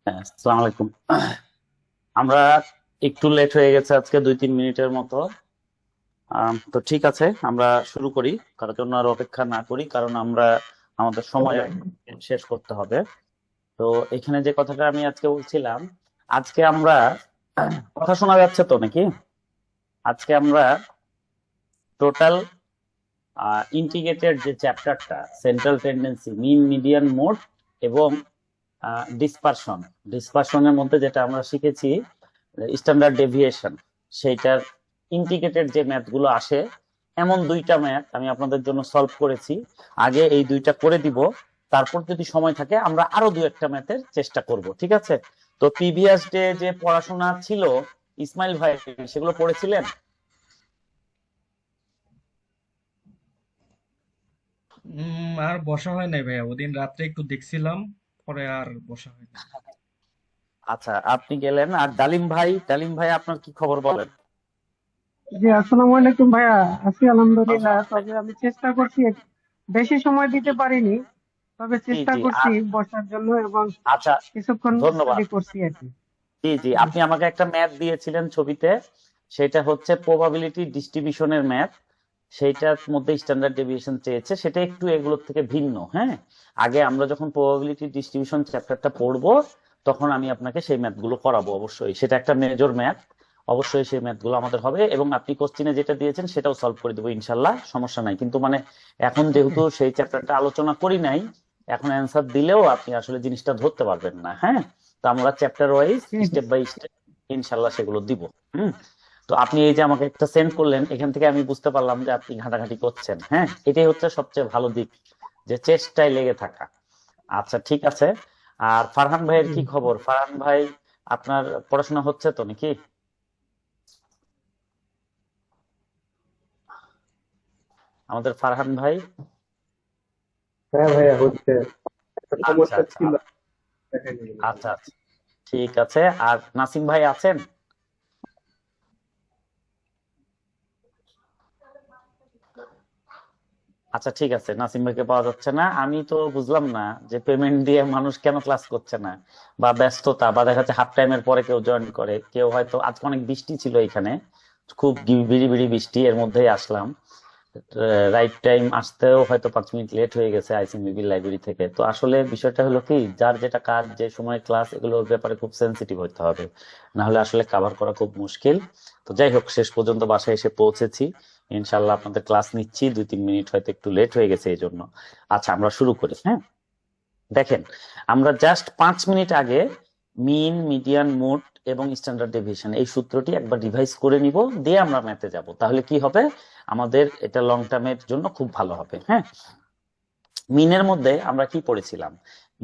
হ্যাঁ, আসসালামু আলাইকুম। আমরা একটু লেট হয়ে গেছে আজকে 2-3 মিনিটের মতো। তো ঠিক আছে, আমরা শুরু করি। কারোর জন্য আর অপেক্ষা না করি, কারণ আমরা আমাদের সময় শেষ করতে হবে। তো এখানে যে কথাটা আমি আজকে বলছিলাম, আজকে আমরা কথা শোনা যাচ্ছে তো নাকি? আজকে আমরা টোটাল ইন্টিগ্রেটেড যে চ্যাপ্টারটা, central tendency, mean median mode এবং ডিসপারশন, ডিসপারশনের মধ্যে যেটা আমরা শিখেছি স্ট্যান্ডার্ড ডেভিয়েশন, সেইটার ইন্টিগ্রেটেড যে ম্যাথ গুলো আসে, এমন দুইটা ম্যাথ আমি আপনাদের জন্য সলভ করেছি। আগে এই দুইটা করে দিব, তারপর যদি সময় থাকে আমরা আরো দু একটা ম্যাথের চেষ্টা করব, ঠিক আছে? তো প্রিভিয়াস ডে যে পড়াশোনা ছিল ইসমাইল ভাই, সেগুলো পড়েছিলেন? আর বসা হয় নাই ভাইয়া, ওদিন রাত্রে একটু দেখছিলাম, পরে আর বসা হয় নাই। আচ্ছা, আপনি গেলেন। আর ডালিম ভাই, ডালিম ভাই আপনার কি খবর বলেন? জি, আসসালামু আলাইকুম ভাইয়া। আছি আলহামদুলিল্লাহ। তবে আমি চেষ্টা করছি, বেশি সময় দিতে পারিনি, তবে জি চেষ্টা জি। করছি বসার জন্য এবং আচ্ছা, কিছুক্ষণ ধন্যবাদ। স্টাডি করছি আর কি। জি জি, জি। আপনি আমাকে একটা ম্যাথ দিয়েছিলেন ছবিতে, সেটা হচ্ছে প্রবাবিলিটি ডিস্ট্রিবিউশনের ম্যাথ। সেইটার মধ্যে স্ট্যান্ডার্ড ডেভিয়েশন চেয়েছে, সেটা একটু এগুলোর থেকে ভিন্ন। হ্যাঁ, আগে আমরা যখন প্রবাবিলিটি ডিস্ট্রিবিউশন চ্যাপ্টারটা পড়বো, তখন আমি আপনাকে সেই ম্যাথগুলো করাবো। অবশ্যই সেটা একটা মেজর ম্যাথ, অবশ্যই সেই ম্যাথগুলো আমাদের হবে। এবং আপনি কোশ্চিনে যেটা দিয়েছেন সেটাও সলভ করে দেবো ইনশাল্লাহ, সমস্যা নাই। কিন্তু মানে এখন ওকে। যেহেতু সেই চ্যাপ্টারটা আলোচনা করি নাই, এখন অ্যান্সার দিলেও আপনি আসলে জিনিসটা ধরতে পারবেন না। হ্যাঁ, তো আমরা চ্যাপ্টার ওয়াইজ, ঠিক স্টেপ বাই স্টেপ ইনশাল্লাহ সেগুলো দিব। হুম। তো আপনি এই যে আমাকে একটা সেন্ড করলেন, এখান থেকে আমি বুঝতে পারলাম যে আপনি ঘাটাঘাটি করছেন। হ্যাঁ, এটাই হচ্ছে সবচেয়ে ভালো দিক, যে চেষ্টায় লেগে থাকা। আচ্ছা, ঠিক আছে। আর ফারহান ভাইয়ের জি। কি খবর? ফারহান ভাই, আপনার পড়াশোনা হচ্ছে তো নাকি? আমাদের ফারহান ভাই। হ্যাঁ ভাইয়া, হচ্ছে একটা আচ্ছা সমস্যা আচ্ছা ছিল, দেখা নিয়ে গেলাম। আচ্ছা আচ্ছা, ঠিক আছে। আর নাসিম ভাই আছেন? আচ্ছা, ঠিক আছে, নাসিম ভাইকে পাওয়া যাচ্ছে না। আমি তো বুঝলাম না যে পেমেন্ট দিয়ে মানুষ কেন ক্লাস করছে না, বা ব্যস্ততা, বা দেখা যাচ্ছে হাফ টাইমের পরে কেউ জয়েন করে, কেউ হয়তো আজকে অনেক বৃষ্টি ছিল এখানে, খুব বিড়ি বিড়ি বৃষ্টি, এর মধ্যেই আসলাম। রাইট টাইম আসতেও হয়তো 5 মিনিট লেট হয়ে গেছে আইসিএমবি লাইব্রেরি থেকে। তো আসলে বিষয়টা হলো কি, যার যেটা কাজ, যে সময় ক্লাস, এগুলোর ব্যাপারে খুব সেন্সিটিভ হতে হবে, না হলে আসলে কভার করা খুব মুশকিল। তো যাই হোক, শেষ পর্যন্ত বাসায় এসে পৌঁছেছি। ইনশাল্লাহ আপনাদের ক্লাস নিচ্ছি, 2-3 মিনিট হয়তো একটু লেট হয়ে গেছে এই জন্য। আচ্ছা, আমরা শুরু করি। হ্যাঁ, দেখেন, আমরা জাস্ট 5 মিনিট আগে মিন, মিডিয়ান, মোড এবং স্ট্যান্ডার্ড ডেভিয়েশন এই সূত্রটি একবার রিভাইজ করে নিব, দিয়ে আমরা ম্যাথে যাব। তাহলে কি হবে, আমাদের এটা লং টার্মের জন্য খুব ভালো হবে। হ্যাঁ, মিনের মধ্যে আমরা কি পড়েছিলাম?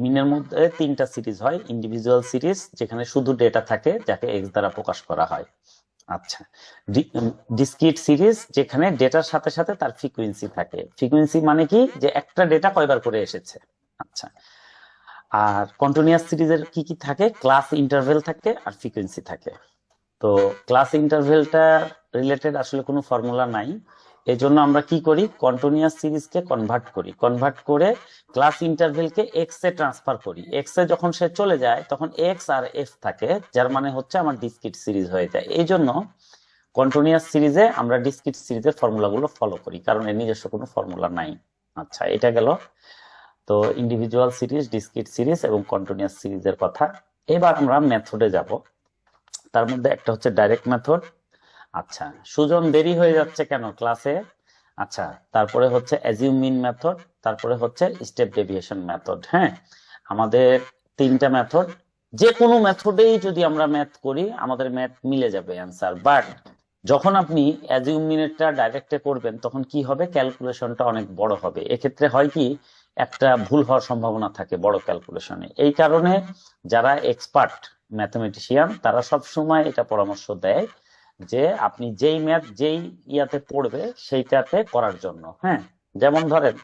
মিনের মধ্যে তিনটা সিরিজ হয়, ইন্ডিভিজুয়াল সিরিজ যেখানে শুধু ডেটা থাকে, যাকে এক্স দ্বারা প্রকাশ করা হয়। আচ্ছা, ডিসক্রিট সিরিজ যেখানে ডেটার সাথে সাথে তার ফ্রিকোয়েন্সি থাকে। ফ্রিকোয়েন্সি মানে কি, যে একটা ডেটা কয়বার করে এসেছে। আচ্ছা, আর কন্টিনিউয়াস সিরিজের কি কি থাকে? ক্লাস ইন্টারভেল থাকে আর ফ্রিকোয়েন্সি থাকে। তো ক্লাস ইন্টারভেলটা রিলেটেড আসলে কোনো ফর্মুলা নাই, এই জন্য আমরা কি করি, কন্টিনিউয়াস সিরিজকে কনভার্ট করি, কনভার্ট করে ক্লাস ইন্টারভেলকে এক্স এ ট্রান্সফার করি। এক্স এ যখন সে চলে যায়, তখন এক্স আর এফ থাকে, যার মানে হচ্ছে আমার ডিসক্রিট সিরিজ হয়ে যায়। এই জন্য কন্টিনিউয়াস সিরিজে আমরা ডিসক্রিট সিরিজের ফর্মুলাগুলো ফলো করি, কারণ এর নিজস্ব কোনো ফর্মুলা নাই। আচ্ছা, এটা গেল। তো ইন্ডিভিজুয়াল সিরিজ, ডিসক্রিট সিরিজ এবং কন্টিনিউয়াস সিরিজের কথা। এবার আমরা মেথডে যাব। তার মধ্যে একটা হচ্ছে ডাইরেক্ট মেথড। আচ্ছা, সুজন দেরি হয়ে যাচ্ছে কেন ক্লাসে? আচ্ছা, তারপরে হচ্ছে অ্যাজিউম মিন মেথড, তারপরে হচ্ছে স্টেপ ডেভিয়েশন মেথড। হ্যাঁ, আমাদের তিনটা মেথড। যে কোনো মেথডেই যদি আমরা ম্যাথ করি, আমাদের ম্যাথ মিলে যাবে অ্যান্সার। বাট যখন আপনি অ্যাজিউম মিনেরটা ডাইরেক্টে করবেন, তখন কি হবে, ক্যালকুলেশনটা অনেক বড় হবে। এক্ষেত্রে হয় কি, একটা ভুল হওয়ার সম্ভাবনা থাকে বড় ক্যালকুলেশনে। এই কারণে যারা এক্সপার্ট ম্যাথমেটিশিয়ান, তারা সব সময় এটা পরামর্শ দেয় যে আপনি যেই ম্যাথ যেই ইয়াতে পড়বে সেইটাতে করার জন্য। হ্যাঁ, যেমন ধরেন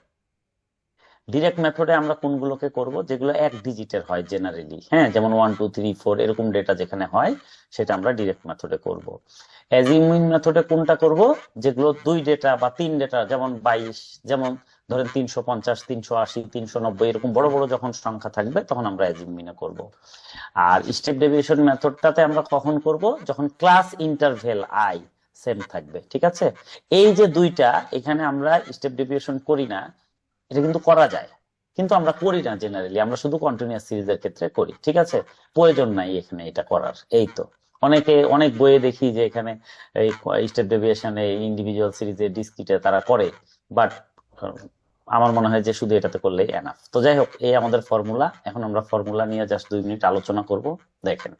ডিরেক্ট মেথডে আমরা কোনগুলোকে করব, যেগুলো এক ডিজিটের হয় জেনারেলি, হ্যাঁ, যেমন 1 2 3 4 এরকম ডেটা যেখানে হয় সেটা আমরা ডিরেক্ট মেথডে করব। অ্যাজিউমিং মেথডে কোনটা করব, যেগুলো 2 ডেটা বা 3 ডেটা, যেমন 22, যেমন ধরেন 350 380 390 এরকম বড় বড় যখন সংখ্যা থাকবে তখন আমরা অ্যাজিউমিনে করব। আর স্টেপ ডেভিয়েশন মেথডটাতে আমরা কখন করব, যখন ক্লাস ইন্টারভেল আই সেম থাকবে। ঠিক আছে, এই যে দুইটা এখানে আমরা স্টেপ ডেভিয়েশন করি না, এটা কিন্তু করা যায়, কিন্তু আমরা করি না জেনারেলি, আমরা শুধু কন্টিনিউয়াস সিরিজের ক্ষেত্রে করি। ঠিক আছে, প্রয়োজন নাই এখানে এটা করার। এই তো অনেকে অনেক বইয়ে দেখি যে এখানে এই স্টেপ ডেভিয়েশনে ইন্ডিভিজুয়াল সিরিজে ডিসক্রিটে তারা করে, বাট আমার মনে হয় যে শুধু এটাতে করলেই এনাফ। তো যাই হোক, এই আমাদের ফর্মুলা। এখন আমরা ফর্মুলা নিয়ে জাস্ট 2 মিনিট আলোচনা করব। দেখেন,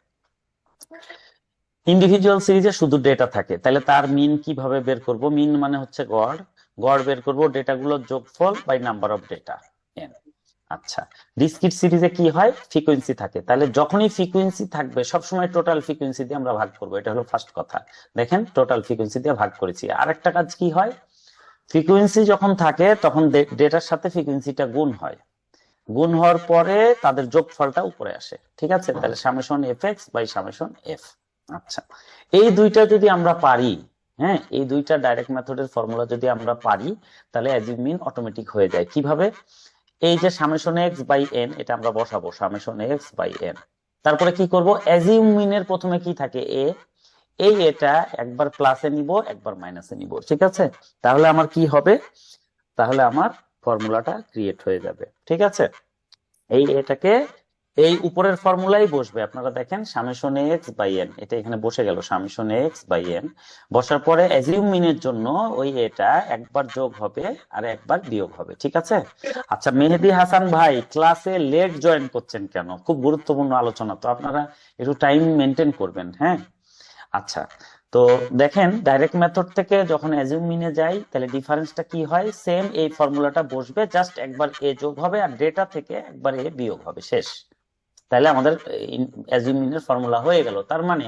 ইন্ডিভিজুয়াল সিরিজে শুধু ডেটা থাকে, তাহলে তার মিন কিভাবে বের করব? মিন মানে হচ্ছে গড়। গড় বের করব ডেটাগুলোর যোগফল by number of data N. আচ্ছা, ডিসক্রিট সিরিজে কি হয়? ফ্রিকোয়েন্সি থাকে, তাহলে যখনই ফ্রিকোয়েন্সি থাকবে সবসময় টোটাল ফ্রিকোয়েন্সি দিয়ে আমরা ভাগ করব। এটা হলো ফার্স্ট কথা। দেখেন, টোটাল ফ্রিকোয়েন্সি দিয়ে ভাগ করেছি। আরেকটা কাজ কি হয়, ফ্রিকোয়েন্সি যখন থাকে তখন ডেটার সাথে ফ্রিকোয়েন্সিটা গুণ হয়, গুণ হওয়ার পরে তাদের যোগফলটা উপরে আসে। ঠিক আছে, তাহলে summation F X by summation F. আচ্ছা, এই দুইটা যদি আমরা পারি, হ্যাঁ, এই দুইটা ডাইরেক্ট মেথডের ফর্মুলা যদি আমরা পারি, তাহলে অ্যাজিউমিন অটোমেটিক হয়ে যায়। কিভাবে? এই যে সামেশন এক্স বাই এন, এটা আমরা বসাবো সামেশন এক্স বাই এন। তারপরে কি করব, অ্যাজিউমিনের প্রথমে কি থাকে? এ। এই এটা একবার প্লাসে নিব, একবার মাইনাসে নিব। ঠিক আছে, তাহলে আমার কি হবে? তাহলে আমার ফর্মুলাটা ক্রিয়েট হয়ে যাবে। ঠিক আছে, এই এটাকে এই উপরের ফর্মুলাই বসবে। আপনারা দেখেন সামেশন এক্স বাই এন, এটা এখানে বসে গেল সামেশন এক্স বাই এন। বসার পরে অ্যাজিউমিনের জন্য ওই এটা একবার যোগ হবে আর একবার বিয়োগ হবে। ঠিক আছে। আচ্ছা, মেহেদী হাসান ভাই ক্লাসে লেট জয়েন করছেন কেন? খুব গুরুত্বপূর্ণ আলোচনা, তো আপনারা একটু টাইম মেনটেন করবেন। হ্যাঁ, আচ্ছা, তো দেখেন ডাইরেক্ট মেথড থেকে যখন অ্যাজিউমিনে যাই তাহলে ডিফারেন্সটা কি হয়? সেম এই ফর্মুলাটা বসবে, জাস্ট একবার এ যোগ হবে আর ডেটা থেকে একবার এ বিয়োগ হবে, শেষ। তাহলে আমাদের অ্যাজিউমিনের ফর্মুলা হয়ে গেল। তার মানে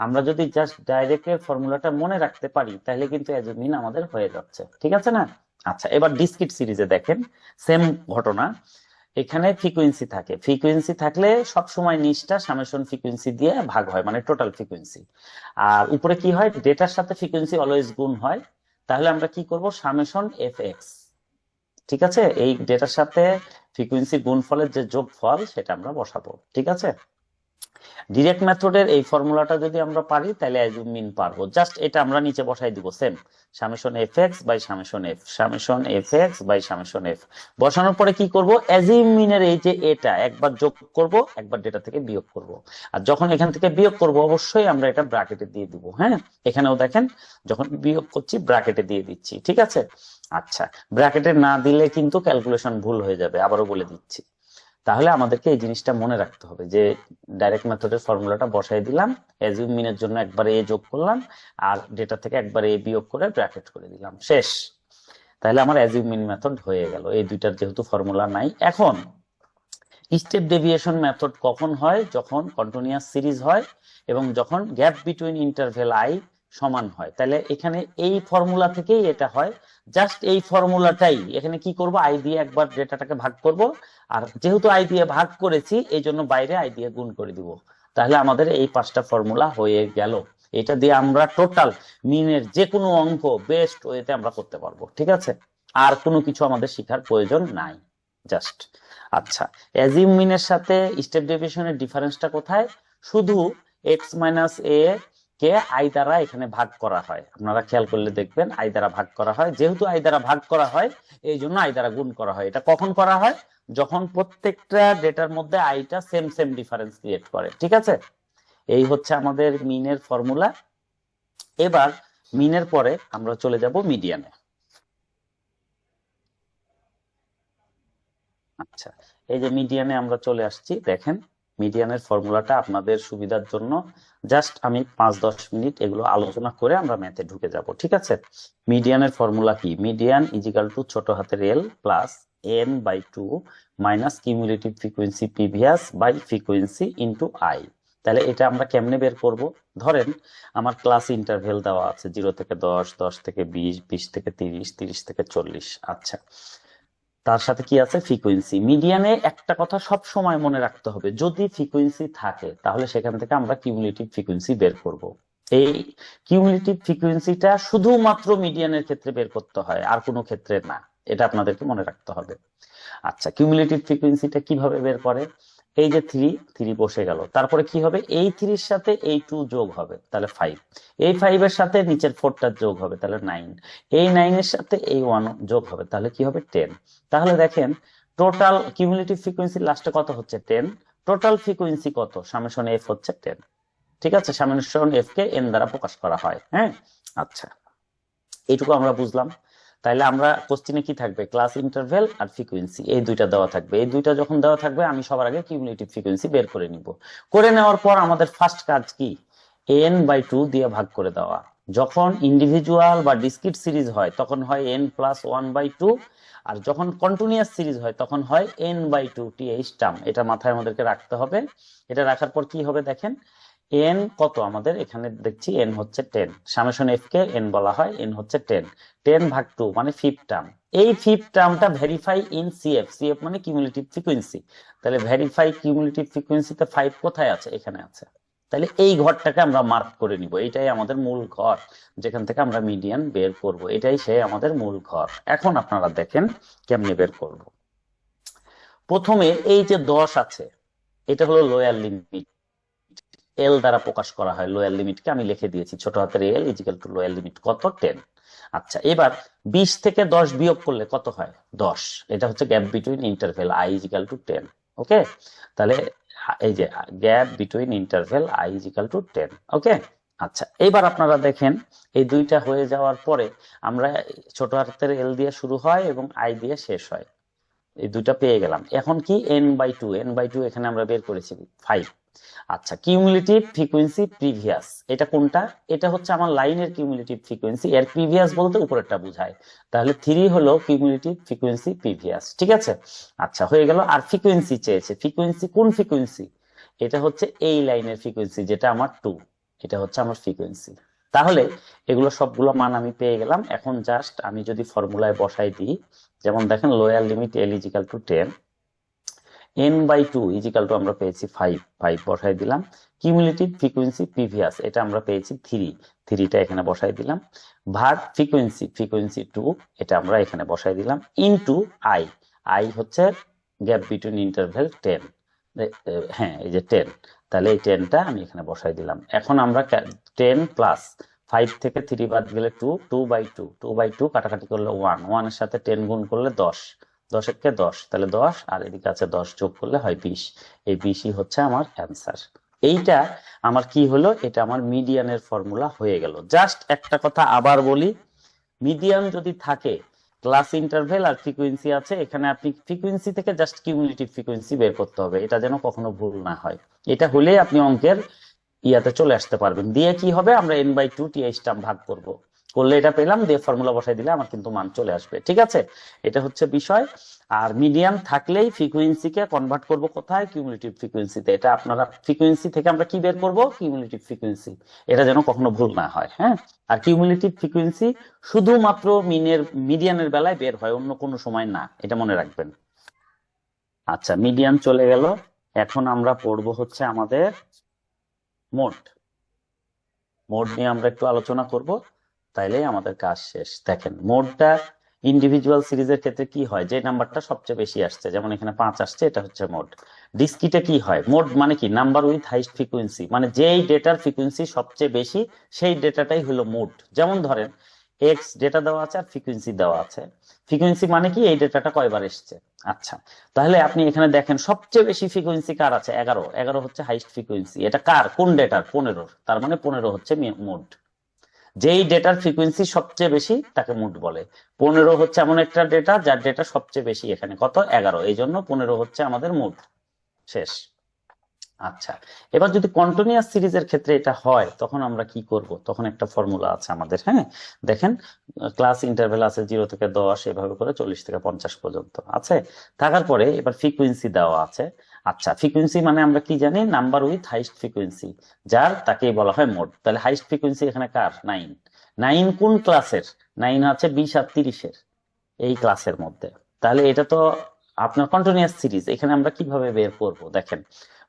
আমরা যদি জাস্ট ডাইরেক্টের ফর্মুলাটা মনে রাখতে পারি তাহলে কিন্তু অ্যাজিউমিন আমাদের হয়ে যাচ্ছে। ঠিক আছে না? আচ্ছা, এবার ডিসক্রিট সিরিজে দেখেন সেম ঘটনা। এখানে ফ্রিকোয়েন্সি থাকে, ফ্রিকোয়েন্সি থাকলে সব সময় নিচটা সামেশন ফ্রিকোয়েন্সি দিয়ে ভাগ হয়, মানে টোটাল ফ্রিকোয়েন্সি। আর উপরে কি হয়? ডেটার সাথে ফ্রিকোয়েন্সি অলওয়েজ গুণ হয়। তাহলে আমরা কি করব? Summation F x. ঠিক আছে, এই ডেটার সাথে ফ্রিকোয়েন্সি গুণফলের যে যোগফল সেটা আমরা বসাবো। ঠিক আছে, ডিরেক্ট মেথডের এই ফর্মুলাটা যদি আমরা পারি তাহলে অ্যাজিউমিন পারবো। জাস্ট এটা আমরা নিচে বসাই দিব same, summation F X by summation F, summation F X by summation F. বসানোর পরে কি করব? অ্যাজিউমিনের এই যে এটা একবার যোগ করব, একবার ডেটা থেকে বিয়োগ করব। আর যখন এখান থেকে বিয়োগ করব অবশ্যই আমরা এটা ব্র্যাকেটে দিয়ে দিব। হ্যাঁ, এখানেও দেখেন যখন বিয়োগ করছি ব্র্যাকেটে দিয়ে দিচ্ছি। ঠিক আছে, আচ্ছা, ব্র্যাকেটে না দিলে কিন্তু ক্যালকুলেশন ভুল হয়ে যাবে, আবারও বলে দিচ্ছি। তাহলে আমাদেরকে এই জিনিসটা মনে রাখতে হবে যে ডাইরেক্ট মেথডের ফর্মুলাটা বসাই দিলাম, অ্যাজিউমিনের জন্য একবার এ যোগ করলাম আর ডেটা থেকে একবার এ বিয়োগ করে ব্র্যাকেট করে দিলাম, শেষ। তাহলে আমার অ্যাজিউমিন মেথড হয়ে গেল। এই দুইটার যেহেতু ফর্মুলা নাই। এখন স্টেপ ডেভিয়েশন মেথড কখন হয়? যখন কন্টিনিউয়াস সিরিজ হয় এবং যখন গ্যাপ বিটুইন ইন্টারভেল আই সমান হয়। তাহলে এখানে এই ফর্মুলা থেকেই এটা হয়। জাস্ট এই ফর্মুলাটাই এখানে কি করব? আই দিয়ে একবার ডেটাটাকে ভাগ করব, আর যেহেতু আই দিয়ে ভাগ করেছি এই জন্য বাইরে আই দিয়ে গুণ করে দিব। তাহলে আমাদের এই 5টা ফর্মুলা হয়ে গেল। এটা দিয়ে আমরা টোটাল মিনের যে কোনো অঙ্ক বেস্ট ওয়েতে আমরা করতে পারবো। ঠিক আছে, আর কোনো কিছু আমাদের শেখার প্রয়োজন নাই, জাস্ট। আচ্ছা, অ্যাজিউমিনের সাথে স্টেপ ডেভিয়েশনের ডিফারেন্সটা কোথায়? শুধু x minus A K I দ্বারা এখানে ভাগ করা হয়। আপনারা খেয়াল করলে দেখবেন আই দ্বারা ভাগ করা হয়। যেহেতু আই দ্বারা ভাগ করা হয় এই জন্য আই দ্বারা গুণ করা হয়। এটা কখন করা হয়? যখন প্রত্যেকটা ডেটার মধ্যে আইটা সেম সেম ডিফারেন্স ক্রিয়েট করে। ঠিক আছে, এই হচ্ছে আমাদের মিনের ফর্মুলা। এবার মিনের পরে আমরা চলে যাব মিডিয়ানে। আচ্ছা, এই যে মিডিয়ানে আমরা চলে আসছি। দেখেন মিডিয়ানের ফর্মুলাটা আপনাদের সুবিধার জন্য জাস্ট আমি 5-10 মিনিট এগুলো আলোচনা করে আমরা ম্যাথে ঢুকে যাব। ঠিক আছে, মিডিয়ানের ফর্মুলা কি? মিডিয়ান ইজিক্যাল টু ছোট হাতের L plus N by 2 minus cumulative frequency PVS by frequency into I. তাহলে এটা আমরা কেমনে বের করব? ধরেন আমার ক্লাস ইন্টারভেল দেওয়া আছে 0 থেকে 10, 10 থেকে 20, 20 থেকে 30, 30 থেকে 40। আচ্ছা, তার সাথে কি আছে? ফ্রিকোয়েন্সি। মিডিয়ানে একটা কথা সব সময় মনে রাখতে হবে, যদি ফ্রিকোয়েন্সি থাকে তাহলে সেখান থেকে আমরা কিউমুলেটিভ ফ্রিকোয়েন্সি বের করব। এই কিউমুলেটিভ ফ্রিকোয়েন্সিটা শুধুমাত্র মিডিয়ানের ক্ষেত্রে বের করতে হয়, আর কোনো ক্ষেত্রে না। এটা আপনাদেরকে মনে রাখতে হবে। আচ্ছা, কিউমুলেটিভ ফ্রিকোয়েন্সিটা কিভাবে বের করে? এই যে থ্রি, থ্রি বসে গেল, তারপরে কি হবে? এই থ্রির সাথে এই টু যোগ হবে, তাহলে ফাইভ। এই ফাইভের সাথে নিচের ফোরটা যোগ হবে, তাহলে নাইন। এই নাইনের সাথে এই ওয়ান যোগ হবে, তাহলে কি হবে? টেন। তাহলে দেখেন, টোটাল কিউমুলেটিভ ফ্রিকোয়েন্সি লাস্টে কত হচ্ছে? টেন। টোটাল ফ্রিকোয়েন্সি কত? সামেশন এফ হচ্ছে টেন। ঠিক আছে, সামেশন এফ কে এন দ্বারা প্রকাশ করা হয়। হ্যাঁ, আচ্ছা, এইটুকু আমরা বুঝলাম। তাইলে আমরা কোশ্চিনে কি থাকবে? ক্লাস ইন্টারভেল আর ফ্রিকোয়েন্সি, এই দুইটা দেওয়া থাকবে। এই দুইটা যখন দেওয়া থাকবে, আমি সবার আগে কিউমুলেটিভ ফ্রিকোয়েন্সি বের করে নিব। করে নেওয়ার পর আমাদের ফার্স্ট কাজ কি? এন বাই টু দিয়ে ভাগ করে দেওয়া। যখন ইন্ডিভিজুয়াল বা ডিসক্রিট সিরিজ হয় তখন হয় N plus one by two, আর যখন কন্টিনিউয়াস সিরিজ হয় তখন হয় N by two T H term. এটা মাথায় আমাদেরকে রাখতে হবে। এটা রাখার পর কি হবে দেখেন, এন কত আমাদের এখানে দেখছি? এন হচ্ছে টেন। সামেশন এফ কে এন বলা হয়, এন হচ্ছে টেন। টেন ভাগ টু মানে ফিফথ টার্ম। এই ফিফথ টার্মটা ভেরিফাই ইন সিএফ। সিএফ মানে কিউমুলেটিভ ফ্রিকোয়েন্সি। তাহলে ভেরিফাই কিউমুলেটিভ ফ্রিকোয়েন্সিতে ফাইভ কোথায় আছে? এখানে আছে। তাহলে এই ঘরটাকে আমরা মার্ক করে নিব, এটাই আমাদের মূল ঘর, যেখান থেকে আমরা মিডিয়ান বের করব। এটাই সে আমাদের মূল ঘর। এখন আপনারা দেখেন কেমনে বের করব। প্রথমে এই যে 10 আছে, এটা হলো লোয়ার লিমিট, এল দ্বারা প্রকাশ করা হয়। লোয়ার লিমিটকে আমি লিখে দিয়েছি ছোট হাতের এল ইজিক্যাল টু লোয়ার লিমিট কত? 10। আচ্ছা, এবার 20 থেকে 10 বিয়োগ করলে কত হয়? 10। এটা হচ্ছে gap between interval I equal to 10। Okay, তাহলে এই যে gap between interval I equal to 10। Okay, আচ্ছা, এবার আপনারা দেখেন, এই দুইটা হয়ে যাওয়ার পরে আমরা ছোট হাতের এল দিয়ে শুরু হয় এবং আই দিয়ে শেষ হয়। এই দুইটা পেয়ে গেলাম। এখন কি? N by two. N by two এখানে আমরা বের করেছি 5। আচ্ছা, কিউমুলেটিভ ফ্রিকোয়েন্সি প্রিভিয়াস, এটা কোনটা? এটা হচ্ছে আমার লাইনের কিউমুলেটিভ ফ্রিকোয়েন্সি। এর প্রিভিয়াস বলতে উপরেরটা বোঝায়। তাহলে 3 হলো কিউমুলেটিভ ফ্রিকোয়েন্সি প্রিভিয়াস। ঠিক আছে, আচ্ছা, হয়ে গেল। আর ফ্রিকোয়েন্সি চেয়েছে। ফ্রিকোয়েন্সি কোন ফ্রিকোয়েন্সি? এটা হচ্ছে এই লাইনের ফ্রিকোয়েন্সি, যেটা আমার 2। এটা হচ্ছে আমার ফ্রিকোয়েন্সি। তাহলে এগুলো সবগুলো মান আমি পেয়ে গেলাম। এখন জাস্ট আমি যদি ফর্মুলায় বসাই দিই, যেমন দেখেন lower limit L equal to 10, N by two equal to আমরা পেয়েছি 5, 5 বসাই দিলাম। কিউমুলেটিভ ফ্রিকোয়েন্সি প্রিভিয়াস এটা আমরা পেয়েছি 3, 3টা এখানে বসাই দিলাম। ভাগ ফ্রিকোয়েন্সি, ফ্রিকোয়েন্সি 2 এটা আমরা এখানে বসাই দিলাম। ইনটু আই, আই হচ্ছে গ্যাপ বিটুইন ইন্টারভেল 10। হ্যাঁ, এই যে 10, তাহলে এই 10টা আমি এখানে বসাই দিলাম। এখন আমরা 10 প্লাস 5 থেকে 3 বাদ গেলে 2, 2 বাই 2, 2 বাই 2 কাটাকাটি করলে 1, 1 এর সাথে 10 গুণ করলে 10, 10 একে 10, তাহলে 10, আর এদিকে আছে 10 যোগ করলে হয় 20। এই 20ই হচ্ছে আমার অ্যান্সার। এইটা আমার কি হলো? এটা আমার মিডিয়ানের ফর্মুলা হয়ে গেল। জাস্ট একটা কথা আবার বলি, মিডিয়ান যদি থাকে, ক্লাস ইন্টারভেল আর ফ্রিকোয়েন্সি আছে, এখানে আপনি ফ্রিকোয়েন্সি থেকে জাস্ট কিউমুলেটিভ ফ্রিকোয়েন্সি বের করতে হবে। এটা যেন কখনো ভুল না হয়। এটা হলে আপনি অঙ্কের ইয়াতে চলে আসতে পারবেন। দিয়ে কি হবে? আমরা N by two T H term ভাগ করব, করলে এটা পেলাম, দিয়ে ফর্মুলা বসাই দিলে আমার কিন্তু মান চলে আসবে। ঠিক আছে, এটা হচ্ছে বিষয়। আর মিডিয়ান থাকলেই ফ্রিকোয়েন্সিকে কনভার্ট করব কোথায়? কিউমুলেটিভ ফ্রিকোয়েন্সিতে। এটা আপনারা ফ্রিকোয়েন্সি থেকে আমরা কি বের করব? Cumulative frequency. এটা যেন কখনো ভুল না হয়। হ্যাঁ, আর কিউমুলেটিভ ফ্রিকোয়েন্সি শুধুমাত্র মিডিয়ানের বেলায় বের হয়, অন্য কোনো সময় না, এটা মনে রাখবেন। আচ্ছা, মিডিয়ান চলে গেল। এখন আমরা পড়ব হচ্ছে আমাদের মোড। মোড নিয়ে আমরা একটু আলোচনা করব, তাইলে আমাদের কাজ শেষ। দেখেন, মোডটা ইন্ডিভিজুয়াল সিরিজের ক্ষেত্রে কি হয়? যে নাম্বারটা সবচেয়ে বেশি আসছে, যেমন এখানে 5 আসছে, এটা হচ্ছে মোড। ডিসক্রিটে কি হয়? মোড মানে কি? নাম্বার উইথ হাইস্ট ফ্রিকোয়েন্সি, মানে যেই ডেটার ফ্রিকোয়েন্সি সবচেয়ে বেশি সেই ডেটাটাই হলো মোড। যেমন ধরেন এক্স ডেটা দেওয়া আছে আর ফ্রিকোয়েন্সি দেওয়া আছে। ফ্রিকোয়েন্সি মানে কি? এই ডেটাটা কয়বার এসছে। আচ্ছা, তাহলে আপনি এখানে দেখেন সবচেয়ে বেশি ফ্রিকোয়েন্সি কার আছে? 11, 11 হচ্ছে হাইস্ট ফ্রিকোয়েন্সি। এটা কার? কোন ডেটার? 15। তার মানে 15 হচ্ছে মোড। যেই ডেটার ফ্রিকোয়েন্সি সবচেয়ে বেশি তাকে মোড বলে। 15 হচ্ছে এমন একটা ডেটা যার ডেটা সবচেয়ে বেশি, এখানে কত? 11, এই জন্য 15 হচ্ছে আমাদের মোড। শেষ। আচ্ছা, এবার যদি কন্টিনিউয়াস সিরিজের ক্ষেত্রে এটা হয় তখন আমরা কি করব? তখন একটা ফর্মুলা আছে আমাদের। হ্যাঁ, দেখেন, ক্লাস ইন্টারভেল আছে 0 থেকে 10, এভাবে করে 40 থেকে 50 পর্যন্ত আছে। থাকার পরে এবার ফ্রিকোয়েন্সি দেওয়া আছে। আচ্ছা, ফ্রিকোয়েন্সি মানে আমরা কি জানি? নাম্বার উইথ হাইস্ট ফ্রিকোয়েন্সি, যার তাকেই বলা হয় মোড। তাহলে হাইস্ট ফ্রিকোয়েন্সি এখানে কার? 9। 9 কোন ক্লাসের? 9 আছে 20 আর 30-এর, এই ক্লাসের মধ্যে। তাহলে এটা তো আপনার কন্টিনিউয়াস সিরিজ। এখানে আমরা কিভাবে বের করব দেখেন,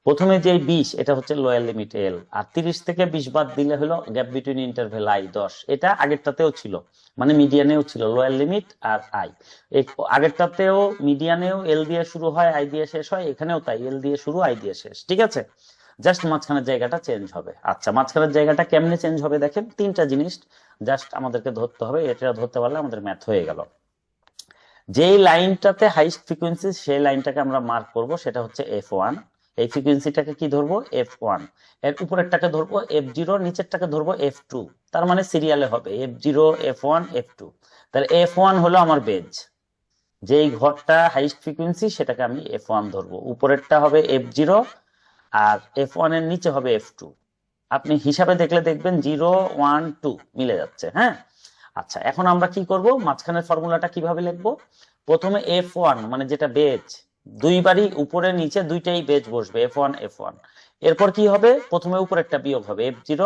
প্রথমে যে 20 এটা হচ্ছে লোয়ার লিমিট এল, আর 30 থেকে 20 বাদ দিলে হলো গ্যাপ বিটুইন ইন্টারভ্যাল আই 10। এটা আগেরটাতেও ছিল, মানে মিডিয়ানেও ছিল লোয়ার লিমিট আর আই। এই আগেরটাতেও মিডিয়ানেও এল দিয়ে শুরু হয় আই দিয়ে শেষ হয়, এখানেও তাই এল দিয়ে শুরু আই দিয়ে শেষ, ঠিক আছে? জাস্ট মাঝখানের জায়গাটা চেঞ্জ হবে। আচ্ছা, মাঝখানের জায়গাটা কেমনে চেঞ্জ হবে দেখেন, তিনটা জিনিস জাস্ট আমাদেরকে ধরতে হবে, এটা ধরতে পারলে আমাদের ম্যাথ হয়ে গেল। যেই লাইনটাতে হাইস্ট ফ্রিকোয়েন্সি সেই লাইনটাকে আমরা মার্ক করব, সেটা হচ্ছে F1। এই ফ্রিকোয়েন্সিটাকে কি ধরবো? F1। এর উপরেরটাকে ধরবো F0, নিচেরটাকে ধরবো F2। তার মানে সিরিয়ালে হবে F0, F1, F2। তাহলে F1 হলো আমার বেজ, যেই ঘরটা হাইস্ট ফ্রিকোয়েন্সি সেটাকে আমি F1 ধরবো, উপরেরটা হবে F0 আর F1 এর নিচে হবে F2। আপনি হিসাবে দেখলে দেখবেন 0, 1, 2 মিলে যাচ্ছে, হ্যাঁ? আচ্ছা, এখন আমরা কি করব, মাঝখানের ফর্মুলাটা কিভাবে লিখবো? প্রথমে F1 মানে যেটা বেজ, দুইবারই উপরে নিচে দুইটাই বেজ বসবে, F1 F1। এরপর কি হবে, প্রথমে উপরেরটা বিয়োগ হবে F0,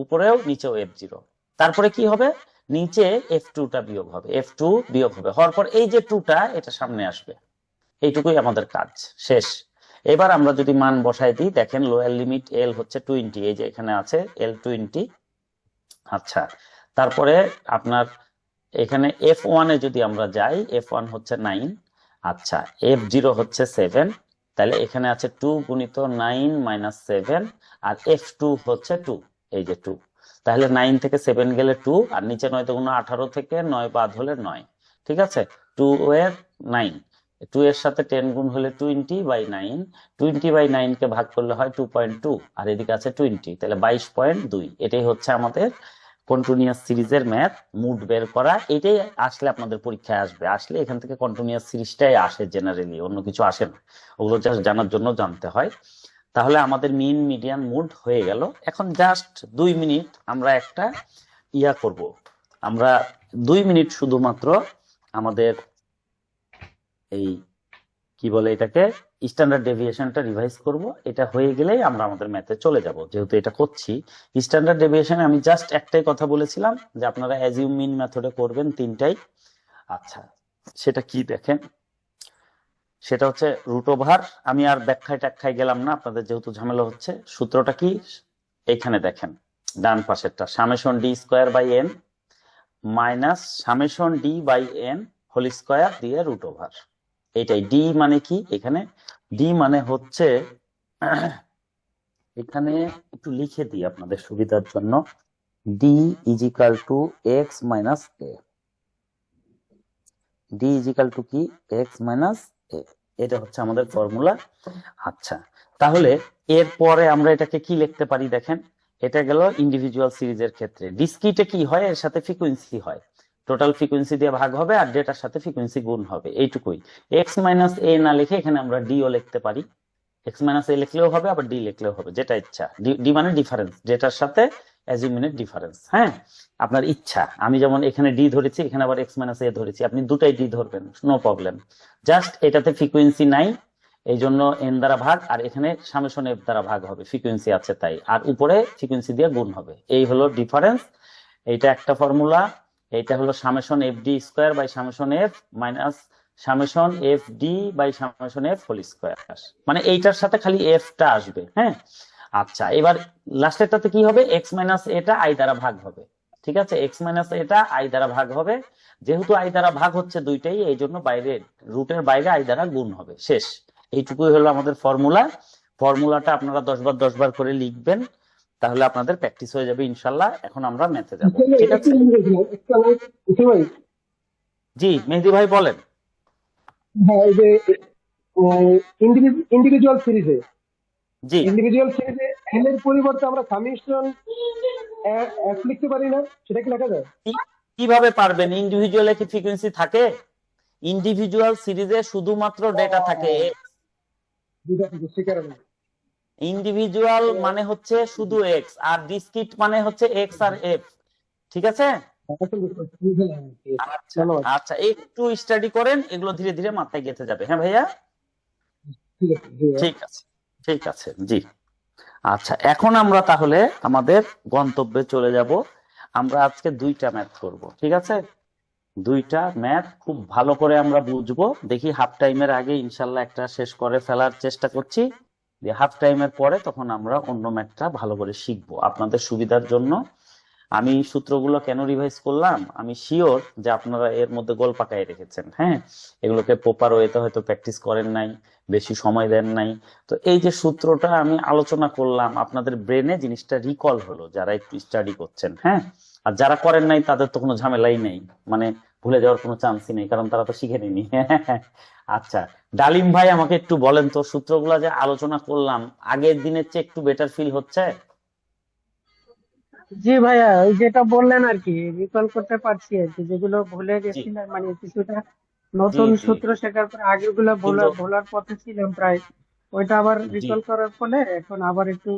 উপরেও নিচেও F0। তারপরে কি হবে, নিচে F2টা বিয়োগ হবে, F2 বিয়োগ হবে, হওয়ার পর এই যে 2টা এটা সামনে আসবে। এইটুকুই আমাদের কাজ, শেষ। এবার আমরা যদি মান বসাই দিই, দেখেন লোয়ার লিমিট এল হচ্ছে 20, এই যে এখানে আছে এল 20। আচ্ছা, তারপরে আপনার এখানে F1 এ যদি আমরা যাই, F1 হচ্ছে 9। আচ্ছা, F0 হচ্ছে 7, তাহলে এখানে আছে 2 গুণিত 9 মাইনাস 7, আর F2 হচ্ছে 2, এই যে 2। তাহলে 9 থেকে 7 গেলে 2, আর নিচে 9 দুগুণ 18 থেকে 9 বাদ হলে 9, ঠিক আছে? 2 এর 9, 2 এর সাথে 10 গুণ হলে 20/9, 20/9 কে ভাগ করলে হয় 2.2, আর এদিকে আছে 20, তাহলে 22.2। এটাই হচ্ছে আমাদের কন্টিনিউয়াস সিরিজের ম্যাথ, মুড বের করা। এটাই আসলে আপনাদের পরীক্ষায় আসবে, আসলে এখান থেকে কন্টিনিউয়াস সিরিজটাই আসে জেনারেলি, অন্য কিছু আসে না। ওগুলো জাস্ট জানার জন্য জানতে হয়। তাহলে আমাদের মিন মিডিয়ান মুড হয়ে গেল। এখন জাস্ট 2 মিনিট আমরা একটা ইয়া করব, আমরা 2 মিনিট শুধুমাত্র আমাদের এই কি বলে এটাকে, স্ট্যান্ডার্ড ডেভিয়েশনটা রিভাইজ করব। এটা হয়ে গেলেই আমরা আমাদের ম্যাথে চলে যাব, যেহেতু এটা করছি। স্ট্যান্ডার্ড ডেভিয়েশনে আমি জাস্ট একটাই কথা বলেছিলাম যে আপনারা অ্যাজিউম মিন মেথডে করবেন, তিনটাই। আচ্ছা, সেটা কি দেখেন, সেটা হচ্ছে রুট ওভার। আমি আর ব্যাখ্যায় ট্যাখ্যায় গেলাম না, আপনাদের যেহেতু ঝামেলা হচ্ছে। সূত্রটা কি, এখানে দেখেন ডান পাশেরটা, summation D square by N minus summation D by N whole square দিয়ে রুট ওভার। এটাই ডি মানে কি, এখানে ডি মানে হচ্ছে, এখানে একটু লিখে দিই আপনাদের সুবিধার জন্য, D is equal to X minus A. D is equal two কি, এক্স মাইনাস এ। এটা হচ্ছে আমাদের ফর্মুলা। আচ্ছা, তাহলে এরপরে আমরা এটাকে কি লিখতে পারি দেখেন, এটা গেল ইন্ডিভিজুয়াল সিরিজের ক্ষেত্রে। ডিসক্রিটে কি হয়, এর সাথে ফ্রিকোয়েন্সি হয়, টোটাল ফ্রিকোয়েন্সি দিয়ে ভাগ হবে আর ডেটার সাথে ফ্রিকোয়েন্সি গুণ হবে, এইটুকুই। এক্স মাইনাস এ না লিখে এখানে আমরা ডিও লিখতে পারি, এক্স মাইনাস এ লিখলেও হবে, আবার ডি লিখলেও হবে, যেটা ইচ্ছা। ডি মানে ডিফারেন্স, ডেটার সাথে অ্যাজিউমিনের ডিফারেন্স, হ্যাঁ, আপনার ইচ্ছা। আমি যেমন এখানে ডি ধরেছি, এখানে আবার এক্স মাইনাস এ ধরেছি, আপনি দুটাই ডি ধরবেন, নো প্রবলেম। জাস্ট এটাতে ফ্রিকোয়েন্সি নাই, এই জন্য এন দ্বারা ভাগ, আর এখানে সামেশন এফ দ্বারা ভাগ হবে, ফ্রিকোয়েন্সি আছে তাই, আর উপরে ফ্রিকোয়েন্সি দিয়ে গুণ হবে। এই হলো ডিফারেন্স, এইটা একটা ফর্মুলা। এইটা হলো summation F D square by summation F minus summation F D by summation F whole square, মানে এইটার সাথে খালি এফটা আসবে, হ্যাঁ। আচ্ছা, এবার লাস্টেরটাতে কি হবে, এক্স মাইনাস এটা আই দ্বারা ভাগ হবে, ঠিক আছে? এক্স মাইনাস এটা আই দ্বারা ভাগ হবে, যেহেতু আই দ্বারা ভাগ হচ্ছে দুইটাই, এই জন্য বাইরে রুটের বাইরে আই দ্বারা গুণ হবে, শেষ। এইটুকুই হলো আমাদের ফর্মুলা। ফর্মুলাটা আপনারা 10 বার 10 বার করে লিখবেন, তাহলে আপনাদের প্র্যাকটিস হয়ে যাবে ইনশাল্লাহ। এখন আমরা ম্যাথে যাব, ঠিক আছে? ভাই, জি মেহেদি ভাই বলেন। হ্যাঁ, এই যে ইন্ডিভিজুয়াল সিরিজে জি, এন এর পরিবর্তে আমরা সামেশন এফ লিখতে পারি না, সেটা কি লেখা যায়? কিভাবে পারবেন? ইন্ডিভিজুয়ালে কি ফ্রিকোয়েন্সি থাকে? ইন্ডিভিজুয়াল সিরিজে শুধুমাত্র ডেটা থাকে, দুটা থেকে সে কারণে ইন্ডিভিজুয়াল মানে হচ্ছে শুধু এক্স, আর ডিসক্রিট মানে হচ্ছে এক্স আর এফ, ঠিক আছে? আচ্ছা ধন্যবাদ। আচ্ছা, একটু স্টাডি করেন, এগুলো ধীরে ধীরে মাথায় গেঁথে যাবে, হ্যাঁ ভাইয়া? ঠিক আছে, জি ভাইয়া। ঠিক আছে, ঠিক আছে, জি। আচ্ছা, এখন আমরা তাহলে আমাদের গন্তব্যে চলে যাব। আমরা আজকে 2টা ম্যাথ করব, ঠিক আছে? দুইটা ম্যাথ খুব ভালো করে আমরা বুঝবো। দেখি হাফ টাইমের আগে ইনশাল্লাহ একটা শেষ করে ফেলার চেষ্টা করছি। যে হাফ টাইমের পরে তখন আমরা অন্য ম্যাথটা ভালো করে শিখবো আপনাদের সুবিধার জন্য। আমি সূত্রগুলো কেন রিভাইজ করলাম, আমি শিওর যে আপনারা এর মধ্যে গোল পাকায় রেখেছেন। হ্যাঁ, এগুলোকে প্রপার ওয়েতে হয়তো প্র্যাকটিস করেন নাই, বেশি সময় দেন নাই। তো এই যে সূত্রটা আমি আলোচনা করলাম, আপনাদের ব্রেনে জিনিসটা রিকল হলো যারা একটু স্টাডি করছেন। হ্যাঁ, আর যারা করেন নাই তাদের তো কোনো ঝামেলাই নেই, মানে ভুলে যাওয়ার কোনো চান্সই নেই, কারণ তারা তো শিখে নিনি। আচ্ছা, ডালিম ভাই আমাকে একটু বলেন তো, সূত্রগুলা যে আলোচনা করলাম আগের দিনের চেয়ে একটু বেটার ফিল হচ্ছে? জি ভাইয়া, ওই যেটা বললেন আর কি, রিকল করতে পারছি আর কি, যেগুলো ভুলে জি গেছিলাম, মানে কিছুটা জি নতুন জি। সূত্র শেখার পর আগেগুলো কিন্তু ভোলার পথে ছিলাম প্রায়, ওইটা আবার জি, রিকল করার ফলে এখন আবার একটু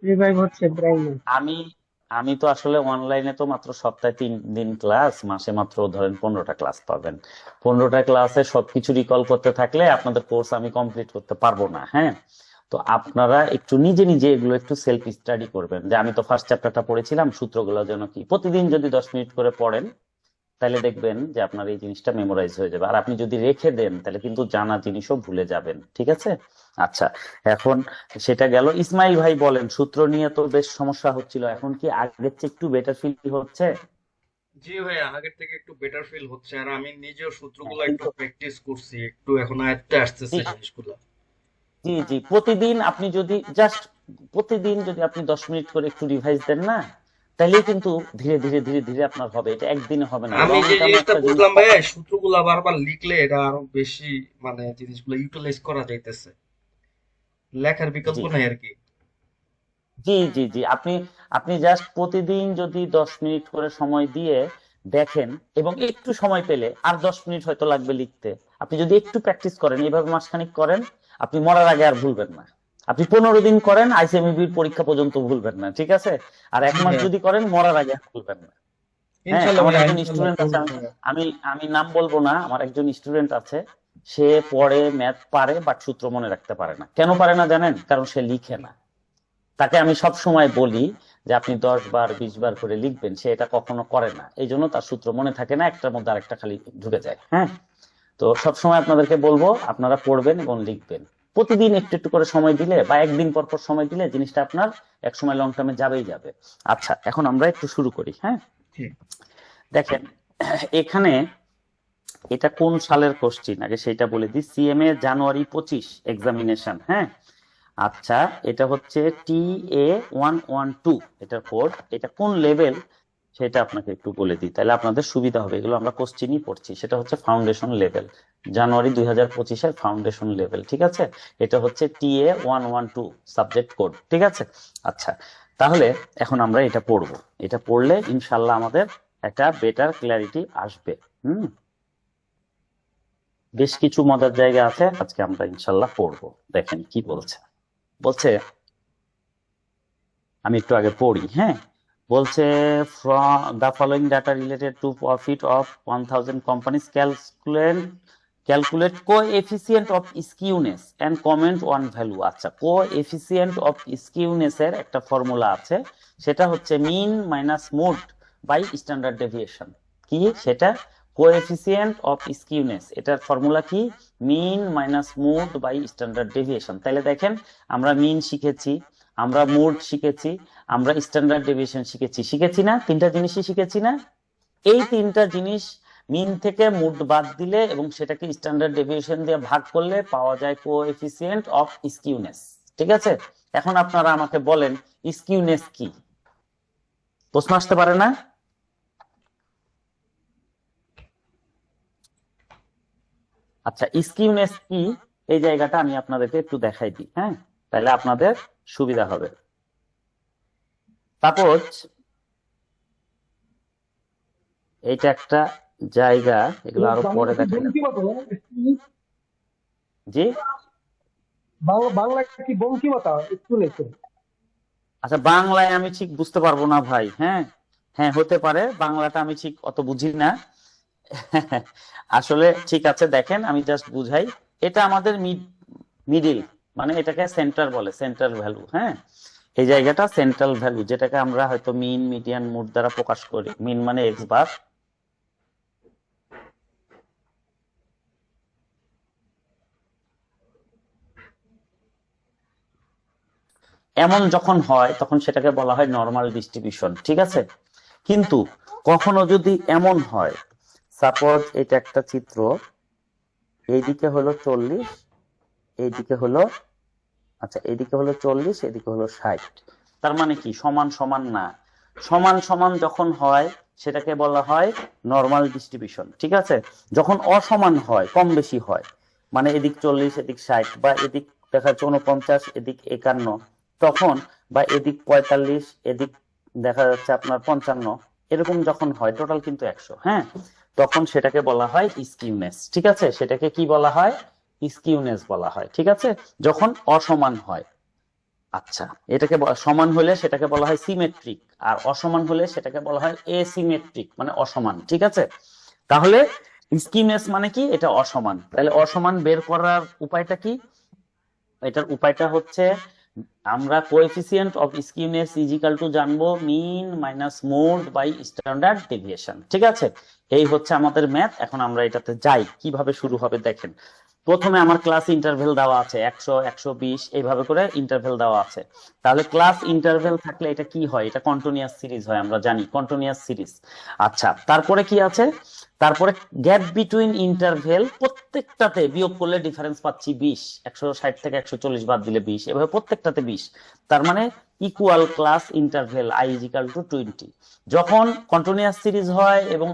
রিভাইভ হচ্ছে ব্রেইনে। আমি আমি তো আসলে অনলাইনে তো মাত্র সপ্তাহে 3 দিন ক্লাস, মাসে মাত্র ধরেন 15টা ক্লাস পাবেন। 15টা ক্লাসে সবকিছু রিকল করতে থাকলে আপনাদের কোর্স আমি কমপ্লিট করতে পারবো না। হ্যাঁ, তো আপনারা একটু নিজে নিজে এগুলো একটু সেলফ স্টাডি করবেন। যে আমি তো ফার্স্ট চ্যাপ্টারটা পড়েছিলাম, সূত্রগুলো যেন কি প্রতিদিন যদি 10 মিনিট করে পড়েন, তাহলে দেখবেন যে আপনার এই জিনিসটা মেমোরাইজ হয়ে যাবে। আর আপনি যদি রেখে দেন তাহলে কিন্তু জানা জিনিসও ভুলে যাবেন। ঠিক আছে? আচ্ছা, এখন সেটা গেল। ইসমাইল ভাই বলেন, সূত্র নিয়ে তো বেশ সমস্যা হচ্ছিল, এখন কি আগের চেয়ে একটু বেটার ফিল হচ্ছে? জি ভাইয়া, আগের থেকে একটু বেটার ফিল হচ্ছে, আর আমি নিজেও হ্যাঁ, সূত্রগুলো একটু কিন্তু প্র্যাকটিস করছি, একটু এখন আয়ত্তে জি আসতেছে জিনিসগুলো। জি জি, প্রতিদিন আপনি যদি জাস্ট প্রতিদিন যদি আপনি 10 মিনিট করে একটু রিভাইজ দেন না, তাহলেই কিন্তু ধীরে ধীরে ধীরে ধীরে আপনার হবে। এটা একদিনে হবে না, আমি লং যে টার্মে জিনিসটা একটা জিনিস। বুঝলাম ভাইয়া, এই সূত্রগুলা বারবার লিখলে এটা আরো বেশি মানে জিনিসগুলো ইউটিলাইজ করা যাইতেছে, লেখার বিকল্প জি নাই আর কি। জি জি জি, আপনি আপনি জাস্ট প্রতিদিন যদি 10 মিনিট করে সময় দিয়ে দেখেন, এবং একটু সময় পেলে আর 10 মিনিট হয়তো লাগবে লিখতে, আপনি যদি একটু প্র্যাকটিস করেন, এইভাবে মাসখানিক করেন, আপনি মরার আগে আর ভুলবেন না। আপনি 15 দিন করেন, আইসিএমইবির পরীক্ষা পর্যন্ত ভুলবেন না। ঠিক আছে? আর এক জি মাস ভাইয়া, যদি করেন, মরার আগে আর ভুলবেন না। হ্যাঁ, ইনশাল্লাহ আমার ভাইয়া, একজন ইনশাল্লাহ স্টুডেন্ট আছে, করবো আমি ভাইয়া। আমি আমি নাম বলবো না, আমার একজন স্টুডেন্ট আছে, সে পড়ে ম্যাথ পারে বাট সূত্র মনে রাখতে পারে না। কেন পারে না জানেন? কারণ সে লিখে না। তাকে আমি সব সময় বলি যে আপনি 10 বার 20 বার করে লিখবেন, সে এটা কখনো করে না, এই জন্য তার সূত্র মনে থাকে না, একটার মধ্যে আরেকটা খালি ঢুকে যায়। হ্যাঁ, তো সব সময় আপনাদেরকে বলবো আপনারা পড়বেন এবং লিখবেন। প্রতিদিন একটু একটু করে সময় দিলে বা একদিন পর পর সময় দিলে জিনিসটা আপনার এক সময় লং টার্মে যাবেই যাবে। আচ্ছা, এখন আমরা একটু শুরু করি। হ্যাঁ, জি দেখেন এখানে এটা কোন সালের কোশ্চিন আগে সেটা বলে দিই। সিএমএ জানুয়ারি 25 এক্সামিনেশন। হ্যাঁ, আচ্ছা, এটা হচ্ছে TA 112 এটার কোড। এটা কোন লেভেল সেটা আপনাকে একটু বলে দিই, তাহলে আপনাদের সুবিধা হবে। এগুলো আমরা কোশ্চিনই পড়ছি, সেটা হচ্ছে ফাউন্ডেশন লেভেল, জানুয়ারি 2025-এর ফাউন্ডেশন লেভেল। ঠিক আছে? এটা হচ্ছে TA 112 সাবজেক্ট কোড। ঠিক আছে? আচ্ছা, তাহলে এখন আমরা এটা পড়বো। এটা পড়লে ইনশাল্লাহ আমাদের একটা বেটার ক্ল্যারিটি আসবে। হুম, বেশ কিছু মজার জায়গা আছে, আজকে আমরা ইনশাল্লাহ পড়বো। দেখেন কি বলছে। বলছে, আমি একটু আগে পড়ি। হ্যাঁ, বলছে from the following data related to profit of 1000 companies, calculate coefficient of skewness and comment on value। আচ্ছা, coefficient of skewness এর একটা ফর্মুলা আছে, সেটা হচ্ছে mean minus mode by standard deviation. কি সেটা? কোএফিসিয়েন্ট অফ স্কিউনেস, এটার ফর্মুলা কি? Mean minus mode by standard deviation. তাহলে দেখেন, আমরা মিন শিখেছি, আমরা মোড শিখেছি, আমরা স্ট্যান্ডার্ড ডেভিয়েশন শিখেছি। শিখেছি না? তিনটা জিনিসই শিখেছি না? এই তিনটা জিনিস মিন থেকে মোড বাদ দিলে এবং সেটাকে স্ট্যান্ডার্ড ডেভিয়েশন দিয়ে ভাগ করলে পাওয়া যায় কোএফিসিয়েন্ট অফ স্কিউনেস। ঠিক আছে? এখন আপনারা আমাকে বলেন স্কিউনেস কি? প্রশ্ন আসতে পারে না? আচ্ছা, স্কিউনেস কি, এই জায়গাটা আমি আপনাদেরকে একটু দেখাই দিই। হ্যাঁ, তাহলে আপনাদের সুবিধা হবে। সাপোজ এইটা একটা জায়গা, এগুলো আরো বাংলা পরে কি দেখাই। বঙ্কিমত? জি, বাংলা কি বঙ্কিমতা শুনেছে? আচ্ছা, বাংলায় আমি ঠিক বুঝতে পারবো না ভাই। হ্যাঁ, হ্যাঁ হতে পারে, বাংলাটা আমি ঠিক অত বুঝি না। আসলে ঠিক আছে, দেখেন আমি জাস্ট বুঝাই। এটা আমাদের মিডিল, মানে এটাকে সেন্টার বলে, সেন্ট্রাল ভ্যালু। হ্যাঁ, এই জায়গাটা সেন্ট্রাল ভ্যালু, যেটাকে আমরা হয়তো মিন, মিডিয়ান, মোড দ্বারা প্রকাশ করি। মিন মানে এক্স বার, এমন যখন হয় তখন সেটাকে বলা হয় নর্মাল ডিস্ট্রিবিউশন, ঠিক আছে। কিন্তু কখনো যদি এমন হয়, সাপোজ এটা একটা চিত্র, এইদিকে হলো 40, এইদিকে হলো, আচ্ছা এইদিকে হলো 40, এদিকে হলো 60, তার মানে কি সমান সমান না, সমান সমান যখন হয় সেটাকে বলা হয় নর্মাল ডিস্ট্রিবিউশন, ঠিক আছে। যখন অসমান হয়, কম বেশি হয়, মানে এদিক 40 এদিক 60, বা এদিক দেখা যাচ্ছে 49 এদিক 51, তখন, বা এদিক 45 এদিক দেখা যাচ্ছে আপনার 55, এরকম যখন হয়, টোটাল কিন্তু 100, হ্যাঁ, তখন সেটাকে বলা হয় স্কিউনেস, ঠিক আছে। সেটাকে কি বলা হয়? স্কিউনেস বলা হয়, ঠিক আছে, যখন অসমান হয়। আচ্ছা, এটাকে সমান হলে সেটাকে বলা হয় সিমেট্রিক, আর অসমান হলে সেটাকে বলা হয় এসিমেট্রিক, মানে অসমান, ঠিক আছে। তাহলে স্কিউনেস মানে কি? এটা অসমান। তাহলে অসমান বের করার উপায়টা কি? এটার উপায়টা হচ্ছে, আমরা coefficient of skewness is equal to জানবো mean minus mode by standard deviation, ঠিক আছে। এই হচ্ছে আমাদের ম্যাথ। এখন আমরা এটাতে যাই, কিভাবে শুরু হবে দেখেন। প্রথমে আমার ক্লাস ইন্টারভেল দেওয়া আছে 100, 120, এইভাবে করে ইন্টারভেল দেওয়া আছে। তাহলে ক্লাস ইন্টারভেল থাকলে এটা কি হয়? এটা কন্টিনিউয়াস সিরিজ হয়, আমরা জানি কন্টিনিউয়াস সিরিজ। আচ্ছা, তারপরে কি আছে? তারপরে গ্যাপ বিটুইন ইন্টারভেল, প্রত্যেকটাতে বিয়োগ করলে ডিফারেন্স পাচ্ছি 20, 160 থেকে 140 বাদ দিলে 20, এভাবে প্রত্যেকটাতে 20। তার মানে equal class interval I is equal two 20। যখন কন্টিনিউয়াস সিরিজ হয় এবং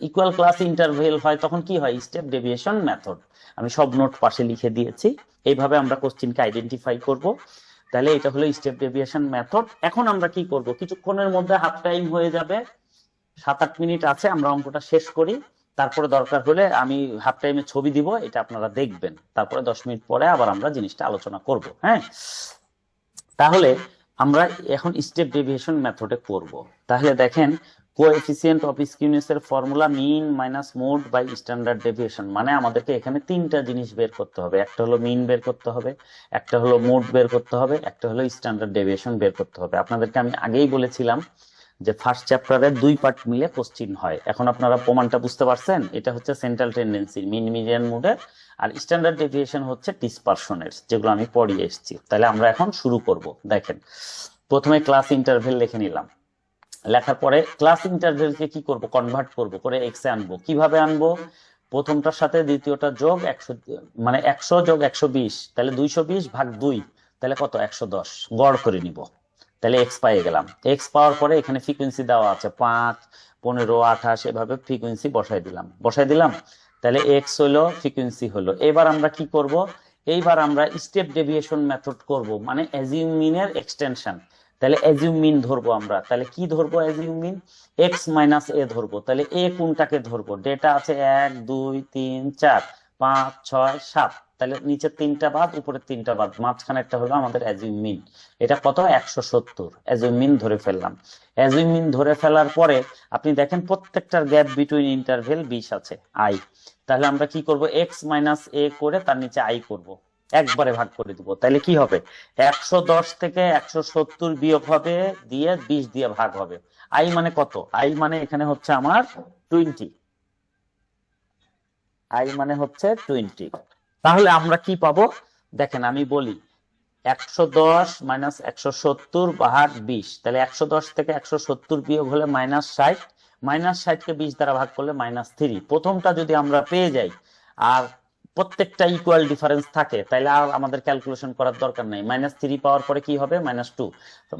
ইকুয়াল ক্লাস ইন্টারভেল হয়, তখন কি হয়? Step deviation method. আমি সব নোট পাশে লিখে দিয়েছি, এইভাবে আমরা কোশ্চিনকে আইডেন্টিফাই করব। তাহলে এটা হলো স্টেপ ডেভিয়েশন মেথড। এখন আমরা কি করব? কিছুক্ষণের মধ্যে হাফ টাইম হয়ে যাবে, 7-8 মিনিট আছে, আমরা অঙ্কটা শেষ করি। তারপরে দরকার হলে আমি হাফ টাইমে ছবি দিব, এটা আপনারা দেখবেন। তারপরে 10 মিনিট পরে আবার আমরা জিনিসটা আলোচনা করব, হ্যাঁ। তাহলে আমরা এখন স্টেপ ডেভিয়েশন মেথডে করব। তাহলে দেখেন, কোএফিসিয়েন্ট অফ স্কিউনেস এর formula mean minus mode by standard deviation, মানে আমাদেরকে এখানে তিনটা জিনিস বের করতে হবে। একটা হলো মিন বের করতে হবে, একটা হলো মোড বের করতে হবে, একটা হলো স্ট্যান্ডার্ড ডেভিয়েশন বের করতে হবে। আপনাদেরকে আমি আগেই বলেছিলাম যে ফার্স্ট চ্যাপ্টারের 2 পার্ট মিলে কোশ্চিন হয়। এখন আপনারা প্রমাণটা বুঝতে পারছেন। এটা হচ্ছে সেন্ট্রাল টেন্ডেন্সি, মিন মিডিয়ান মোডের, আর স্ট্যান্ডার্ড ডেভিয়েশন হচ্ছে ডিসপারশনের, যেগুলো আমি পড়িয়ে এসেছি। তাহলে আমরা এখন শুরু করব। দেখেন, প্রথমে ক্লাস ইন্টারভেল লিখে নিলাম। লেখার পরে ক্লাস ইন্টারভেলকে কি করব? কনভার্ট করব, করে এক্সে আনবো। কিভাবে আনবো? প্রথমটার সাথে দ্বিতীয়টা যোগ 100, মানে 100 যোগ 120, তাহলে 220 ভাগ 2, তাহলে কত? 110, গড় করে নিব। তাহলে এক্স পেয়ে গেলাম। এক্স পাওয়ার পরে এখানে ফ্রিকোয়েন্সি দেওয়া আছে 5, 15, 28, এভাবে ফ্রিকোয়েন্সি বসাই দিলাম। তাহলে এক্স হলো, ফ্রিকোয়েন্সি হলো। এবার আমরা কি করব? এইবার আমরা স্টেপ ডেভিয়েশন মেথড করব, মানে অ্যাজিউম মিনের এক্সটেনশন। তাহলে অ্যাজিউম মিন ধরবো আমরা। তাহলে কি ধরবো? অ্যাজিউম মিন এক্স মাইনাস এ ধরবো। তাহলে এ কোনটাকে ধরবো? ডেটা আছে 1, 2, 3, 4, 5, 6, 7, তাহলে নিচে 3টা বাদ, উপরে 3টা বাদ, মাঝখানে একটা হলো আমাদের অ্যাজিউম মিন। এটা কত? 170। অ্যাজিউম মিন ধরে ফেললাম। অ্যাজিউম মিন ধরে ফেলার পরে আপনি দেখেন প্রত্যেকটার গ্যাপ বিটুইন ইন্টারভেল 20 আছে, আই। তাহলে আমরা কি করব? এক্স মাইনাস এ করে তার নিচে আই করব, একবারে ভাগ করে দিব। তাহলে কি হবে? 110 থেকে 170 বিয়োগ হবে, দিয়ে 20 দিয়ে ভাগ হবে। আই মানে কত? আই মানে এখানে হচ্ছে আমার 20, আই মানে হচ্ছে 20। তাহলে আমরা কি পাবো? দেখেন আমি বলি, 110 মাইনাস 170 ভাগ 20, তাহলে 110 থেকে 170 বিয়োগ হলে -60, -60কে 20 দ্বারা ভাগ করলে -3। প্রথমটা যদি আমরা পেয়ে যাই আর প্রত্যেকটা ইকুয়াল ডিফারেন্স থাকে, তাহলে আর আমাদের ক্যালকুলেশন করার দরকার নেই। -3 পাওয়ার পরে কি হবে? -2,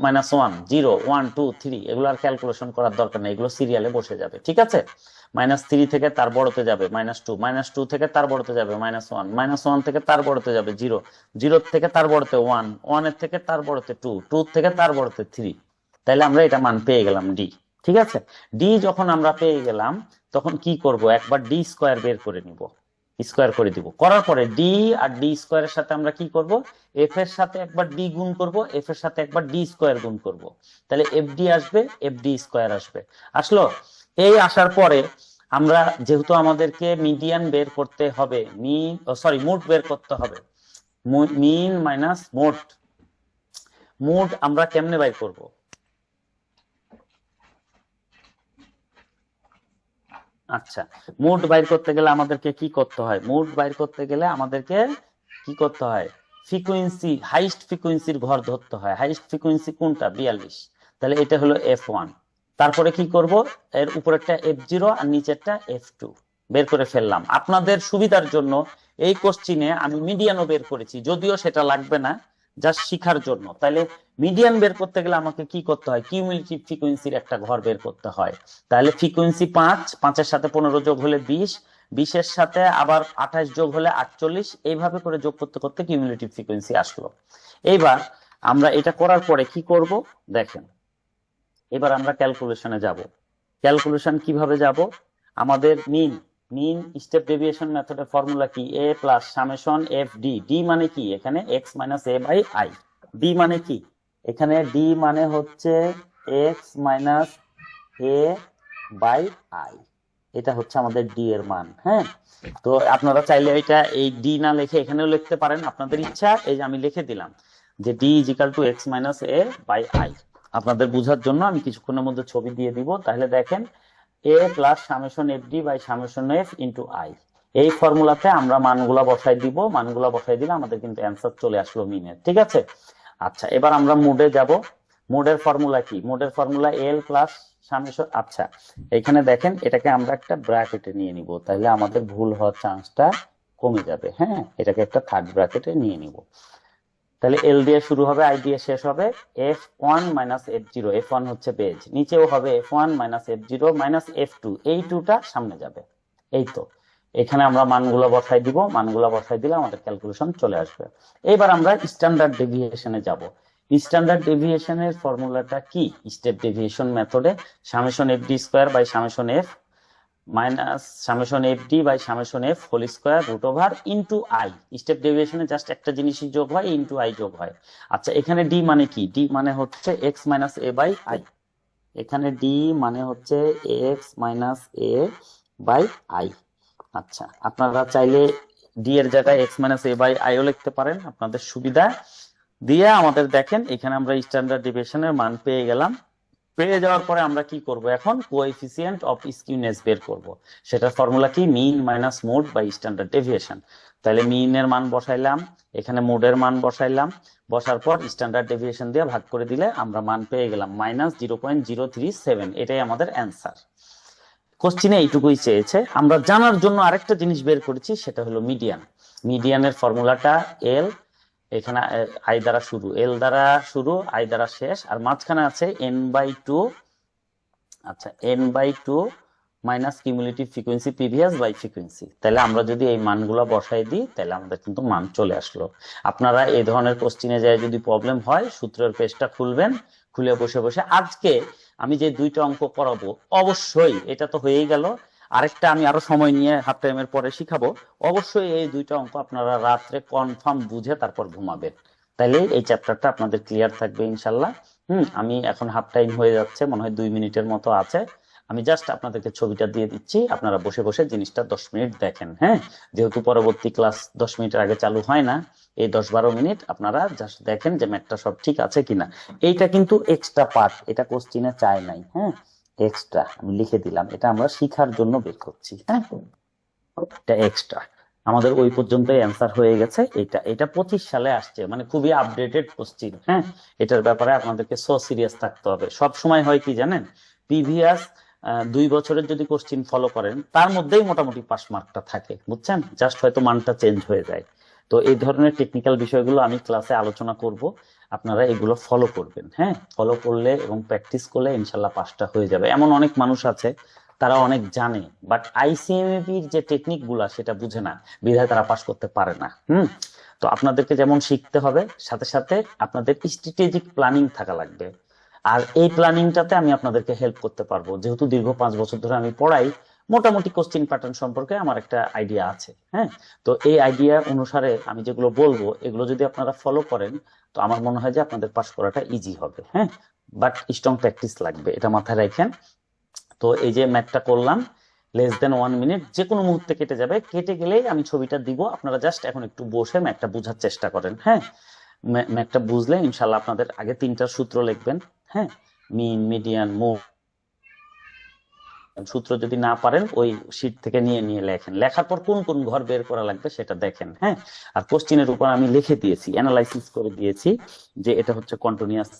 -1, 0, 1, 2, 3, এগুলো আর ক্যালকুলেশন করার দরকার নেই, এগুলো সিরিয়ালে বসে যাবে, ঠিক আছে। -3 থেকে তার বড়তে যাবে -2, -2 থেকে তার বড়তে যাবে -1, -1 থেকে তার বড়তে যাবে 0, 0 থেকে তার বড়তে 1, 1 এর থেকে তার বড়তে 2, 2 থেকে তার বড়তে 3। তাহলে আমরা এটা মান পেয়ে গেলাম, ডি, ঠিক আছে। ডি যখন আমরা পেয়ে গেলাম, তখন কি করব? একবার ডি স্কোয়ার বের করে নিব, স্কোয়ার করে দিব। করার পরে ডি আর ডি স্কোয়ারের সাথে আমরা কি করব? এফ এর সাথে একবার ডি গুণ করব, এফ এর সাথে একবার ডি স্কোয়ার গুণ করব। তাহলে এফ ডি আসবে, এফ ডি স্কোয়ার আসবে। আসলো? এই আসার পরে আমরা যেহেতু আমাদেরকে মিডিয়ান বের করতে হবে, মোড বের করতে হবে, মিন মাইনাস মোড। মোড আমরা কেমনে বের করব? আচ্ছা, মোড বাইর করতে গেলে আমাদেরকে কি করতে হয়? মোড বাইর করতে গেলে আমাদেরকে কি করতে হয়? ফ্রিকোয়েন্সি, হাইস্ট ফ্রিকোয়েন্সির ঘর ধরতে হয়। হাইস্ট ফ্রিকোয়েন্সি কোনটা? 42। তাহলে এটা হলো F1। তারপরে কি করব, এর উপরেরটা F0 আর নিচেরটা F2 বের করে ফেললাম। আপনাদের সুবিধার জন্য এই কোশ্চিনে আমি মিডিয়ানও বের করেছি, যদিও সেটা লাগবে না, জাস্ট শিখার জন্য। তাহলে মিডিয়ান বের করতে গেলে আমাকে কি করতে হয়? কিউমুলেটিভ ফ্রিকোয়েন্সির একটা ঘর বের করতে হয়। তাহলে ফ্রিকোয়েন্সি 5, 5-এর সাথে 15 যোগ হলে 20, 20-এর সাথে আবার 28 যোগ হলে 48, এইভাবে করে যোগ করতে করতে কিউমুলেটিভ ফ্রিকোয়েন্সি আসলো। এইবার আমরা এটা করার পরে কি করব দেখেন, এবার আমরা ক্যালকুলেশনে যাব। ক্যালকুলেশন কিভাবে যাব? আমাদের মিন স্টেপ ডেভিয়েশন মেথডের ফর্মুলা কি? a plus summation F D. D মানে কি? এখানে x minus a by I. D মানে কি? এখানে ডি মানে হচ্ছে x minus a by I. এটা হচ্ছে আমাদের ডি এর মান। হ্যাঁ, তো আপনারা চাইলে এটা এই ডি না লিখে এখানেও লিখতে পারেন, আপনাদের ইচ্ছা। এই যে আমি লিখে দিলাম যে D is equal to X minus A by I. আপনাদের বোঝার জন্য আমি কিছুক্ষণের মধ্যে ছবি দিয়ে দিব। তাহলে দেখেন, A plus summation F D by summation F into I. এই ফর্মুলাতে আমরা মানগুলা বসাই দিব। মানগুলা বসাই দিলে আমাদের কিন্তু অ্যান্সার চলে আসলো মিনের। ঠিক আছে? আচ্ছা, এবার আমরা মোডে যাব। মোডের ফর্মুলা কি? মোডের ফর্মুলা এল প্লাস সামেশন। আচ্ছা, এখানে দেখেন, এটাকে আমরা একটা ব্র্যাকেটে নিয়ে নিব, তাহলে আমাদের ভুল হওয়ার চান্সটা কমে যাবে। হ্যাঁ, এটাকে একটা থার্ড ব্র্যাকেটে নিয়ে নিব। তাহলে এল দিয়ে শুরু হবে, আই দিয়ে শেষ হবে। F1 মাইনাস F0, F1 হচ্ছে বেজ, নিচেও হবে F1 minus F0 minus F2, এই টুটা সামনে যাবে। এই তো, এখানে আমরা মানগুলো বসাই দিব। মানগুলো বসাই দিলে আমাদের ক্যালকুলেশন চলে আসবে। এবার আমরা স্ট্যান্ডার্ড ডেভিয়েশনে যাব। স্ট্যান্ডার্ড ডেভিয়েশনের ফর্মুলাটা কি? স্টেপ ডেভিয়েশন মেথডে summation F D square by summation F minus summation F D by summation F whole square root over into I. Step ডেভিয়েশনে জাস্ট একটা জিনিসই যোগ হয়, ইন্টু আই যোগ হয়। আচ্ছা, এখানে ডি মানে কি? ডি মানে হচ্ছে X minus A by I. এখানে ডি মানে হচ্ছে X minus A by I. আচ্ছা, আপনারা চাইলে ডি এর জায়গায় এক্স মাইনাস এ বাই আইও লিখতে পারেন, আপনাদের সুবিধা। দিয়ে আমাদের দেখেন, এখানে আমরা স্ট্যান্ডার্ড ডেভিয়েশনের মান পেয়ে গেলাম। পেয়ে যাওয়ার পরে আমরা কি করব? এখন কোএফিসিয়েন্ট অফ স্কিউনেস বের করব। সেটার ফর্মুলা কি? Mean minus mode by standard deviation. তাহলে মিনের মান বসাইলাম, এখানে মোডের মান বসাইলাম, বসার পর স্ট্যান্ডার্ড ডেভিয়েশন দিয়ে ভাগ করে দিলে আমরা মান পেয়ে গেলাম -0.037। এটাই আমাদের অ্যান্সার। কোশ্চিনে এইটুকুই চেয়েছে। আমরা জানার জন্য আরেকটা জিনিস বের করেছি, সেটা হলো মিডিয়ান। মিডিয়ানের ফর্মুলাটা এল, এখানে আই দ্বারা শুরু, এল দ্বারা শুরু, আই দ্বারা শেষ, আর মাঝখানে আছে এন বাই টু। আচ্ছা, N by two minus cumulative frequency previous by frequency. তাহলে আমরা যদি এই মানগুলো বসাই দিই, তাহলে আমাদের কিন্তু মান চলে আসলো। আপনারা এই ধরনের কোশ্চিনে যায় যদি প্রবলেম হয়, সূত্রের পেজটা খুলবেন, খুলে বসে বসে আজকে আমি যে দুইটা অঙ্ক করাবো, অবশ্যই এটা তো হয়েই গেল, আরেকটা আমি আরো সময় নিয়ে হাফ টাইমের পরে শিখাবো। অবশ্যই এই দুইটা অঙ্ক আপনারা রাত্রে কনফার্ম বুঝে তারপর ঘুমাবেন, তাইলে এই চ্যাপ্টারটা আপনাদের ক্লিয়ার থাকবে ইনশাল্লাহ। আমি এখন হাফ টাইম হয়ে যাচ্ছে, মনে হয় 2 মিনিটের মতো আছে। আমি জাস্ট আপনাদেরকে ছবিটা দিয়ে দিচ্ছি, আপনারা বসে বসে জিনিসটা 10 মিনিট দেখেন। হ্যাঁ, যেহেতু পরবর্তী ক্লাস 10 মিনিটের আগে চালু হয় না, এই 10-12 মিনিট আপনারা জাস্ট দেখেন যে ম্যাথটা সব ঠিক আছে কিনা। এইটা কিন্তু এক্সট্রা পার্ট, এটা কোশ্চিনে চায় নাই। হ্যাঁ, এক্সট্রা আমি লিখে দিলাম, এটা আমরা শিখার জন্য বের করছি। হ্যাঁ, এটা এক্সট্রা। আমাদের ওই পর্যন্তই অ্যান্সার হয়ে গেছে। এটা 25 সালে আসছে, মানে খুবই আপডেটেড কোশ্চিন। হ্যাঁ, এটার ব্যাপারে আপনাদেরকে সো সিরিয়াস থাকতে হবে। সব সময় হয় কি জানেন, প্রিভিয়াস 2 বছরের যদি কোশ্চিন ফলো করেন, তার মধ্যেই মোটামুটি পাস মার্কটা থাকে, বুঝছেন? জাস্ট হয়তো মানটা চেঞ্জ হয়ে যায়। তো এই ধরনের টেকনিক্যাল বিষয়গুলো আমি ক্লাসে আলোচনা করব, আপনারা এগুলো ফলো করবেন। হ্যাঁ, ফলো করলে এবং প্র্যাকটিস করলে ইনশাল্লাহ পাসটা হয়ে যাবে। এমন অনেক মানুষ আছে, তারা অনেক জানে, বাট আইসিএমপির যে টেকনিক গুলা সেটা বুঝে না, বিধায় তারা পাস করতে পারে না। তো আপনাদেরকে যেমন শিখতে হবে, সাথে সাথে আপনাদের স্ট্র্যাটেজিক প্ল্যানিং থাকা লাগবে। আর এই প্ল্যানিংটাতে আমি আপনাদেরকে হেল্প করতে পারবো, যেহেতু দীর্ঘ 5 বছর ধরে আমি পড়াই, মোটামুটি কোশ্চিন প্যাটার্ন সম্পর্কে আমার একটা আইডিয়া আছে। হ্যাঁ, তো এই আইডিয়া অনুসারে আমি যেগুলো বলবো, এগুলো যদি আপনারা ফলো করেন, তো আমার মনে হয় যে আপনাদের পাস করাটা ইজি হবে। হ্যাঁ, বাট স্ট্রং প্র্যাকটিস লাগবে, এটা মাথায় রাখেন। তো এই যে ম্যাথটা করলাম, <1 মিনিট, যে কোনো মুহূর্তে কেটে যাবে। কেটে গেলেই আমি ছবিটা দিব, আপনারা জাস্ট এখন একটু বসে ম্যাথটা বোঝার চেষ্টা করেন। হ্যাঁ, ম্যাথটা বুঝলে ইনশাল্লাহ আপনাদের আগে 3টা সূত্র লিখবেন। হ্যাঁ, মিন, মিডিয়ান, মোড, সূত্র যদি না পারেন ওই শীট থেকে নিয়ে নিয়ে লেখেন, লেখার পর কোন কোন ঘর বের করা লাগবে সেটা দেখেন। হ্যাঁ, আর কোশ্চিনের উপর আমি লিখে দিয়েছি, অ্যানালাইসিস করে দিয়েছি যে এটা হচ্ছে কন্টিনিউয়াস,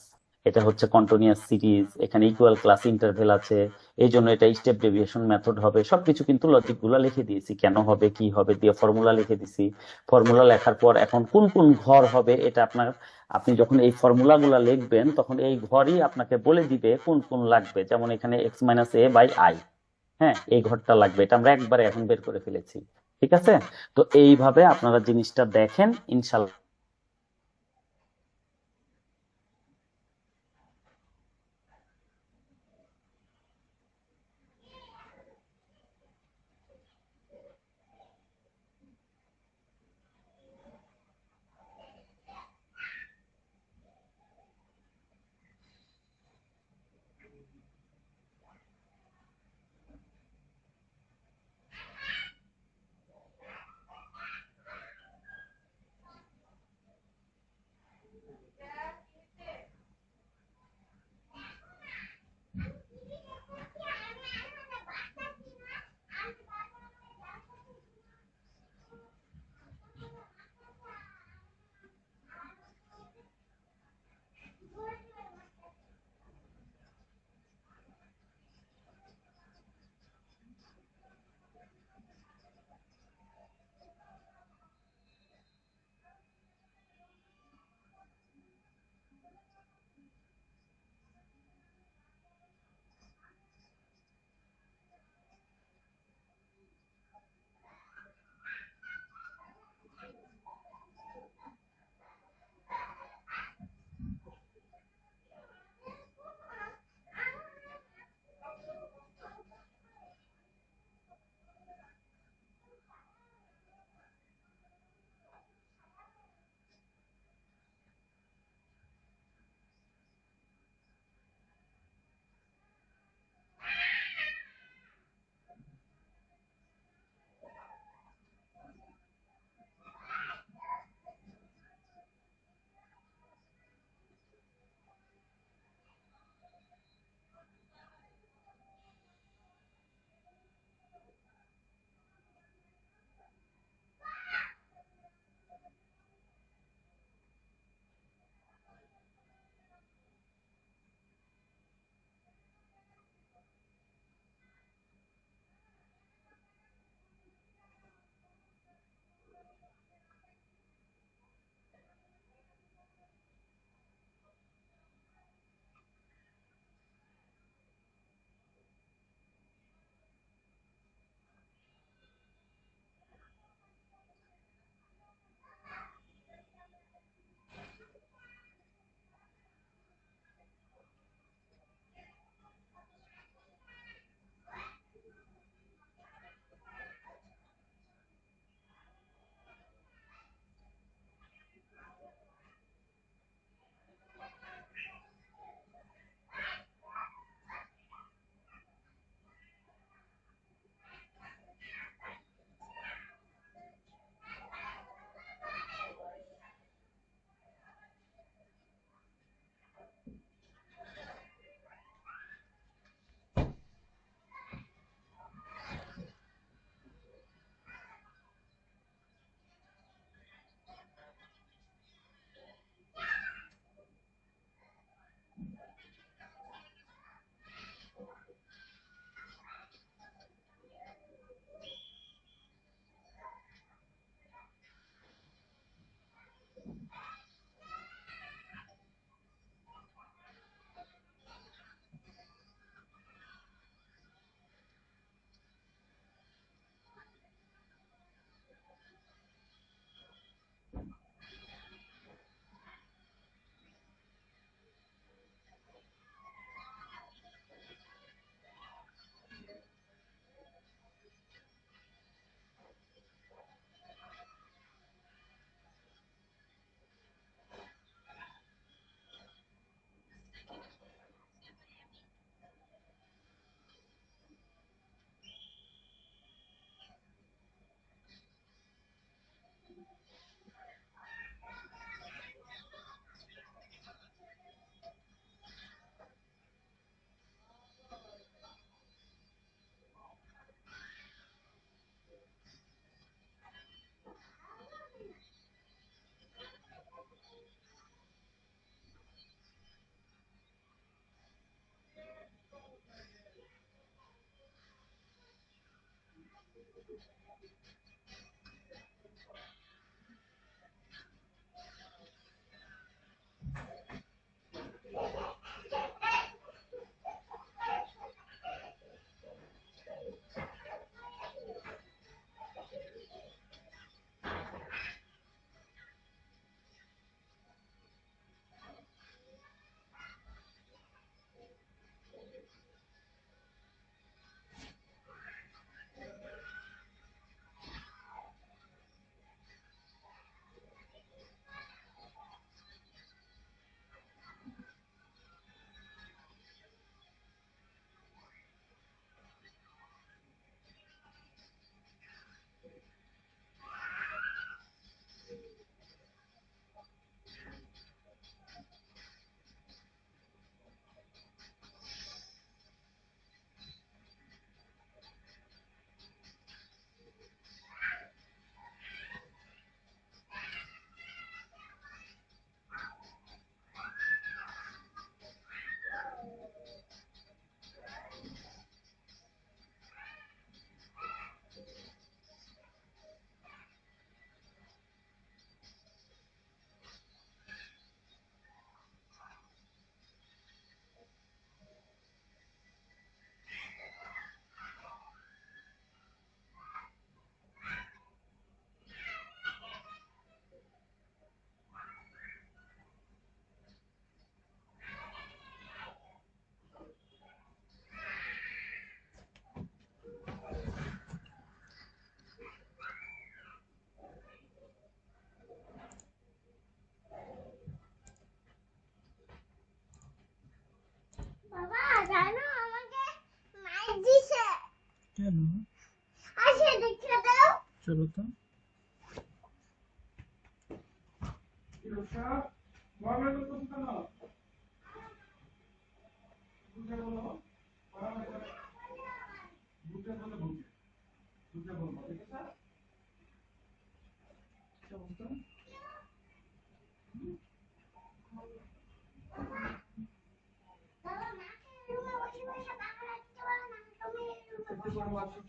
এটা হচ্ছে কন্টিনিউয়াস সিরিজ, এখানে ইকুয়াল ক্লাস ইন্টারভেল আছে, এই জন্য এটা স্টেপ ডেভিয়েশন মেথড হবে, সবকিছু কিন্তু লজিক গুলা লিখে দিয়েছি, কেন হবে কি হবে দিয়ে ফর্মুলা লিখে দিছি। ফর্মুলা লেখার পর এখন কোন কোন ঘর হবে এটা আপনার, আপনি যখন এই ফর্মুলা গুলা লিখবেন তখন এই ঘরই আপনাকে বলে দিবে কোন কোন লাগবে। যেমন এখানে x - a/i, হ্যাঁ এই ঘরটা লাগবে, এটা আমরা একবারে এখন বের করে ফেলেছি। ঠিক আছে, তো এইভাবে আপনারা জিনিসটা দেখেন ইনশাল্লাহ। বাবা জানো আমাকে মাইক দিছে কেন? আসে দেখে দাও চলো তো। বাবা মাকে রুমে বসে বসে বাংলা দিতে পারো না তুমি রুমে বসে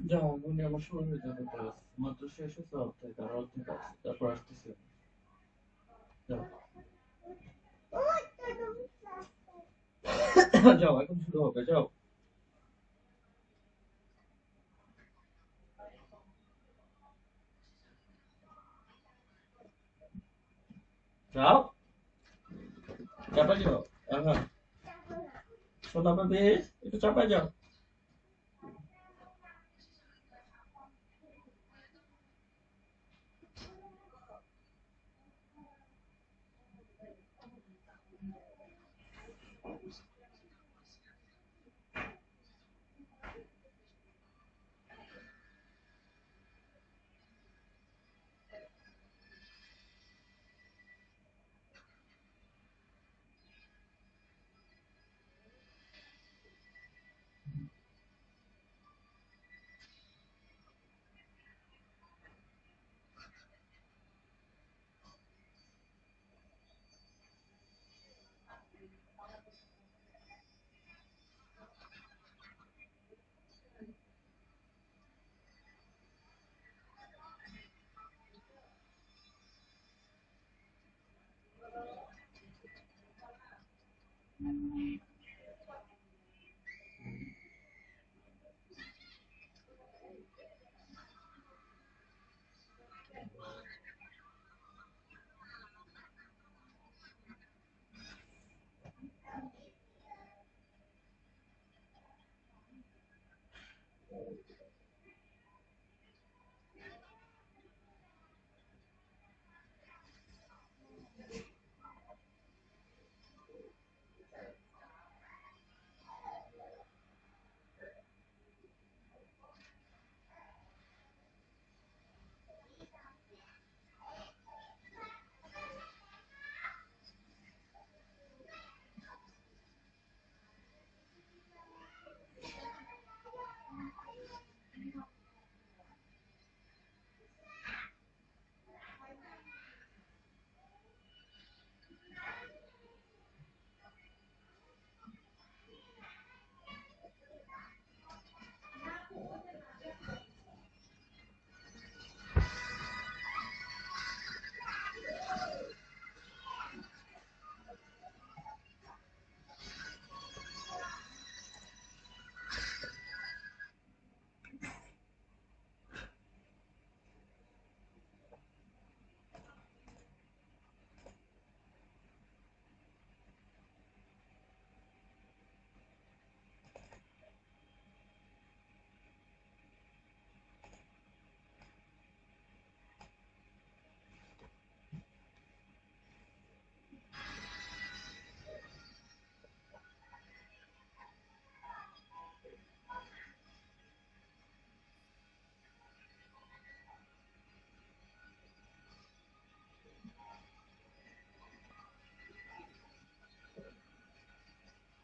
যাও, এখনই আমার শুরু হয়ে যাবে ক্লাস, মাত্র শেষ হচ্ছে অর্ধেক, আর অর্ধেক আছে, তারপর আসতেছে। যাও যাও, এখন শুরু হবে, যাও যাও, চাপা যাও। হ্যাঁ, সোনা পাবে, একটু চাপা যাও।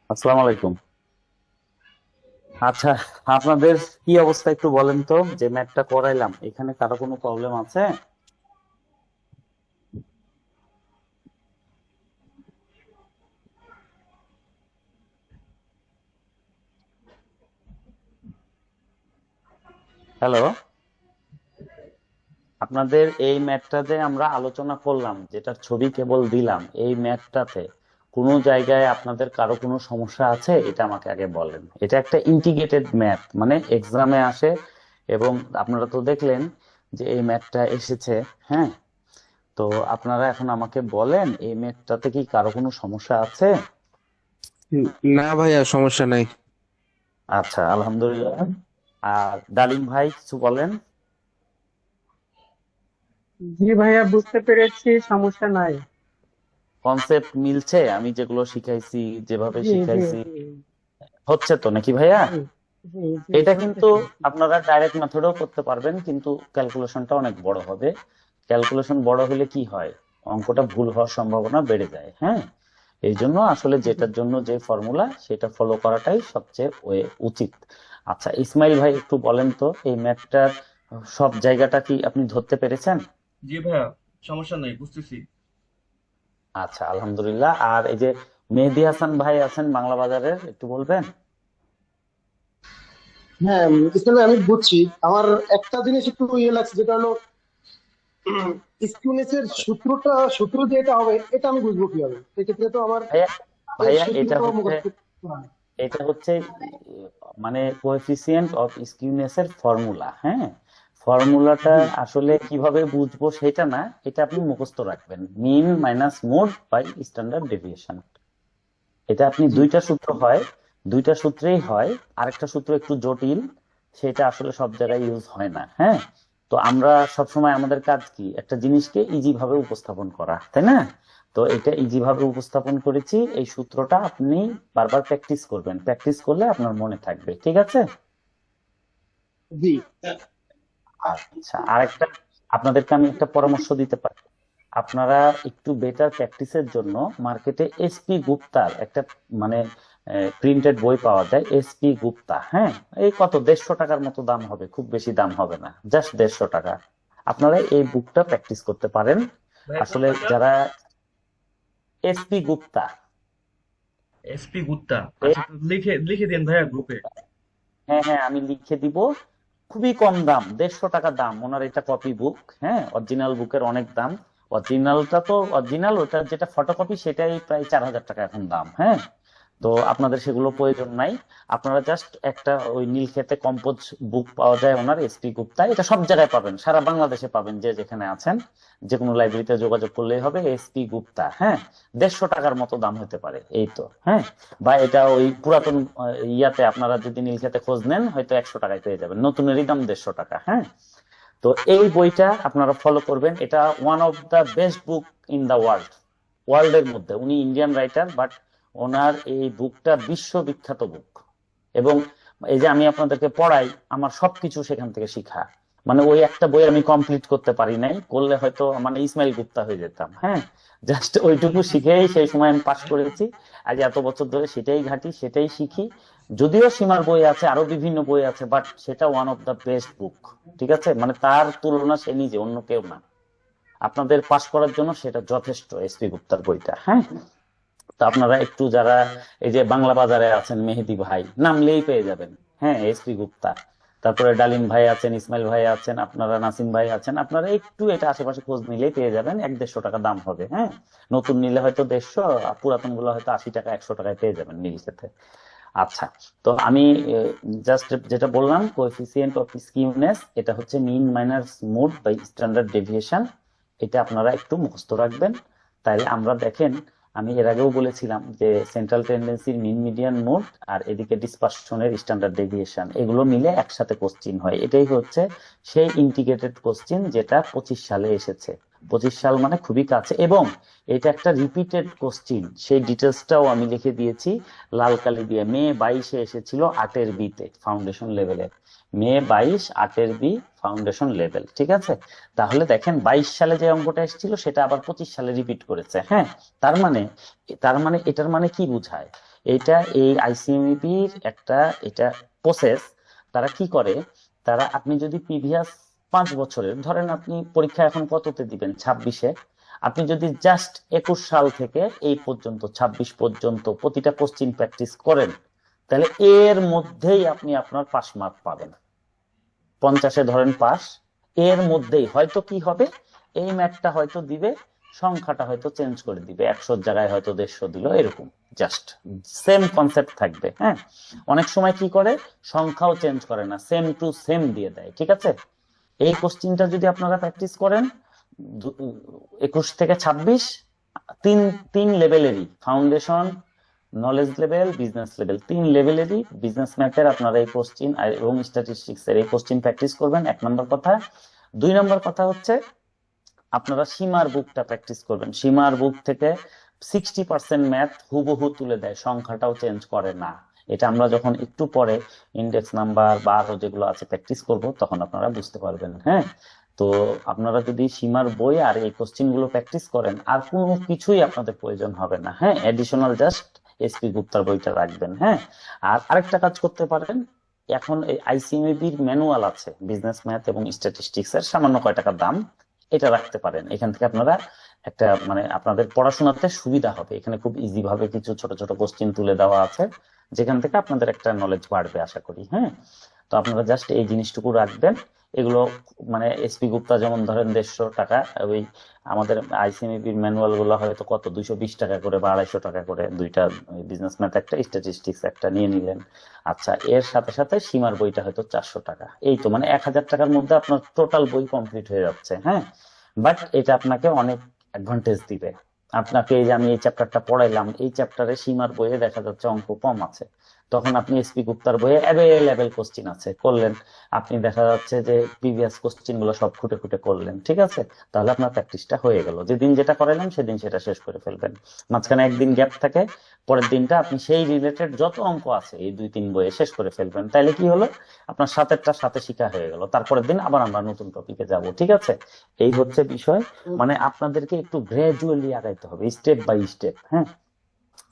আসসালামু আলাইকুম। আচ্ছা, আপনাদের কি অবস্থা একটু বলেন তো, যে ম্যাথটা করাইলাম এখানে কারো কোনো প্রবলেম আছে? হ্যালো, আপনাদের এই ম্যাথটাতে আমরা আলোচনা করলাম, যেটার ছবি কেবল দিলাম, এই ম্যাথটাতে কোনো জায়গায় আপনাদের কারো কোনো সমস্যা আছে? এটা আমাকে আগে বলেন। এটা একটা ইন্টিগ্রেটেড ম্যাথ, মানে এক্সামে আসে, এবং আপনারা তো দেখলেন যে এই ম্যাথটা এসেছে। হ্যাঁ, তো আপনারা এখন আমাকে বলেন এই ম্যাথটাতে কি কারো কোনো সমস্যা আছে? না ভাইয়া, সমস্যা নাই। আচ্ছা, আলহামদুলিল্লাহ। আর ডালিম ভাই কিছু বলেন। জি ভাইয়া, বুঝতে পেরেছি, সমস্যা নাই। কনসেপ্ট মিলছে? আমি যেগুলো শিখাইছি, যেভাবে জি জি শিখাইছি জি হচ্ছে তো নাকি ভাইয়া? জি জি জি, এটা কিন্তু বুঝতেছি। আপনারা ডাইরেক্ট মেথডেও করতে পারবেন, কিন্তু ক্যালকুলেশনটা অনেক বড় হবে। ক্যালকুলেশন বড় হলে কি হয়, অঙ্কটা ভুল হওয়ার সম্ভাবনা বেড়ে যায়। হ্যাঁ, এই জন্য আসলে যেটার জন্য যে ফর্মুলা সেটা ফলো করাটাই সবচেয়ে উচিত। আচ্ছা ইসমাইল ভাই, একটু বলেন তো এই ম্যাথটার সব জায়গাটা কি আপনি ধরতে পেরেছেন? জি ভাইয়া, সমস্যা নেই, বুঝতেছি। আচ্ছা, আলহামদুলিল্লাহ। আর এই যে মেহেদী হাসান ভাই আছেন বাংলা বাজারের, একটু বলবেন। হ্যাঁ, ইসলামে আমি বুঝছি। আমার একটা জিনিস একটু ইয়ে লাগছে, যেটা হলো স্কিউনেস এর সূত্র যে এটা হবে, এটা আমি বুঝবো কিভাবে? সেক্ষেত্রে তো আমার ভাইয়া এই ভাইয়া এটা সূত্রটা হচ্ছে মুখস্থ করতে হবে। এটা হচ্ছে মানে কোএফিসিয়েন্ট অফ স্কিউনেস এর ফর্মুলা। হ্যাঁ, ফর্মুলাটা জি। আসলে কিভাবে বুঝবো সেটা না, এটা আপনি মুখস্থ রাখবেন, mean minus mode by standard deviation. এটা আপনি জি। দুইটা সূত্র হয়, দুইটা সূত্রেই হয়। আরেকটা সূত্র একটু জটিল, সেটা আসলে সব জায়গায় ইউজ হয় না। হ্যাঁ, তো আমরা সবসময় আমাদের কাজ কি, একটা জিনিসকে ইজি ভাবে উপস্থাপন করা, তাই না? তো এটা ইজি ভাবে উপস্থাপন করেছি, এই সূত্রটা আপনি বারবার প্র্যাকটিস করবেন, প্র্যাকটিস করলে আপনার মনে থাকবে। ঠিক আছে? জি। আচ্ছা, আরেকটা আপনাদেরকে আমি একটা পরামর্শ দিতে পারি। আপনারা একটু বেটার প্র্যাকটিসের জন্য মার্কেটে এসপি গুপ্তার একটা মানে প্রিন্টেড বই পাওয়া যায়, এসপি গুপ্তা। হ্যাঁ, এই কত 150 টাকার মতো দাম হবে, খুব বেশি দাম হবে না, জাস্ট 150 টাকা। আপনারা এই বুকটা প্র্যাকটিস করতে পারেন। ভাইয়া কোন আসলে বইটা? যারা এসপি গুপ্তা, এসপি গুপ্তা, এ- আচ্ছা একটু লিখে লিখে দিন ভাইয়া গ্রুপে। হ্যাঁ হ্যাঁ, আমি লিখে দিব। খুবই কম দাম, 150 টাকা দাম ওনার, এটা কপি বুক। হ্যাঁ, অরিজিনাল বুকের অনেক দাম। অরিজিনালটা তো অরিজিনাল, ওটা যেটা ফটোকপি সেটাই প্রায় 4000 টাকা এখন দাম। হ্যাঁ, তো আপনাদের সেগুলো প্রয়োজন নাই। আপনারা জাস্ট একটা ওই নীলক্ষেতে কম্পোজ বুক পাওয়া যায় ওনার, এসপি গুপ্তা, এটা সব জায়গায় পাবেন, সারা বাংলাদেশে পাবেন, যে যেখানে আছেন যে কোনো লাইব্রেরিতে যোগাযোগ করলেই হবে, এসপি গুপ্তা। হ্যাঁ, 150 টাকার মতো দাম হতে পারে এই তো। হ্যাঁ, বা এটা ওই পুরাতন ইয়াতে আপনারা যদি নীলক্ষেতে খোঁজ নেন হয়তো 100 টাকায় পেয়ে যাবেন, নতুনেরই দাম 150 টাকা। হ্যাঁ, তো এই বইটা আপনারা ফলো করবেন, এটা one of the best book in the world. ওয়ার্ল্ডের মধ্যে, উনি ইন্ডিয়ান রাইটার, বাট ওনার এই বুকটা বিশ্ববিখ্যাত বুক। এবং এই যে আমি আপনাদেরকে পড়াই, আমার সবকিছু সেখান থেকে শিখা। মানে ওই একটা বই আমি কমপ্লিট করতে পারি নাই, করলে হয়তো মানে ইসমাইল গুপ্তা হয়ে যেতাম। হ্যাঁ, জাস্ট ওইটুকু শিখেই সেই সময় আমি পাশ করেছি। আজ এত বছর ধরে সেটাই ঘাটি, সেটাই শিখি। যদিও সীমার বই আছে, আরো বিভিন্ন বই আছে, বাট সেটা one of the best book. ঠিক আছে, মানে তার তুলনা সে নিজে, অন্য কেউ না। আপনাদের পাশ করার জন্য সেটা যথেষ্ট, এসপি গুপ্তার বইটা। হ্যাঁ, তো আপনারা একটু যারা এই যে বাংলা বাজারে আছেন, মেহেদি ভাই নামলেই পেয়ে যাবেন। হ্যাঁ, এসপি গুপ্তা। তারপরে ডালিম ভাই আছেন, ইসমাইল ভাই আছেন, আপনারা নাসিম ভাই আছেন, আপনারা একটু এটা আশেপাশে খোঁজ নিলেই পেয়ে যাবেন। 100-150 টাকা দাম হবে। হ্যাঁ, নতুন নিলে হয়তো 150, আর পুরাতন গুলো হয়তো 80 টাকা 100 টাকায় পেয়ে যাবেন নীলক্ষেতে। আচ্ছা, তো আমি জাস্ট যেটা বললাম, কোএফিসিয়েন্ট অফ স্কিউনেস, এটা হচ্ছে mean minus mode by standard deviation. এটা আপনারা একটু মুখস্থ রাখবেন। তাইলে আমরা দেখেন, আমি এর আগেও বলেছিলাম যে সেন্ট্রাল টেন্ডেন্সির মিন মিডিয়ান মোড আর এদিকে ডিসপারশনের স্ট্যান্ডার্ড ডেভিয়েশন, এগুলো মিলে একসাথে কোশ্চিন হয়। এটাই হচ্ছে সেই ইন্টিগ্রেটেড কোশ্চিন যেটা 25 সালে এসেছে। 25 সাল মানে খুবই কাছে, এবং এটা একটা রিপিটেড কোশ্চিন, সেই ডিটেলসটাও আমি লিখে দিয়েছি লাল কালি দিয়ে। মে 22-এ এসেছিল 8-এর বিতে, ফাউন্ডেশন লেভেলের। মে 22, 8-এর বি, ফাউন্ডেশন লেভেল। ঠিক আছে, তাহলে দেখেন 22 সালে যে অঙ্কটা এসেছিল সেটা আবার 25 সালে রিপিট করেছে। হ্যাঁ, তার মানে এটার মানে কি বুঝায়? এটা এই আইসিএমইপির একটা এটা প্রসেস। তারা কি করে, তারা আপনি যদি প্রিভিয়াস 5 বছরের ধরেন, আপনি পরীক্ষা এখন কততে দিবেন, 26-এ, আপনি যদি জাস্ট 21 সাল থেকে এই পর্যন্ত 26 পর্যন্ত প্রতিটা কোশ্চিন প্র্যাকটিস করেন, তাহলে এর মধ্যেই আপনি আপনার পাস মার্ক পাবেন। 50-এ ধরেন পাস, এর মধ্যেই হয়তো কি হবে, এই ম্যাথটা হয়তো দিবে, সংখ্যাটা হয়তো চেঞ্জ করে দিবে, 100-র জায়গায় হয়তো 150 দিল, এরকম জাস্ট সেম কনসেপ্ট থাকবে। হ্যাঁ, অনেক সময় কি করে, সংখ্যাও চেঞ্জ করে না, সেম টু সেম দিয়ে দেয়। ঠিক আছে, এই কোশ্চিনটা যদি আপনারা প্র্যাকটিস করেন, 21 থেকে 26, তিন তিন লেভেলেরই foundation, knowledge level, business level, 3 লেভেলেরই বিজনেস ম্যাথের আপনারা এই কোশ্চিন এবং স্ট্যাটিস্টিক্স এর এই কোশ্চিন প্র্যাকটিস করবেন, 1 নম্বর কথা। 2 নম্বর কথা হচ্ছে আপনারা সীমার বুকটা প্র্যাকটিস করবেন। সীমার বুক থেকে 60% ম্যাথ হুবহু তুলে দেয়, সংখ্যাটাও চেঞ্জ করে না। এটা আমরা যখন একটু পরে ইন্ডেক্স নাম্বার বা আরো যেগুলো আছে প্র্যাকটিস করব, তখন আপনারা বুঝতে পারবেন। হ্যাঁ, তো আপনারা যদি সীমার বই আর এই কোশ্চিন গুলো প্র্যাকটিস করেন, আর কোনো কিছুই আপনাদের প্রয়োজন হবে না। হ্যাঁ, এডিশনাল জাস্ট এসপি গুপ্তার বইটা রাখবেন। হ্যাঁ, আর আরেকটা কাজ করতে পারেন, এখন এই আইসিএমইবির ম্যানুয়াল আছে বিজনেস ম্যাথ এবং স্ট্যাটিস্টিক্স এর, সামান্য কয় টাকা দাম, এটা রাখতে পারেন। এখান থেকে আপনারা একটা মানে আপনাদের পড়াশোনাতে সুবিধা হবে। এখানে খুব ইজি ভাবে কিছু ছোট ছোট কোশ্চিন তুলে দেওয়া আছে, যেখান থেকে আপনাদের একটা নলেজ বাড়বে আশা করি। হ্যাঁ, তো আপনারা জাস্ট এই জিনিসটুকু রাখবেন। এগুলো মানে এসপি গুপ্তা যেমন ধরেন 150 টাকা, ওই আমাদের আইসিএমপির ম্যানুয়াল গুলো হয়তো কত 220 টাকা করে বা 250 টাকা করে, দুইটা বিজনেস ম্যাথ একটা স্ট্যাটিস্টিক্স একটা নিয়ে নিলেন। আচ্ছা, এর সাথে সাথে সীমার বইটা হয়তো 400 টাকা, এই তো মানে 1000 টাকার মধ্যে আপনার টোটাল বই কমপ্লিট হয়ে যাচ্ছে। হ্যাঁ, বাট এটা আপনাকে অনেক অ্যাডভান্টেজ দিবে। আপনাকে এই যে আমি এই চ্যাপ্টারটা পড়াইলাম, এই চ্যাপ্টারে সীমার বইয়ে দেখা যাচ্ছে অঙ্ক কম আছে, তখন আপনি এসপি গুপ্তার বইয়ে অ্যাভেলেবেল কোশ্চিন আছে, করলেন। আপনি দেখা যাচ্ছে যে প্রিভিয়াস কোশ্চিন গুলো সব খুঁটে খুঁটে করলেন, ঠিক আছে? তাহলে আপনার প্র্যাকটিসটা হয়ে গেল, যেদিন যেটা করাইলাম সেদিন সেটা শেষ করে ফেলবেন। মাঝখানে একদিন গ্যাপ থাকে, পরের দিনটা আপনি সেই রিলেটেড যত অঙ্ক আছে এই 2-3 বইয়ে শেষ করে ফেলবেন। তাইলে কি হলো, আপনার সাথেরটা সাথে শিখা হয়ে গেল, তারপরের দিন আবার আমরা নতুন টপিকে যাব, ঠিক আছে? এই হচ্ছে বিষয়। মানে আপনাদেরকে একটু গ্রাজুয়ালি আগাইতে হবে, স্টেপ বাই স্টেপ। হ্যাঁ,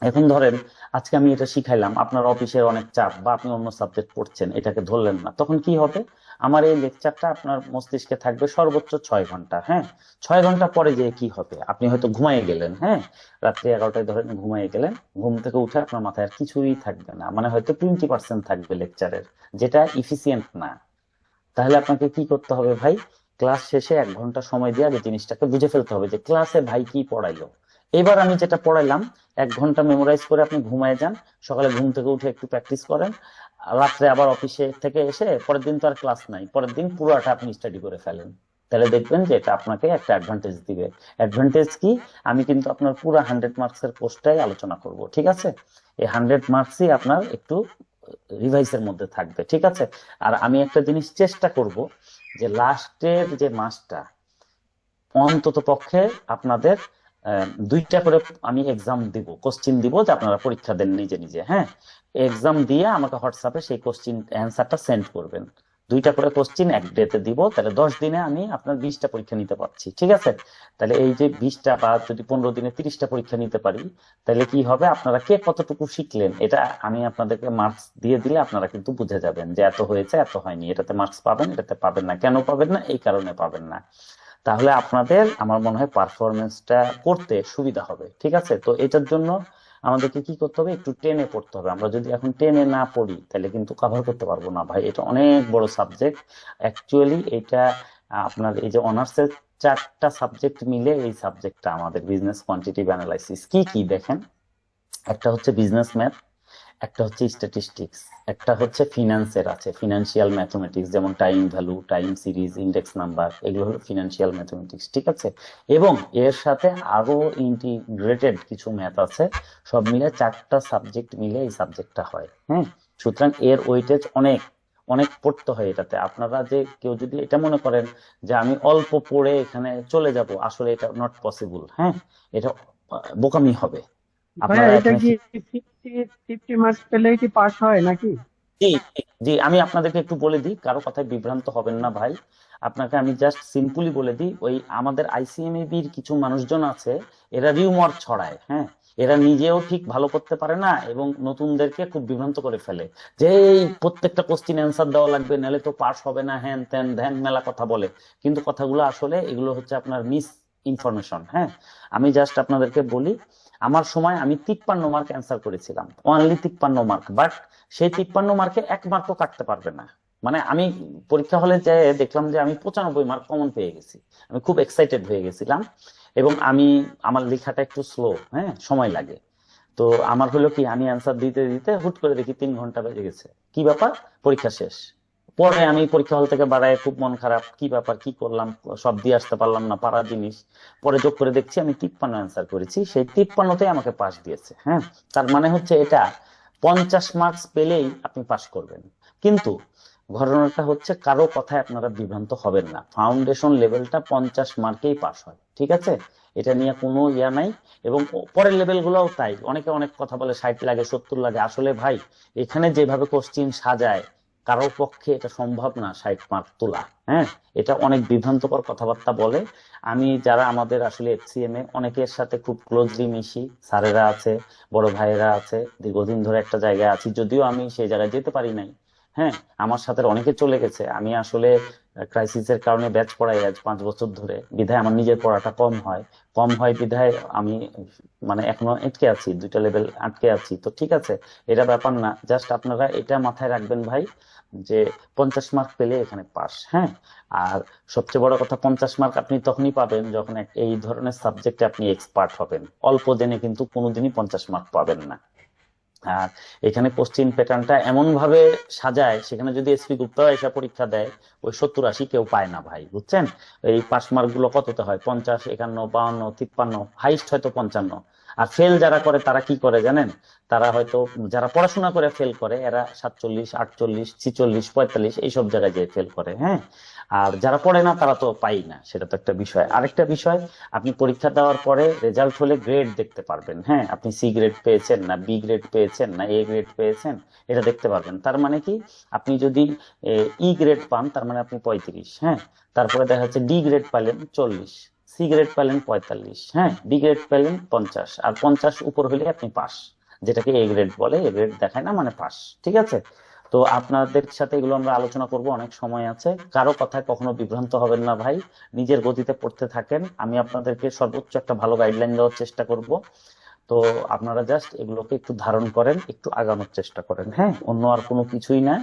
এখন ধরেন আজকে আমি এটা শিখাইলাম, আপনার অফিসের অনেক চাপ বা আপনি অন্য সাবজেক্ট পড়ছেন, এটাকে ধরলেন না, তখন কি হবে, আমার এই লেকচারটা আপনার মস্তিষ্কে থাকবে সর্বোচ্চ 6 ঘন্টা। হ্যাঁ, 6 ঘন্টা পরে যে কি হবে, আপনি হয়তো ঘুমাইয়ে গেলেন। হ্যাঁ, রাত্রি 11টায় ধরেন ঘুমাইয়ে গেলেন, ঘুম থেকে উঠে আপনার মাথায় আর কিছুই থাকবে না, মানে হয়তো 20% থাকবে লেকচারের, যেটা ইফিসিয়েন্ট না। তাহলে আপনাকে কি করতে হবে ভাই, ক্লাস শেষে 1 ঘন্টা সময় দিয়ে আগে জিনিসটাকে বুঝে ফেলতে হবে যে ক্লাসে ভাই কি পড়াইলো। এবার আমি যেটা পড়াইলাম 1 ঘন্টা মেমোরাইজ করে আপনি ঘুমায় যান, সকালে ঘুম থেকে উঠে একটু প্র্যাকটিস করেন, আর রাত্রে আবার অফিসে থেকে এসে পরের দিন তো আর ক্লাস নাই, পরের দিন পুরোটা আপনি স্টাডি করে ফেলেন। তাহলে দেখবেন যে এটা আপনাকে একটা অ্যাডভান্টেজ দিবে। অ্যাডভান্টেজ কি, আমি কিন্তু আপনার পুরো 100 মার্কসের কোর্সটাই আলোচনা করব, ঠিক আছে? এই 100 মার্কসই আপনার একটু রিভাইসের মধ্যে থাকবে, ঠিক আছে? আর আমি একটা জিনিস চেষ্টা করব যে লাস্টের যে মাসটা অন্তত পক্ষে আপনাদের 2টা করে আমি এক্সাম দিব, কোশ্চিন দিব, যে আপনারা পরীক্ষা দেন নিজে নিজে। হ্যাঁ, এক্সাম দিয়ে আমাকে হোয়াটসঅ্যাপে সেই কোশ্চিন অ্যান্সারটা সেন্ড করবেন। 2টা করে কোশ্চিন এক ডেতে দিব, তাহলে 10 দিনে আমি আপনার 20টা পরীক্ষা নিতে পারছি, ঠিক আছে? তাহলে এই যে 20টা বা যদি 15 দিনে 30টা পরীক্ষা নিতে পারি, তাহলে কি হবে, আপনারা কে কতটুকু শিখলেন এটা আমি আপনাদেরকে মার্কস দিয়ে দিলে আপনারা কিন্তু বুঝে যাবেন যে এত হয়েছে এত হয়নি, এটাতে মার্কস পাবেন এটাতে পাবেন না। কেন পাবেন না, এই কারণে পাবেন না। তাহলে আপনাদের আমার মনে হয় পারফরমেন্সটা করতে সুবিধা হবে, ঠিক আছে? তো এটার জন্য আমাদেরকে কি করতে হবে, একটু টেনে পড়তে হবে। আমরা যদি এখন টেনে না পড়ি তাহলে কিন্তু কভার করতে পারবো না ভাই, এটা অনেক বড় সাবজেক্ট। অ্যাকচুয়ালি এটা আপনার এই যে অনার্সের 4টা সাবজেক্ট মিলে এই সাবজেক্টটা আমাদের বিজনেস কোয়ান্টিটিভ অ্যানালাইসিস। কি কি দেখেন, একটা হচ্ছে বিজনেস ম্যাথ, একটা হচ্ছে স্ট্যাটিস্টিক্স, একটা হচ্ছে ফিনান্সের আছে ফিনান্সিয়াল ম্যাথমেটিক্স, যেমন time value, time series, index number, এগুলো হলো ফিনান্সিয়াল ম্যাথমেটিক্স, ঠিক আছে? এবং এর সাথে আরো ইন্টিগ্রেটেড কিছু ম্যাথ আছে, সব মিলে 4টা সাবজেক্ট মিলে এই সাবজেক্টটা হয়। হ্যাঁ, সুতরাং এর ওয়েটেজ অনেক অনেক পড়তে হয় এটাতে। আপনারা যে কেউ যদি এটা মনে করেন যে আমি অল্প পড়ে এখানে চলে যাব, আসলে এটা নট পসিবল। হ্যাঁ, এটা বোকামি হবে। ভাইয়া আপনারা এটা এখানে কি 50 মার্কস পেলেই কি পাস হয় নাকি? জি জি, আমি আপনাদেরকে একটু বলে দিই, কারো কথায় বিভ্রান্ত হবেন না ভাই। আপনাকে আমি জাস্ট সিম্পলি বলে দিই, ওই আমাদের আইসিএমএবির কিছু মানুষজন আছে, এরা রিউমার ছড়ায়। হ্যাঁ, এরা নিজেও ঠিক ভালো করতে পারে না এবং নতুনদেরকে খুব বিভ্রান্ত করে ফেলে, যে এই প্রত্যেকটা কোশ্চিন অ্যান্সার দেওয়া লাগবে, নাহলে তো পাস হবে না, হ্যান ত্যান ধ্যান মেলা কথা বলে। কিন্তু কথাগুলো আসলে এগুলো হচ্ছে আপনার মিস ইনফরমেশন। হ্যাঁ, আমি জাস্ট আপনাদেরকে বলি, আমার সময় আমি 53 মার্ক অ্যান্সার করেছিলাম, অনলি 53 মার্ক, বাট সেই 53 মার্কে 1 মার্কও কাটতে পারবে না। মানে আমি পরীক্ষা হলে যে দেখলাম যে আমি 95 মার্ক কমন পেয়ে গেছি, আমি খুব এক্সাইটেড হয়ে গেছিলাম। এবং আমার লেখাটা একটু স্লো, হ্যাঁ সময় লাগে। তো আমার হলো কি, আমি অ্যান্সার দিতে দিতে হুট করে দেখি 3 ঘন্টা বেজে গেছে। কি ব্যাপার, পরীক্ষা শেষ। পরে আমি পরীক্ষা হল থেকে বাড়ায় খুব মন খারাপ, কি ব্যাপার কি করলাম, সব দিয়ে আসতে পারলাম না, পারা জিনিস। পরে যোগ করে দেখছি আমি 53 অ্যান্সার করেছি, সেই 53তেই আমাকে পাস দিয়েছে। হ্যাঁ, তার মানে হচ্ছে এটা 50 মার্কস পেলেই আপনি পাস করবেন। কিন্তু ঘটনাটা হচ্ছে কারো কথায় আপনারা বিভ্রান্ত হবেন না, ফাউন্ডেশন লেভেলটা 50 মার্কেই পাস হয়, ঠিক আছে? এটা নিয়ে কোনো ইয়া নাই। এবং পরের লেভেল গুলোও তাই, অনেকে অনেক কথা বলে 60 লাগে 70 লাগে, আসলে ভাই এখানে যেভাবে কোশ্চিন সাজায় কারো পক্ষে এটা সম্ভব না 60 মার্ক তোলা। হ্যাঁ, এটা অনেক বিভ্রান্তকর কথাবার্তা বলে। আমি যারা আমাদের আসলে এফসিএম এ অনেকের সাথে খুব ক্লোজলি মিশি, স্যারেরা আছে, বড় ভাইয়েরা আছে, দীর্ঘদিন ধরে একটা জায়গায় আছি, যদিও আমি সেই জায়গায় যেতে পারি নাই, হ্যাঁ, আমার সাথে অনেকে চলে গেছে। আমি আসলে ক্রাইসিসের কারণে ব্যাচ পড়াই আজ 5 বছর ধরে, বিধায় আমার নিজের পড়াটা কম হয় বিধায় আমি মানে এখনো আটকে আছি, 2টা লেভেল আটকে আছি। তো ঠিক আছে, এটা ব্যাপার না। জাস্ট আপনারা এটা মাথায় রাখবেন ভাই, যে 50 মার্ক পেলে এখানে পাস। হ্যাঁ, আর সবচেয়ে বড় কথা, 50 মার্ক আপনি তখনই পাবেন যখন এই ধরনের সাবজেক্টে আপনি এক্সপার্ট হবেন। অল্প জেনে কিন্তু কোনোদিনই 50 মার্ক পাবেন না। আর এখানে কোশ্চিন প্যাটার্নটা এমন ভাবে সাজায়, সেখানে যদি এসপি গুপ্তা এসে পরীক্ষা দেয়, ওই 70-80 কেউ পায় না ভাই, বুঝছেন? এই পাস মার্ক গুলো কততে হয়? 50, 51, 52, 53, হাইস্ট হয়তো 55। আর ফেল যারা করে তারা কি করে জানেন? তারা হয়তো, যারা পড়াশোনা করে ফেল করে, এরা 47, 48, 46, 45 এইসব জায়গায় যেয়ে ফেল করে। হ্যাঁ, আর যারা পড়ে না তারা তো পাই না, সেটা তো একটা বিষয়। আরেকটা বিষয়, আপনি পরীক্ষা দেওয়ার পরে রেজাল্ট হলে গ্রেড দেখতে পারবেন। হ্যাঁ, আপনি সি গ্রেড পেয়েছেন না বি গ্রেড পেয়েছেন না এ গ্রেড পেয়েছেন, এটা দেখতে পারবেন। তার মানে কি, আপনি যদি ই গ্রেড পান তার মানে আপনি 35। হ্যাঁ, তারপরে দেখা যাচ্ছে ডি গ্রেড পেলেন 40, সি গ্রেড পেলেন 45, হ্যাঁ, বি গ্রেড পেলেন 50, আর 50 উপর হলে আপনি পাস, যেটাকে এ গ্রেড বলে। এ গ্রেড দেখায় না মানে পাস। ঠিক আছে, তো আপনাদের সাথে এগুলো আমরা আলোচনা করব, অনেক সময় আছে। কারো কথায় কখনো বিভ্রান্ত হবেন না ভাই, নিজের গতিতে পড়তে থাকেন। আমি আপনাদেরকে সর্বোচ্চ একটা ভালো গাইডলাইন দেওয়ার চেষ্টা করব। তো আপনারা জাস্ট এগুলোকে একটু ধারণ করেন, একটু আগানোর চেষ্টা করেন। হ্যাঁ, অন্য আর কোনো কিছুই না,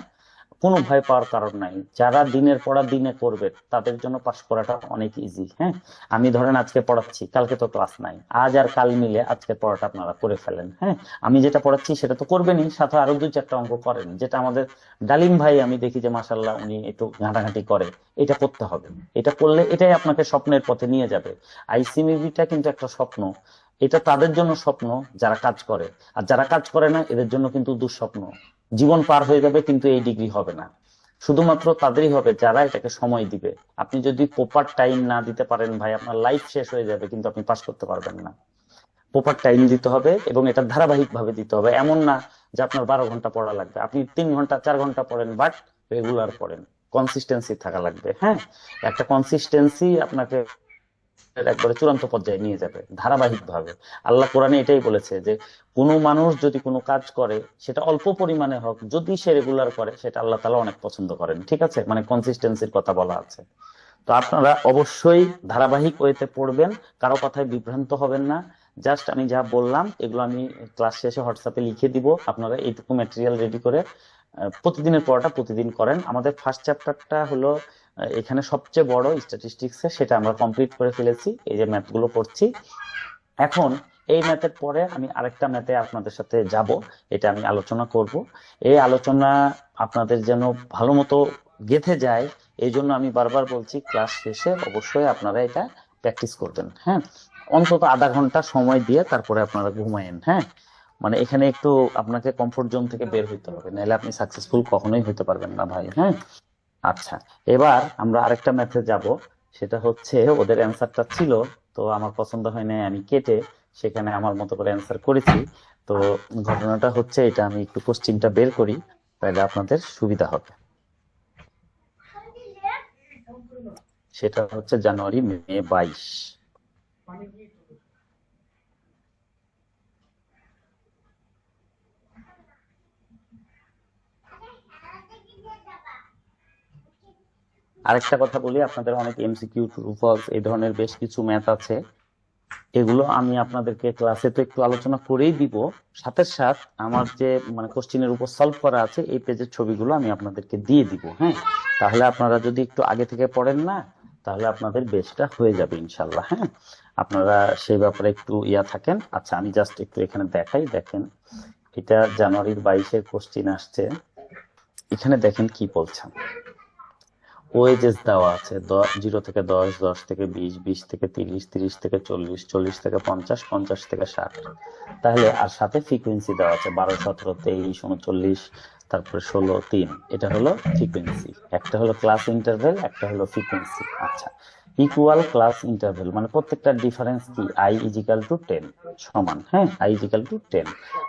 কোনো ভয় পাওয়ার কারণ নাই। যারা দিনের পড়া দিনে করবে তাদের জন্য পাশ করাটা অনেক ইজি। হ্যাঁ, আমি ধরেন আজকে পড়াচ্ছি, কালকে তো ক্লাস নাই, আজ আর কাল মিলে আজকে পড়াটা আপনারা করে ফেলেন। হ্যাঁ, আমি যেটা পড়াচ্ছি সেটা তো করবেনই, সাথে আরো 2-4টা অঙ্ক করেন, যেটা আমাদের ডালিম ভাই আমি দেখি যে মাসাল্লাহ উনি একটু ঘাঁটাঘাঁটি করে। এটা করতে হবে, এটা করলে এটাই আপনাকে স্বপ্নের পথে নিয়ে যাবে। আইসিএমইবিটা কিন্তু একটা স্বপ্ন, এটা তাদের জন্য স্বপ্ন যারা কাজ করে, আর যারা কাজ করে না এদের জন্য কিন্তু দুঃস্বপ্ন। জীবন পার হয়ে যাবে কিন্তু এই ডিগ্রি হবে না। শুধুমাত্র তাদেরই হবে যারা এটাকে সময় দিবে। আপনি যদি প্রপার টাইম না দিতে পারেন ভাই, আপনার লাইফ শেষ হয়ে যাবে, কিন্তু আপনি পাস করতে পারবেন না। প্রপার টাইম দিতে হবে এবং এটা ধারাবাহিক ভাবে দিতে হবে। এমন না যে আপনার 12 ঘন্টা পড়া লাগবে, আপনি 3 ঘন্টা 4 ঘন্টা পড়েন, বাট রেগুলার পড়েন, কনসিস্টেন্সি থাকা লাগবে। হ্যাঁ, একটা কনসিস্টেন্সি আপনাকে একবারে চূড়ান্ত পর্যায়ে নিয়ে যাবে ধারাবাহিক ভাবে। আল্লাহ কোরআনে এটাই বলেছে যে কোনো মানুষ যদি কোনো কাজ করে, সেটা অল্প পরিমাণে হোক, যদি সে রেগুলার করে, সেটা আল্লাহ তাআলা অনেক পছন্দ করেন। ঠিক আছে, মানে কনসিস্টেন্সির কথা বলা আছে। তো আপনারা অবশ্যই ধারাবাহিক ওয়েতে পড়বেন, কারো কথায় বিভ্রান্ত হবেন না। জাস্ট আমি যা বললাম এগুলো আমি ক্লাস শেষে হোয়াটসঅ্যাপে লিখে দিব, আপনারা এইটুকু ম্যাটেরিয়াল রেডি করে প্রতিদিনের পড়াটা প্রতিদিন করেন। আমাদের ফার্স্ট চ্যাপ্টারটা হলো এখানে সবচেয়ে বড়, স্ট্যাটিস্টিক্স এর, সেটা আমরা কমপ্লিট করে ফেলেছি। এই যে ম্যাথ গুলো করছি এখন, এই ম্যাথের পরে আমি আরেকটা ম্যাথে আপনাদের সাথে যাব, এটা আমি আলোচনা করব। এই আলোচনা আপনাদের যেন ভালো মতো গেঁথে যায়, এই জন্য আমি বারবার বলছি ক্লাস শেষে অবশ্যই আপনারা এটা প্র্যাকটিস করবেন। হ্যাঁ, অন্তত আধা ঘন্টা সময় দিয়ে তারপরে আপনারা ঘুমায়েন। হ্যাঁ, মানে এখানে একটু আপনাকে কমফোর্ট জোন থেকে বের হইতে হবে, নাহলে আপনি সাকসেসফুল কখনোই হতে পারবেন না ভাই। হ্যাঁ, আচ্ছা, এবার আমরা আরেকটা ম্যাথে যাব। সেটা হচ্ছে, ওদের অ্যান্সারটা ছিল, তো আমার পছন্দ হয় না, আমি কেটে সেখানে আমার মতো করে অ্যান্সার করেছি। তো ঘটনাটা হচ্ছে এটা, আমি একটু কোশ্চিনটা বের করি, তাহলে আপনাদের সুবিধা হবে। সেটা হচ্ছে জানুয়ারি মে 22। আরেকটা কথা বলি, আপনাদের অনেক এমসিকিউ, ট্রু ফলস, এই ধরনের বেশ কিছু ম্যাথ আছে। এগুলো আমি আপনাদেরকে ক্লাসে তো একটু আলোচনা করেই দিব, সাথে সাথে আমার যে মানে কোশ্চিনের উপর সলভ করা আছে এই পেজের ছবিগুলো আমি আপনাদেরকে দিয়ে দিব। হ্যাঁ, তাহলে আপনারা যদি একটু আগে থেকে পড়েন না, তাহলে আপনাদের বেসটা হয়ে যাবে ইনশাল্লাহ। হ্যাঁ, আপনারা সেই ব্যাপারে একটু ইয়া থাকেন। আচ্ছা, আমি জাস্ট একটু এখানে দেখাই, দেখেন এটা জানুয়ারির 22-এর কোশ্চিন আসছে। এখানে দেখেন কি বলছেন, ওয়েজেস দেওয়া আছে 0 থেকে 10, 10 থেকে 20, 20 থেকে 30, 30 থেকে 40, 40 থেকে 50, 50 থেকে 60। তাহলে আর সাথে ফ্রিকোয়েন্সি দেওয়া আছে 12, 17, 23, 39, তারপরে 16, 3। এটা হলো ফ্রিকোয়েন্সি, একটা হলো ক্লাস ইন্টারভেল, একটা হলো ফ্রিকোয়েন্সি। আচ্ছা, ইকুয়াল ক্লাস ইন্টারভেল মানে প্রত্যেকটা ডিফারেন্স কি, i ইজিক্যাল টু 10 সমান। হ্যাঁ, i ইজিক্যাল টু 10।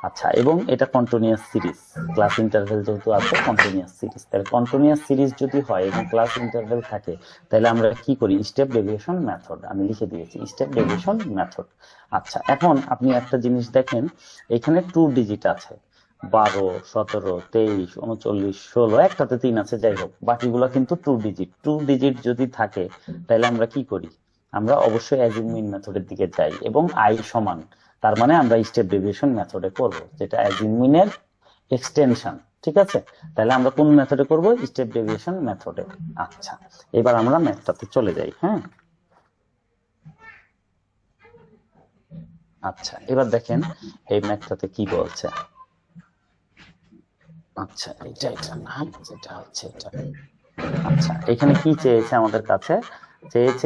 আচ্ছা, এবং এটা কন্টিনিউয়াস সিরিজ, ক্লাস ইন্টারভেল যেহেতু আছে কন্টিনিউয়াস সিরিজ, তাহলে কন্টিনিউয়াস সিরিজ যদি হয় এবং ক্লাস ইন্টারভেল থাকে, তাহলে আমরা কি করি, স্টেপ ডেভিয়েশন মেথড। আমি লিখে দিয়েছি স্টেপ ডেভিয়েশন মেথড। আচ্ছা, এখন আপনি একটা জিনিস দেখেন, এখানে 2 ডিজিট আছে, 12, 17, 23, 39, 16, একটাতে 3 আছে, যাই হোক বাকিগুলো কিন্তু 2 ডিজিট যদি থাকে তাহলে আমরা কি করি, আমরা অবশ্যই অ্যাজিউম মিন মেথডের দিকে যাই এবং আই সমান, তার মানে আমরা স্টেপ ডেভিয়েশন মেথডে করব, যেটা অ্যাজিউম মিনের এক্সটেনশন। ঠিক আছে, তাহলে আমরা কোন মেথডে করব, স্টেপ ডেভিয়েশন মেথডে। আচ্ছা, এবার আমরা ম্যাথটাতে চলে যাই। হ্যাঁ, আচ্ছা এবার দেখেন এই ম্যাথটাতে কি বলছে। আচ্ছা এটা না, যেটা হচ্ছে এটা। আচ্ছা এখানে কি চেয়েছে আমাদের কাছে, চেয়েছে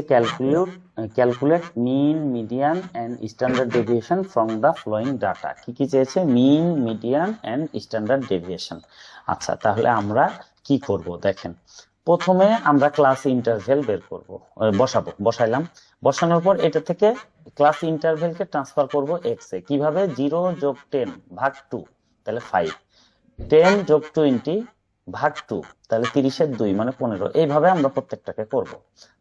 calculate mean, median and standard deviation from the following data. কি কি চেয়েছে, mean, median and standard deviation. আচ্ছা তাহলে আমরা কি করব দেখেন, প্রথমে আমরা ক্লাস ইন্টারভেল বের করব, বসাইলাম। বসানোর পর এটা থেকে ক্লাস ইন্টারভেলকে ট্রান্সফার করব এক্স এ। কিভাবে, 0 যোগ 10 ভাগ 2 তাহলে 5, 10 যোগ 20 ভাগ 2 তাহলে 30-এর 2 মানে 15। এইভাবে আমরা প্রত্যেকটাকে করব।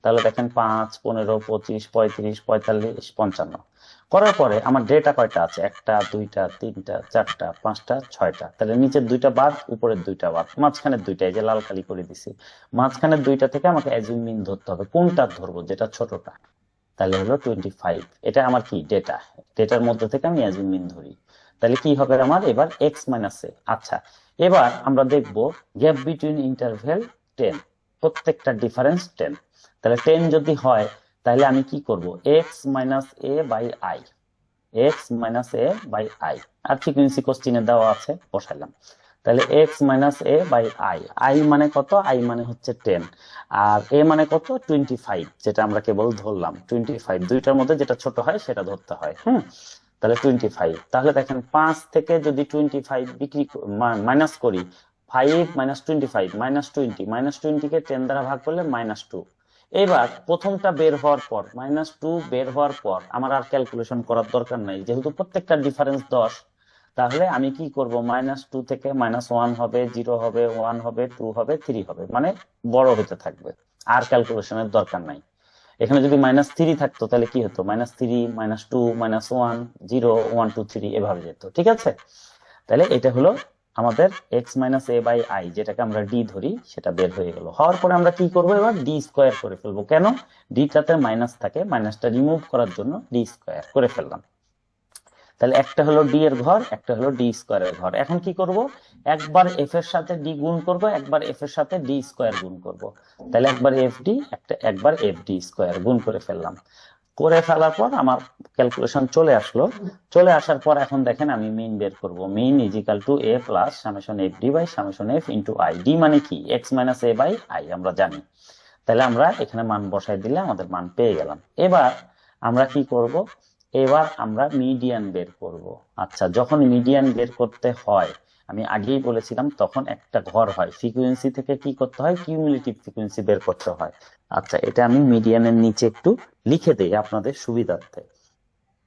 তাহলে দেখেন 5, 15, 25, 35, 45, 55 করার পরে আমার ডেটা কয়টা আছে, 1টা, 2টা, 3টা, 4টা, 5টা, 6টা। তাহলে নিচের 2টা বাদ, উপরের 2টা বাদ, মাঝখানের 2টা, এই যে লাল কালি করে দিছি, মাঝখানের 2টা থেকে আমাকে অ্যাজিউম মিন ধরতে হবে। কোনটা ধরবো, যেটা ছোটটা। তাহলে হলো 25, এটা আমার কি ডেটার মধ্যে থেকে আমি অ্যাজিউম মিন ধরি। তাহলে কি হবে আমার এবার এক্স মাইনাস এ। আচ্ছা এবার আমরা দেখব গ্যাপ বিটুইন ইন্টারভেল 10, প্রত্যেকটা ডিফারেন্স 10। তাহলে 10 যদি হয় তাহলে আমি কি করব, X minus A by I, X minus A by I, আর ফ্রিকুয়েন্সি কোশ্চিনে দেওয়া আছে বসাইলাম। তাহলে X minus A by I, I মানে কত, আই মানে হচ্ছে 10, আর এ মানে কত 25, যেটা আমরা কেবল ধরলাম 25, দুইটার মধ্যে যেটা ছোট হয় সেটা ধরতে হয়। তাহলে 25। তাহলে দেখেন 5 থেকে যদি 25 মাইনাস করি, 5 মাইনাস 25 মাইনাস 20, মাইনাস 20 কে 10 দ্বারা ভাগ করলে -2। এবার প্রথমটা বের হওয়ার পর, -2 বের হওয়ার পর আমার আর ক্যালকুলেশন করার দরকার নাই, যেহেতু প্রত্যেকটা ডিফারেন্স 10। তাহলে আমি কি করব, -2 থেকে -1 হবে, 0 হবে, 1 হবে, 2 হবে, 3 হবে, মানে বড় হতে থাকবে, আর ক্যালকুলেশনের দরকার নাই। এখানে যদি -3 থাকতো তাহলে কি হতো, -3, -2, -1, 0, 1, 2, 3 এভাবে যেত। ঠিক আছে, তাহলে এটা হলো আমাদের x minus A by I, যেটাকে আমরা ডি ধরি, সেটা বের হয়ে গেল। হওয়ার পরে আমরা কি করব, এবার ডি স্কোয়ার করে ফেলবো। কেন, ডিটাতে মাইনাস থাকে, মাইনাসটা রিমুভ করার জন্য ডি স্কোয়ার করে ফেললাম। তাহলে একটা হলো ডি এর ঘর, একটা হলো ডি স্কোয়ারের ঘর। এখন কি করব, একবার এফ এর সাথে ডি গুণ করব, একবার এফ এর সাথে ডি স্কোয়ার গুণ করব। তাহলে একবার এফ ডি, একবার এফ ডি স্কোয়ার গুণ করে ফেললাম। করে ফেলার পর আমার ক্যালকুলেশন চলে আসলো। চলে আসার পর এখন দেখেন আমি মিন বের করব। Mean is equal to A plus summation F D by summation F into I. D মানে কি, X minus A by I আমরা জানি। তাহলে আমরা এখানে মান বসাই দিলে আমাদের মান পেয়ে গেলাম। এবার আমরা কি করব, এবার আমরা মিডিয়ান বের করব। আচ্ছা, যখন মিডিয়ান বের করতে হয়, আমি আগেই বলেছিলাম, তখন একটা ঘর হয়, ফ্রিকোয়েন্সি থেকে কি করতে হয়, কিউমুলেটিভ ফ্রিকোয়েন্সি বের করতে হয়। আচ্ছা, এটা আমি মিডিয়ানের নিচে একটু লিখে দেই আপনাদের সুবিধার্থে।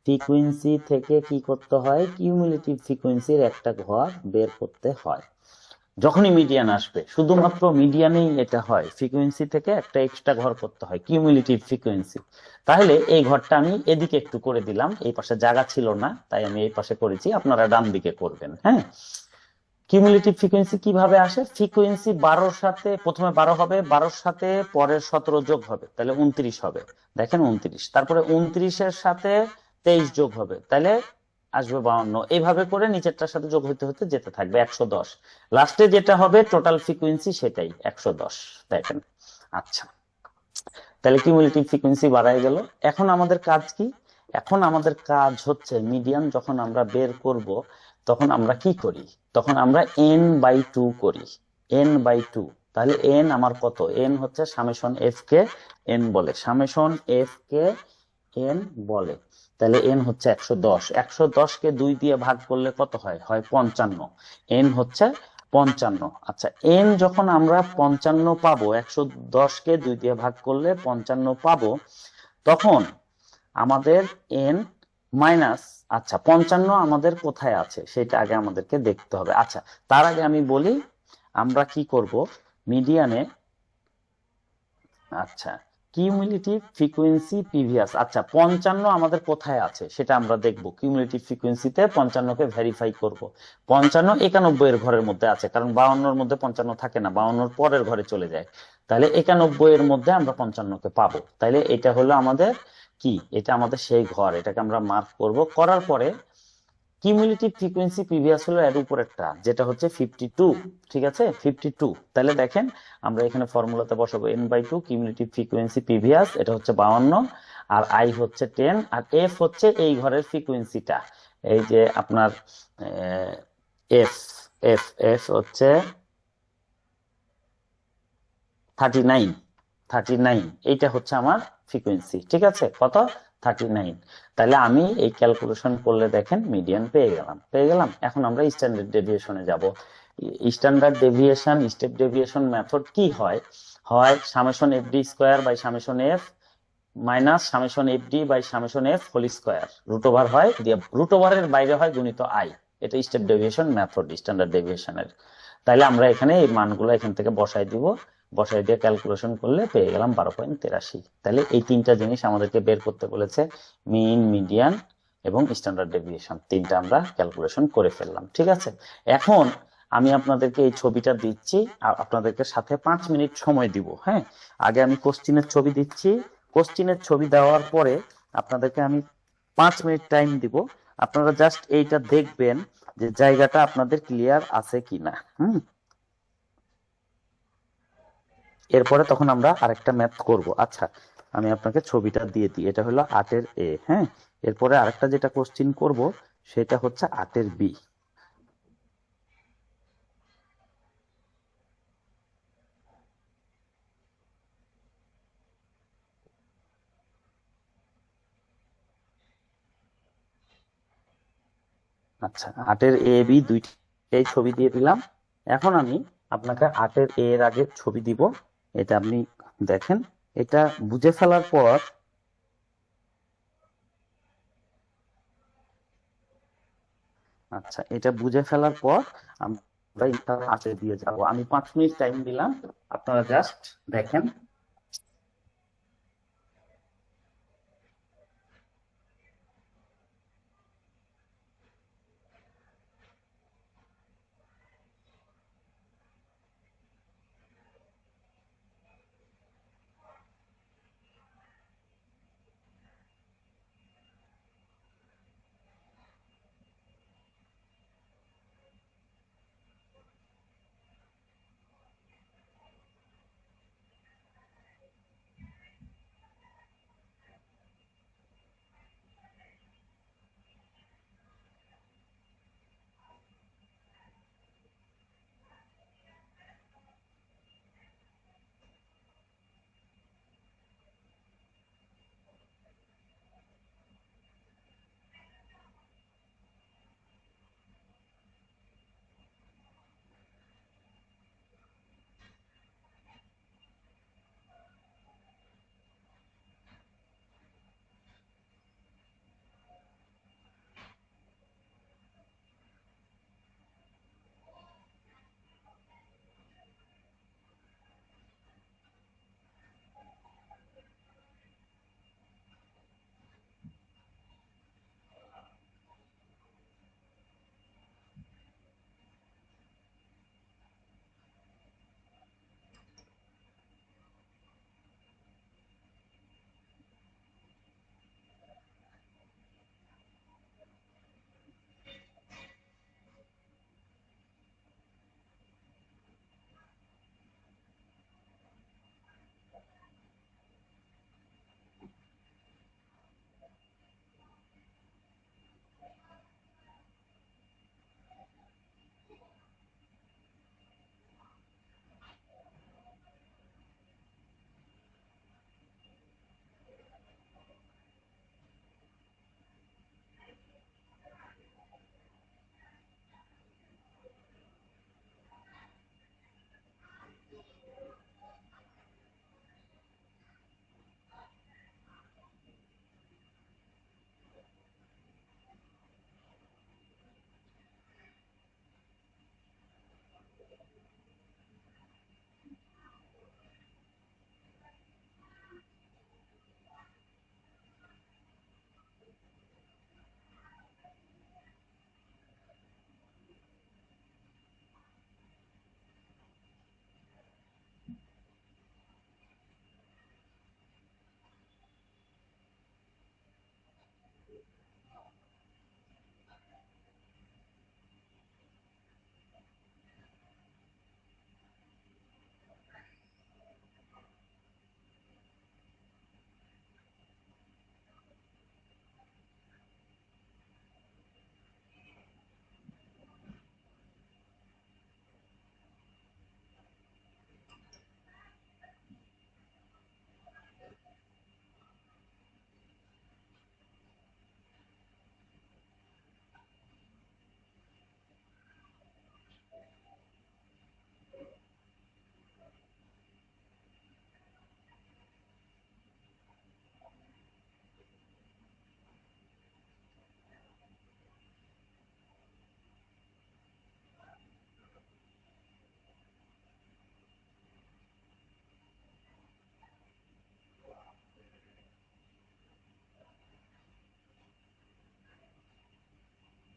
ফ্রিকোয়েন্সি থেকে কি করতে হয়, কিউমুলেটিভ ফ্রিকোয়েন্সির একটা ঘর বের করতে হয়। যখনই মিডিয়ান আসবে, শুধুমাত্র মিডিয়ানেই এটা হয়, ফ্রিকোয়েন্সি থেকে একটা এক্সট্রা ঘর করতে হয়, কিউমুলেটিভ ফ্রিকোয়েন্সি। তাহলে এই ঘরটা আমি এদিকে একটু করে দিলাম, এই পাশে জায়গা ছিল না তাই আমি এই পাশে করেছি, আপনারা ডান দিকে করবেন। হ্যাঁ, কিউমুলেটিভ ফ্রিকোয়েন্সি কিভাবে আসে, ফ্রিকোয়েন্সি 12-র সাথে, প্রথমে 12 হবে, 12-র সাথে পরের 17 যোগ হবে, তাহলে 29 হবে। দেখেন 29, তারপরে 29-এর সাথে 23 যোগ হবে, তাহলে আসবে 52। এইভাবে করে নিচেরটার সাথে যোগ হতে হতে যেতে থাকবে 110। লাস্টে যেটা হবে টোটাল ফ্রিকোয়েন্সি, সেটাই 110। দেখেন, আচ্ছা তাহলে কিউমুলেটিভ ফ্রিকোয়েন্সি বাড়ায় গেল। এখন আমাদের কাজ কি, এখন আমাদের কাজ হচ্ছে মিডিয়ান যখন আমরা বের করব তখন আমরা কি করি, তখন আমরা n/2 করি, n/2। তাহলে n আমার কত, n হচ্ছে সামেশন এফ কে n বলে, সামেশন এফ কে n বলে। তাহলে n হচ্ছে 110, 110 কে 2 দিয়ে ভাগ করলে কত হয়, হয় 55, n হচ্ছে 55। আচ্ছা, n যখন আমরা 55 পাবো, 110 কে 2 দিয়ে ভাগ করলে 55 পাবো, তখন আমাদের n মাইনাস, আচ্ছা 55 আমাদের কোথায় আছে সেটা আগে আমাদেরকে দেখতে হবে। আচ্ছা, তার আগে আমি বলি আমরা কি করব মিডিয়ানে। আচ্ছা, কিউমুলেটিভ ফ্রিকোয়েন্সি প্রিভিয়াস। আচ্ছা 55 আমাদের কোথায় আছে সেটা আমরা দেখব। কিউমুলেটিভ ফ্রিকোয়েন্সিতে 55কে ভেরিফাই করব। 55 91 এর ঘরের মধ্যে আছে, কারণ 52 এর মধ্যে 55 থাকে না, 52 এর পরের ঘরে চলে যায়। তাহলে 91 এর মধ্যে আমরা 55কে পাবো। তাহলে এটা হলো আমাদের কি, এটা আমাদের সেই ঘর, এটাকে আমরা মার্ক করব। করার পরে কিউমুলেটিভ ফ্রিকোয়েন্সি প্রিভিয়াস হলো এর উপরেরটা, যেটা হচ্ছে 52। ঠিক আছে, 52। তাহলে দেখেন আমরা এখানে ফর্মুলাতে বসাবো n/2 কিউমুলেটিভ ফ্রিকোয়েন্সি প্রিভিয়াস, এটা হচ্ছে 52, আর i হচ্ছে 10, আর f হচ্ছে এই ঘরের ফ্রিকোয়েন্সিটা, এই যে আপনার এফ এফ এফ হচ্ছে 39। 39 এইটা হচ্ছে আমার ফ্রিকোয়েন্সি। ঠিক আছে, কত? 39। তাহলে আমি এই ক্যালকুলেশন করলে দেখেন মিডিয়ান পেয়ে গেলাম। এখন আমরা স্ট্যান্ডার্ড ডেভিয়েশনে যাব। Standard deviation, step deviation method কি হয়? হয় summation F D square by summation F minus summation F D by summation F whole square, root over হয় দিয়ে রুট ওভারের বাইরে হয় গুণিত আই। এটা স্টেপ ডেভিয়েশন মেথড স্ট্যান্ডার্ড ডেভিয়েশনের। তাইলে আমরা এখানে এই মানগুলো এখান থেকে বসাই দিব, বসাই দিয়ে ক্যালকুলেশন করলে পেয়ে গেলাম 12.83। তাহলে এই তিনটা জিনিস আমাদেরকে বের করতে বলেছে, মিন, মিডিয়ান এবং স্ট্যান্ডার্ড ডেভিয়েশন, তিনটা আমরা ক্যালকুলেশন করে ফেললাম। ঠিক আছে, এখন আমি আপনাদেরকে এই ছবিটা দিচ্ছি আর আপনাদেরকে সাথে 5 মিনিট সময় দিব। হ্যাঁ, আগে আমি কোশ্চিনের ছবি দিচ্ছি, কোশ্চিনের ছবি দেওয়ার পরে আপনাদেরকে আমি 5 মিনিট টাইম দিব। আপনারা জাস্ট এইটা দেখবেন যে জায়গাটা আপনাদের ক্লিয়ার আছে কিনা। এরপরে তখন আমরা আরেকটা ম্যাথ করব। আচ্ছা, আমি আপনাকে ছবিটা দিয়ে দিই, এটা হলো 8 এর এ। হ্যাঁ, এরপরে আরেকটা যেটা কোশ্চিন করব সেটা হচ্ছে 8 এর বি। আচ্ছা, 8 এর এ বি দুইটাই ছবি দিয়ে দিলাম। এখন আমি আপনাকে 8 এর এ এর আগে ছবি দিব, এটা আপনি দেখেন। এটা বুঝে ফেলার পর আচ্ছা, এটা বুঝে ফেলার পর আমরা এটা হাতে দিয়ে যাব। আমি 5 মিনিট টাইম দিলাম, আপনারা জাস্ট দেখেন।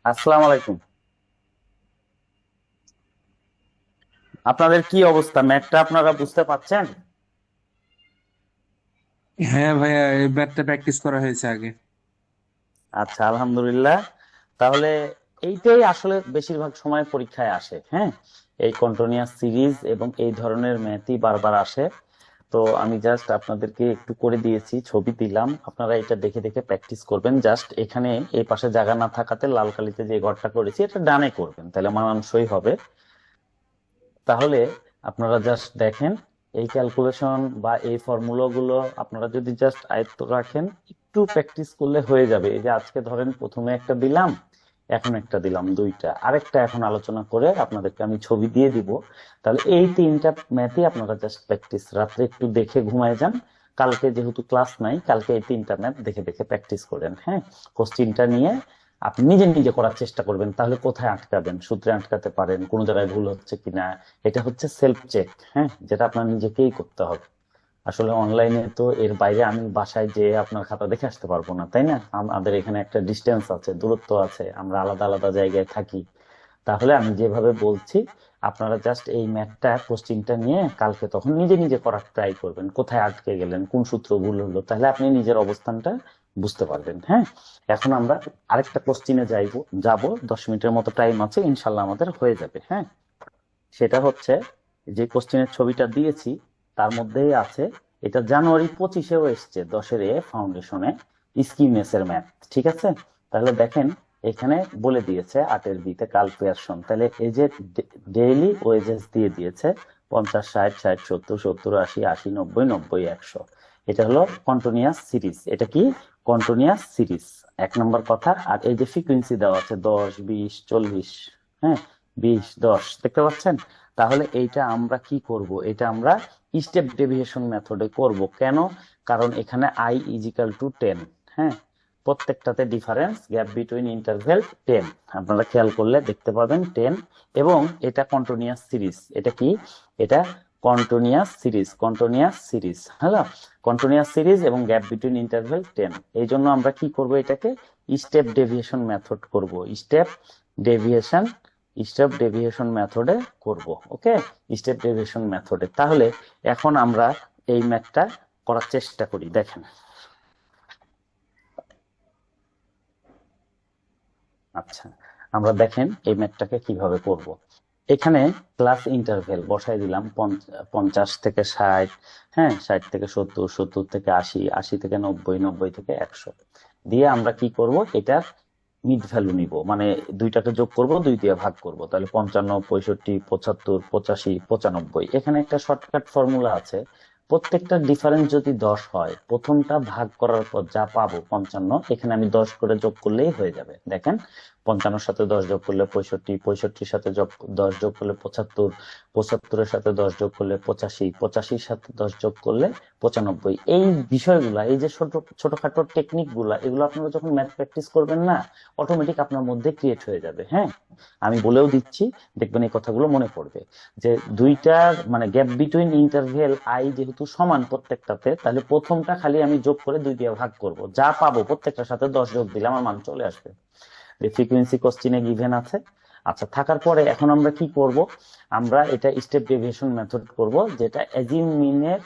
আসসালামু আলাইকুম। আপনাদের কি অবস্থা, ম্যাথটা আপনারা বুঝতে পারছেন? হ্যাঁ ভাইয়া, এই ব্যাটটা প্র্যাকটিস করা হয়েছে আগে। আচ্ছা, আলহামদুলিল্লাহ। তাহলে এইটাই আসলে বেশিরভাগ সময় পরীক্ষায় আসে, হ্যাঁ। এই কন্টিনিউয়াস সিরিজ এবং এই ধরনের ম্যাথই বারবার আসে। তো আমি জাস্ট আপনাদেরকে একটু করে দিয়েছি, ছবি দিলাম, আপনারা এটা দেখে দেখে প্র্যাকটিস করবেন। জাস্ট এখানে এই পাশে জায়গা না থাকাতে লাল কালিতে যে ঘরটা করেছি এটা ডানে করবেন, তাহলে মানানসই হবে। তাহলে আপনারা জাস্ট দেখেন, এই ক্যালকুলেশন বা এই ফর্মুলা গুলো আপনারা যদি জাস্ট আয়ত্ত রাখেন, একটু প্র্যাকটিস করলে হয়ে যাবে। এই যে আজকে ধরেন প্রথমে একটা দিলাম, এখন একটা দিলাম, দুইটা, আরেকটা এখন আলোচনা করে আপনাদেরকে আমি ছবি দিয়ে দিব। তাহলে এই তিনটা ম্যাথই আপনারা জাস্ট প্র্যাকটিস, রাত্রে একটু দেখে ঘুমায় যান। কালকে যেহেতু ক্লাস নাই, কালকে এই তিনটা ম্যাথ দেখে দেখে প্র্যাকটিস করেন, হ্যাঁ। কোশ্চিনটা নিয়ে আপনি নিজে নিজে করার চেষ্টা করবেন, তাহলে কোথায় আটকাবেন, সূত্রে আটকাতে পারেন, কোন জায়গায় ভুল হচ্ছে কিনা। এটা হচ্ছে সেলফ চেক, হ্যাঁ, যেটা আপনার নিজেকেই করতে হবে। আসলে অনলাইনে তো এর বাইরে আমি বাসায় যে আপনার খাতা দেখে আসতে পারবো না, তাই না? আমাদের এখানে একটা ডিস্টেন্স আছে, দূরত্ব আছে, আমরা আলাদা আলাদা জায়গায় থাকি। তাহলে আমি যেভাবে বলছি, আপনারা জাস্ট এই ম্যাথটা কোশ্চিনটা নিয়ে কালকে তখন নিজে নিজে করার ট্রাই করবেন, কোথায় আটকে গেলেন, কোন সূত্র ভুল হলো, তাহলে আপনি নিজের অবস্থানটা বুঝতে পারবেন, হ্যাঁ। এখন আমরা আরেকটা কোশ্চিনে যাব, 10 মিনিটের মতো টাইম আছে, ইনশাল্লাহ আমাদের হয়ে যাবে, হ্যাঁ। সেটা হচ্ছে, যে কোশ্চেনের ছবিটা দিয়েছি তার মধ্যেই আছে, এটা জানুয়ারি 25-এও এসছে, 10-এর ফাউন্ডেশনে স্কিমেসের ম্যাথ, ঠিক আছে। তাহলে দেখেন, এখানে বলে দিয়েছে 8-এর বিতে ক্যালকুলেশন, তাহলে এই যে ডেইলি ওয়েজেস দিয়ে দিয়েছে 50, 60, 60, 70, 70, 80, 80, 90, 90, 100। এটা হলো কন্টিনিউয়াস সিরিজ। এটা কি? কন্টিনিউয়াস সিরিজ, 1 নম্বর কথা। আর এই যে ফ্রিকোয়েন্সি দেওয়া আছে 10, 20, 40, হ্যাঁ, 20, 10, দেখতে পাচ্ছেন? তাহলে এইটা আমরা কি করব, এটা আমরা স্টেপ ডেভিয়েশন মেথডে করব। কেন? কারণ এখানে i = 10, হ্যাঁ। প্রত্যেকটাতে ডিফারেন্স, গ্যাপ বিটুইন ইন্টারভেল 10, আপনারা খেয়াল করলে দেখতে পাবেন 10। এবং এটা কন্টিনিউয়াস সিরিজ। এটা কি? এটা continuous series, continuous series, hello. Continuous series এবং গ্যাপ বিটুইন ইন্টারভেল 10। এই জন্য আমরা কি করব, এটাকে স্টেপ ডেভিয়েশন মেথড করব, ডেভিয়েশন স্টেপ ডেভিয়েশন মেথডে করব, ওকে, স্টেপ ডেভিয়েশন মেথডে। তাহলে এখন আমরা এই ম্যাথটা করার চেষ্টা করি, দেখেন। আচ্ছা, আমরা দেখেন এই ম্যাথটাকে কিভাবে করব। এখানে ক্লাস ইন্টারভেল বসাই দিলাম 50 থেকে 60, হ্যাঁ, 60 থেকে 70, 70 থেকে 80, 80 থেকে 90, 90 থেকে 100 দিয়ে আমরা কি করব, এটার মিড ভ্যালু নিব, মানে দুইটাকে যোগ করব, 2 দিয়ে ভাগ করব, তাহলে 55, 65, 75, 85, 95। এখানে একটা শর্টকাট ফর্মুলা আছে, প্রত্যেকটা ডিফারেন্স যদি 10 হয়, প্রথমটা ভাগ করার পর যা পাবো 55, এখানে আমি 10 করে যোগ করলেই হয়ে যাবে। দেখেন, 55-এর সাথে 10 যোগ করলে 65, 65-র সাথে 10 যোগ করলে 75, 75-এর সাথে 10 যোগ করলে 85, 85-র সাথে 10 যোগ করলে 95। এই বিষয়গুলা, এই যে ছোটখাটো টেকনিক গুলা, এগুলো আপনারা যখন ম্যাথ প্র্যাকটিস করবেন না, অটোমেটিক আপনার মধ্যে ক্রিয়েট হয়ে যাবে, হ্যাঁ। আমি বলেও দিচ্ছি, দেখবেন এই কথাগুলো মনে পড়বে, যে দুইটার মানে গ্যাপ বিটুইন ইন্টারভেল আই যেহেতু সমান প্রত্যেকটাতে, তাহলে প্রথমটা খালি আমি যোগ করে 2 দিয়ে ভাগ করব, যা পাবো প্রত্যেকটার সাথে 10 যোগ দিলে আমার মান চলে আসবে। ফ্রিকোয়েন্সি কোশ্চিনে গিভেন আছে। আচ্ছা, থাকার পরে এখন আমরা কি করব, আমরা এটা স্টেপ ডেভিয়েশন মেথড করব, যেটা অ্যাজিউম মিনের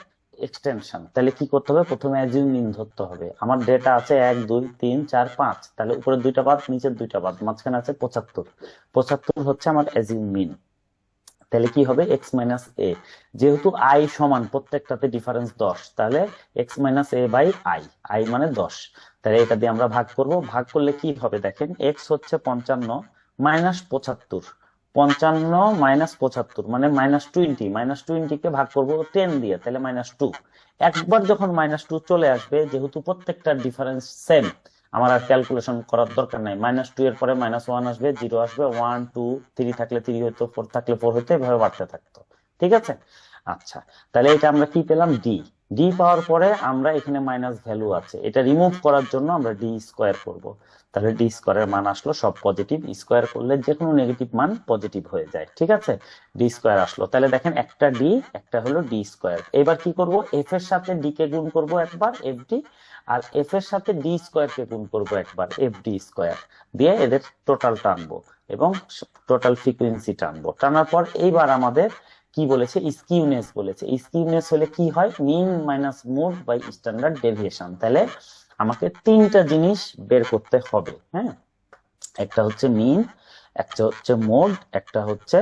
এক্সটেনশন। তাহলে কি করতে হবে, প্রথমে অ্যাজিউম মিন ধরতে হবে। আমার ডেটা আছে 1, 2, 3, 4, 5, তাহলে উপরের দুইটা বাদ, নিচের দুইটা বাদ, মাঝখানে আছে 75। 75 হচ্ছে আমার অ্যাজিউম মিন। তাহলে কি হবে, এক্স মাইনাস এ, যেহেতু আই সমান প্রত্যেকটাতে ডিফারেন্স 10, তাহলে x-a/i, আই মানে 10। তাহলে এটা দিয়ে আমরা ভাগ করব, ভাগ করলে কি হবে দেখেন, এক্স হচ্ছে 55 মাইনাস 75, 55 মাইনাস 75 মানে -20, -20 কে ভাগ করব 10 দিয়ে, তাহলে -2। একবার যখন -2 চলে আসবে, যেহেতু প্রত্যেকটা ডিফারেন্স সেম, আমার আর ক্যালকুলেশন করার দরকার নাই। -2 এর পরে -1 আসবে, 0 আসবে, 1, 2, 3 থাকলে 3 হইতো, 4 থাকলে 4 হইতো, এভাবে বাড়তে থাকতো, ঠিক আছে। আচ্ছা, তাহলে এটা আমরা কি পেলাম, ডি। ডি পাওয়ার পরে আমরা এখানে মাইনাস ভ্যালু আছে, এটা রিমুভ করার জন্য আমরা ডি স্কোয়ার করব। তাহলে ডি স্কোয়ারের মান আসলো সব পজিটিভ, স্কোয়ার করলে যে কোনো নেগেটিভ মান পজিটিভ হয়ে যায়, ঠিক আছে। ডি স্কোয়ার আসলো, তাহলে দেখেন একটা ডি, একটা হলো ডি স্কোয়ার। এবার কি করব, এফ এর সাথে ডি কে গুণ করব একবার এফ ডি, আর এফ এর সাথে ডি স্কোয়ার কে গুণ করব একবার এফ ডি স্কোয়ার, দিয়ে এদের টোটাল টানবো এবং টোটাল ফ্রিকোয়েন্সি টানবো। টানার পর এইবার আমাদের কি বলেছে, স্কিউনেস বলেছে। স্কিউনেস হলে কি হয়, mean minus mode by standard deviation. তাহলে আমাকে তিনটা জিনিস বের করতে হবে, হ্যাঁ। একটা হচ্ছে মিন, একটা হচ্ছে মোড, একটা হচ্ছে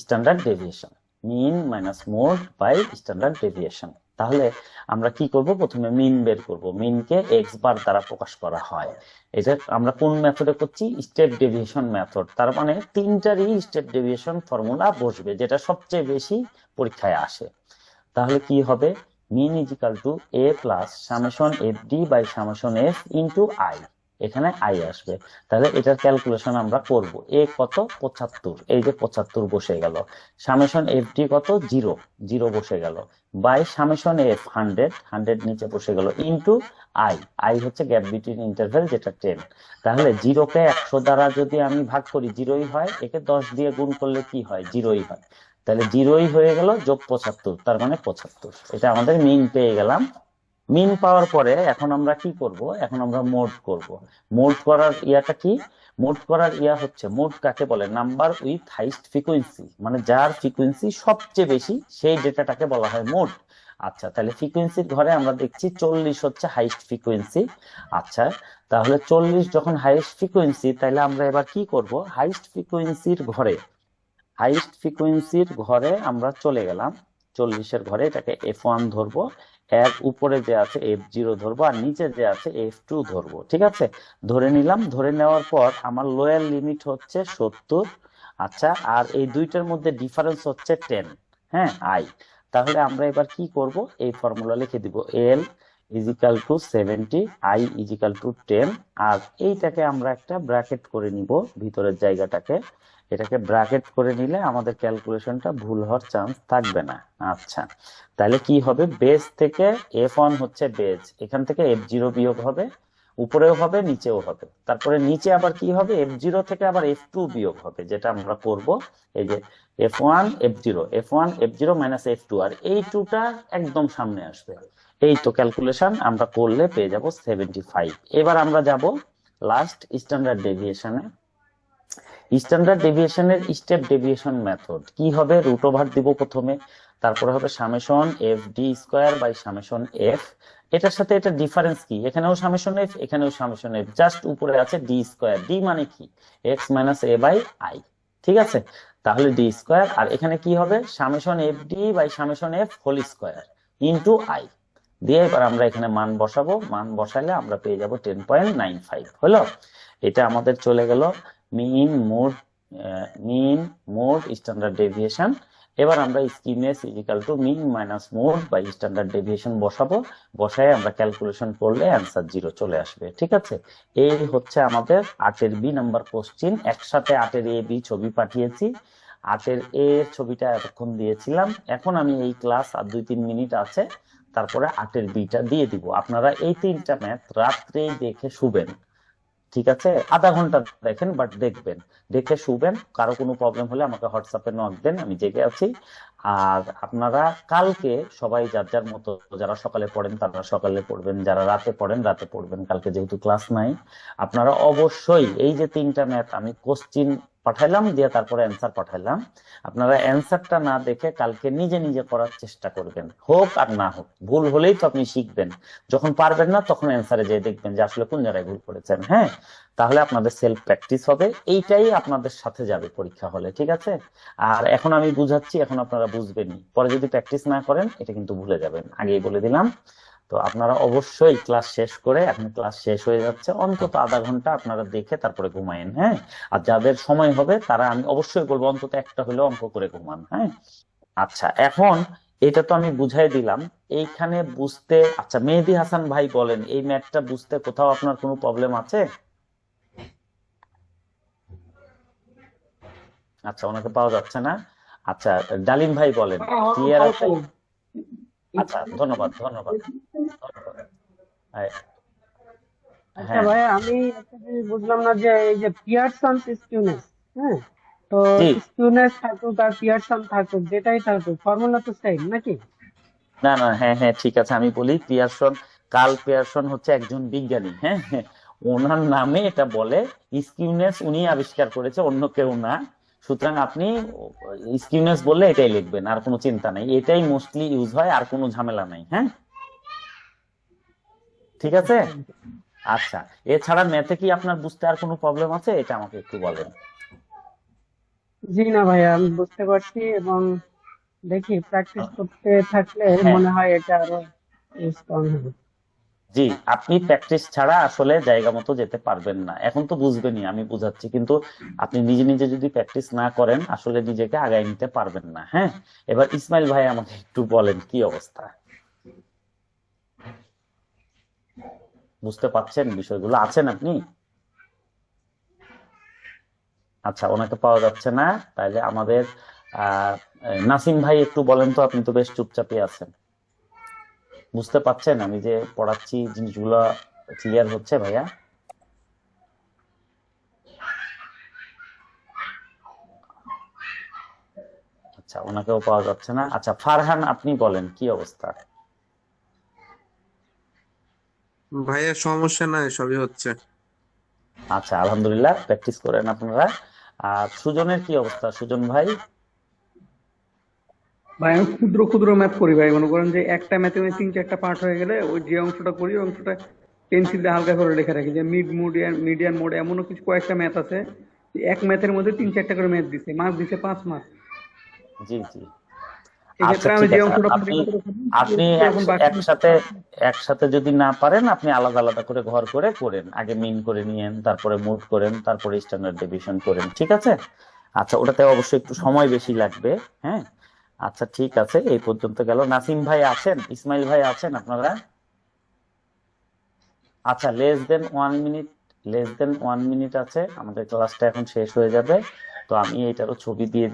standard deviation. Mean minus mode by standard deviation. তাহলে আমরা কি করব, প্রথমে মিন বের করব। মিনকে এক্স বার দ্বারা প্রকাশ করা হয়। এটা আমরা কোন মেথডে করছি, স্টেপ ডেভিয়েশন মেথড। তার মানে তিনটারই স্টেপ ডেভিয়েশন ফর্মুলা বসবে, যেটা সবচেয়ে বেশি পরীক্ষায় আসে। তাহলে কি হবে, mean is equal to A plus summation F D by summation F into I. এখানে আই আসবে। তাহলে এটার ক্যালকুলেশন আমরা করব। এ কত, 75, এই যে 75 বসে গেল। সামেশন এফ ডি কত, 0, 0 বসে গেল। বাই সামেশন এফ 100, 100 নিচে বসে গেল, ইন্টু আই। আই হচ্ছে গ্যাপ বিটুইন ইন্টারভেল, যেটা 10। তাহলে 0 কে 100 দ্বারা যদি আমি ভাগ করি 0ই হয়, একে 10 দিয়ে গুণ করলে কি হয়, 0ই হয়। তাহলে 0ই হয়ে গেল, যোগ 75, তার মানে 75। এটা আমাদের মিন পেয়ে গেলাম। মিন পাওয়ার পরে এখন আমরা কি করব, এখন আমরা মোড করব। মোড করার ইয়াটা কি, মোড করার ইয়া হচ্ছে, মোড কাকে বলে, নাম্বার উইথ হাইস্ট ফ্রিকোয়েন্সি, মানে যার ফ্রিকোয়েন্সি সবচেয়ে বেশি সেই ডেটাটাকে বলা হয় মোড। আচ্ছা, তাহলে ফ্রিকোয়েন্সির ঘরে আমরা দেখছি 40 হচ্ছে হাইস্ট ফ্রিকোয়েন্সি। আচ্ছা, তাহলে 40 যখন হাইস্ট ফ্রিকোয়েন্সি, তাহলে আমরা এবার কি করব, হাইস্ট ফ্রিকোয়েন্সির ঘরে, হাইস্ট ফ্রিকোয়েন্সির ঘরে আমরা চলে গেলাম। 40-এর ঘরে এটাকে F1 ধরবো, এর উপরে যে আছে F0 ধরবো, আর নিচে যে আছে F2 ধরবো, ঠিক আছে। ধরে নিলাম, ধরে নেওয়ার পর আমার লোয়ার লিমিট হচ্ছে 70। আচ্ছা, আর এই দুইটার মধ্যে ডিফারেন্স হচ্ছে 10, হ্যাঁ, আই। তাহলে আমরা এবার কি করব, এই ফর্মুলা লিখে দিব, এল is equal two 70, I is equal two 10। আর এইটাকে আমরা একটা ব্র্যাকেট করে নিব, ভিতরের জায়গাটাকে, এটাকে ব্র্যাকেট করে নিলে আমাদের ক্যালকুলেশনটা ভুল হওয়ার চান্স থাকবে না। আচ্ছা, তাহলে কি হবে, বেস থেকে F1 হচ্ছে বেস, এখান থেকে F0 বিয়োগ হবে, উপরেও হবে নিচেও হবে। তারপরে নিচে আবার কি হবে, F0 থেকে আবার F2 বিয়োগ হবে, যেটা আমরা করব। এই যে F1 F0, F1 F0 minus F2, আর এই টুটা একদম সামনে আসবে। এই তো ক্যালকুলেশন আমরা করলে পেয়ে যাব 75। এবার আমরা যাব লাস্ট স্ট্যান্ডার্ড ডেভিয়েশনে। স্ট্যান্ডার্ড ডেভিয়েশনের স্টেপ ডেভিয়েশন মেথড কি হবে, রুট ওভার দিব প্রথমে, তারপরে হবে summation F D square by summation F. এটার সাথে এটা ডিফারেন্স কি, এখানেও সামেশন এফ, এখানেও সামেশন এফ, জাস্ট উপরে আছে ডি স্কোয়ার। ডি মানে কি, X minus A by I, ঠিক আছে। তাহলে ডি স্কোয়ার, আর এখানে কি হবে, summation F D by summation F whole square into I, দিয়ে এবার আমরা এখানে মান বসাবো। মান বসালে আমরা পেয়ে যাব 10.95 হলো। এটা আমাদের চলে গেল mean mode, mean mode standard deviation. এবার আমরা skewness is equal to mean minus mode by standard deviation বসাবো। বসায় আমরা ক্যালকুলেশন করলে অ্যান্সার 0 চলে আসবে, ঠিক আছে। এই হচ্ছে আমাদের 8-এর বি নাম্বার কোশ্চিন। একসাথে 8-এর এ বি ছবি পাঠিয়েছি। 8-এর এ ছবিটা এতক্ষণ দিয়েছিলাম, এখন আমি এই ক্লাস আর 2-3 মিনিট আছে, তারপরে 8-এর বিটা দিয়ে দিব। আপনারা এই 3টা ম্যাথ রাত্রেই দেখে শুবেন, ঠিক আছে। আধা ঘন্টা দেখেন, বাট দেখবেন, দেখে শুবেন। কারো কোনো প্রবলেম হলে আমাকে হোয়াটসঅ্যাপে নক দেন, আমি জেগে আছি। আর আপনারা কালকে সবাই যার যার মতো, যারা সকালে পড়েন তারা সকালে পড়বেন, যারা রাতে পড়েন রাতে পড়বেন, কালকে যেহেতু ক্লাস নাই। আপনারা অবশ্যই এই যে 3টা ম্যাথ আমি কোশ্চিন পাঠাইলাম, দিয়ে তারপরে অ্যান্সার পাঠাইলাম, আপনারা অ্যান্সারটা না দেখে কালকে নিজে নিজে করার চেষ্টা করবেন, হোক আর না হোক। ভুল হলেই তো আপনি শিখবেন, যখন পারবেন না তখন অ্যান্সারে যেয়ে দেখবেন যে আসলে কোন জায়গায় ভুল করেছেন, হ্যাঁ। তাহলে আপনাদের সেলফ প্র্যাকটিস হবে, এইটাই আপনাদের সাথে যাবে পরীক্ষা হলে, ঠিক আছে। আর এখন আমি বুঝাচ্ছি, এখন আপনারা বুঝবেনই, পরে যদি প্র্যাকটিস না করেন এটা কিন্তু ভুলে যাবেন, আগেই বলে দিলাম। তো আপনারা অবশ্যই ক্লাস শেষ করে, এখন ক্লাস শেষ হয়ে যাচ্ছে, অন্তত আধা ঘন্টা আপনারা দেখে তারপরে ঘুমায়েন, হ্যাঁ। আর যাদের সময় হবে তারা, আমি অবশ্যই বলবো অন্তত একটা হলেও অঙ্ক করে ঘুমান, হ্যাঁ। আচ্ছা, এখন এটা তো আমি বুঝাই দিলাম, এইখানে বুঝতে, আচ্ছা মেহেদী হাসান ভাই বলেন, এই ম্যাথটা বুঝতে কোথাও আপনার কোনো প্রবলেম আছে? আচ্ছা, ওনাকে পাওয়া যাচ্ছে না। আচ্ছা, ডালিম ভাই বলেন, ক্লিয়ার আছে? আচ্ছা, ধন্যবাদ ধন্যবাদ ধন্যবাদ। হ্যাঁ আচ্ছা হ্যাঁ ভাইয়া, আমি একটা জিনিস বুঝলাম না যে এই যে পিয়ারসন স্কিউনেস, হ্যাঁ, তো জি। স্কিউনেস থাকুক আর পিয়ারসন থাকুক, যেটাই থাকুক, ফর্মুলা তো সেম নাকি? না না, হ্যাঁ হ্যাঁ ঠিক আছে, আমি বলি পিয়ারসন, কার্ল পিয়ারসন হচ্ছে একজন বিজ্ঞানী, হ্যাঁ হ্যাঁ, ওনার নামে এটা বলে। স্কিউনেস উনি আবিষ্কার করেছে, অন্য কেউ না। সুতরাং আপনি স্কিউনেস বললে এটাই লিখবেন, আর কোনো চিন্তা নাই, এটাই মোস্টলি ইউজ হয়, আর কোনো ঝামেলা নাই। হ্যাঁ, ঠিক আচ্ছা, আছে। Thank you. আচ্ছা, এছাড়া ম্যাথে কি আপনার বুঝতে আর কোনো প্রবলেম আছে, এটা আমাকে একটু বলেন। জি না ভাইয়া, আমি বুঝতে পারছি, এবং দেখি প্র্যাকটিস করতে থাকলে হ্যাঁ, মনে হয় এটা আরো স্ট্রং হবে। জি, আপনি প্র্যাকটিস ছাড়া আসলে জায়গা মতো যেতে পারবেন না। এখন তো বুঝবেনই, আমি বুঝাচ্ছি, কিন্তু আপনি নিজে নিজে যদি প্র্যাকটিস না করেন আসলে নিজেকে আগায় নিতে পারবেন না। হ্যাঁ, এবার ইসমাইল ভাই আমাকে একটু বলেন কি অবস্থা, বুঝতে পারছেন বিষয়গুলো, আছেন আপনি? আচ্ছা, ওনাকে পাওয়া যাচ্ছে না, তাইলে আমাদের আহ নাসিম ভাই একটু বলেন তো, আপনি তো বেশ চুপচাপই আছেন, বুঝতে পারছেন আমি যে পড়াচ্ছি জিনিসগুলো ক্লিয়ার হচ্ছে ভাইয়া? আচ্ছা, ওনাকেও পাওয়া যাচ্ছে না। আচ্ছা, ফারহান আপনি বলেন কি অবস্থা। ভাইয়া সমস্যা নাই, সবই হচ্ছে। আচ্ছা, আলহামদুলিল্লাহ, প্র্যাকটিস করেন আপনারা। আর সুজনের কি অবস্থা, সুজন ভাই? ভাই আমি ক্ষুদ্র ক্ষুদ্র ম্যাথ করি ভাই, মনে করেন যে একটা ম্যাথে আমি 3-4টা পার্ট হয়ে গেলে ওই যে অংশটা করি ওই অংশটা পেন্সিল দিয়ে হালকা করে লিখে রাখি, যে মিডিয়ান মোড এমনও কিছু কয়েকটা ম্যাথ আছে যে এক ম্যাথের মধ্যে 3-4টা করে ম্যাথ দিছে, মার্ক দিছে 5 মার্ক। জি জি। আচ্ছা সেক্ষেত্রে আমি ঠিক যে আছে, অংশটা আপনি পরিমাপ করে ফেলি, আপনি এখন বাকি একসাথে একসাথে যদি না পারেন, আপনি আলাদা আলাদা করে ঘর করে করেন, আগে মিন করে নিয়েন, তারপরে মুড করেন, তারপরে স্ট্যান্ডার্ড ডেভিয়েশন করেন, ঠিক আছে? আচ্ছা, ওটাতে অবশ্যই একটু সময় বেশি লাগবে। হ্যাঁ, আচ্ছা ঠিক আছে, এই পর্যন্ত গেল। নাসিম ভাই আছেন, ইসমাইল ভাই আছেন আপনারা? আচ্ছা, less than 1 minute, less than 1 minute আছে, আমাদের ক্লাসটা এখন শেষ হয়ে যাবে। তো আমি এটারও ছবি দিয়ে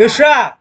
ইরশাদ,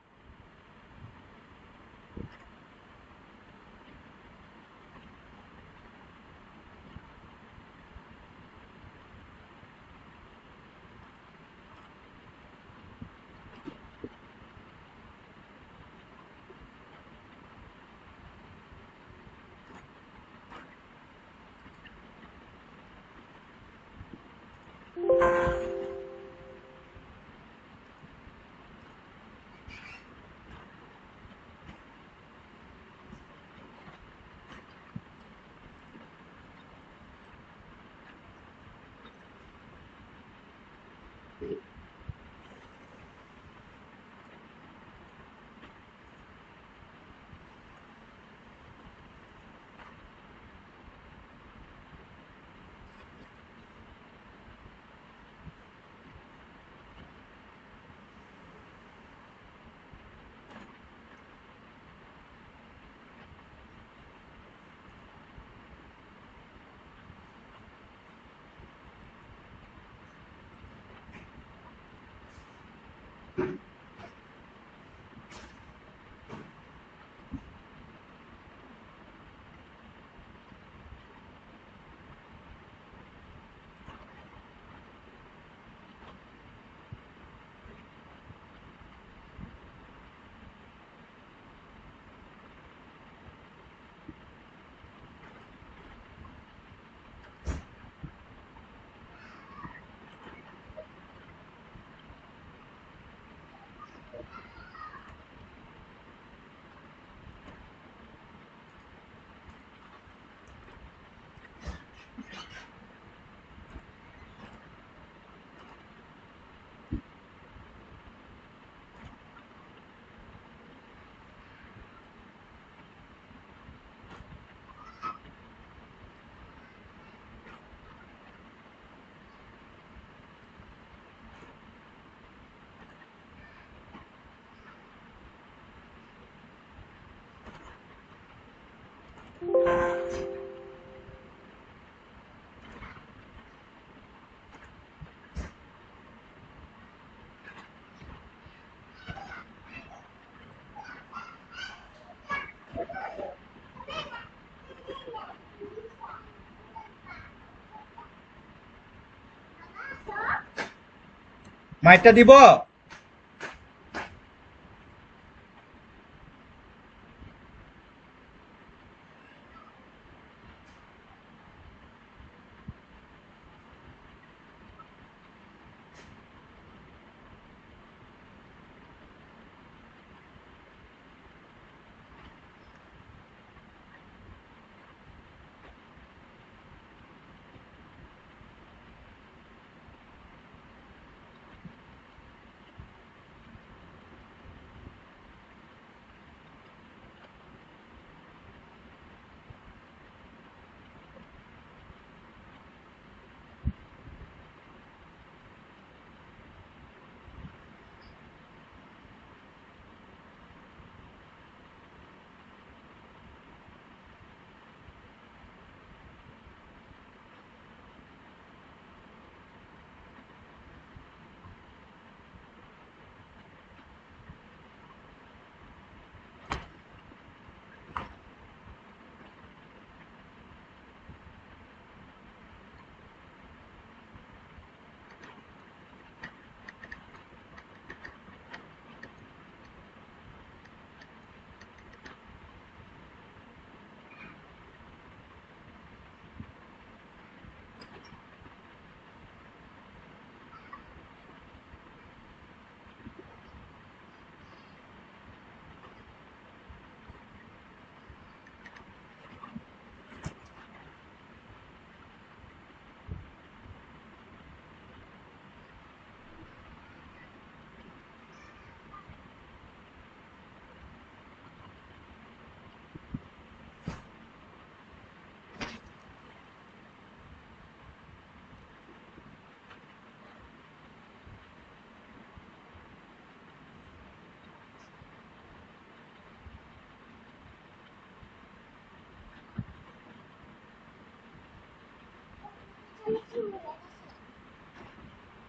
মাইকটা দিব?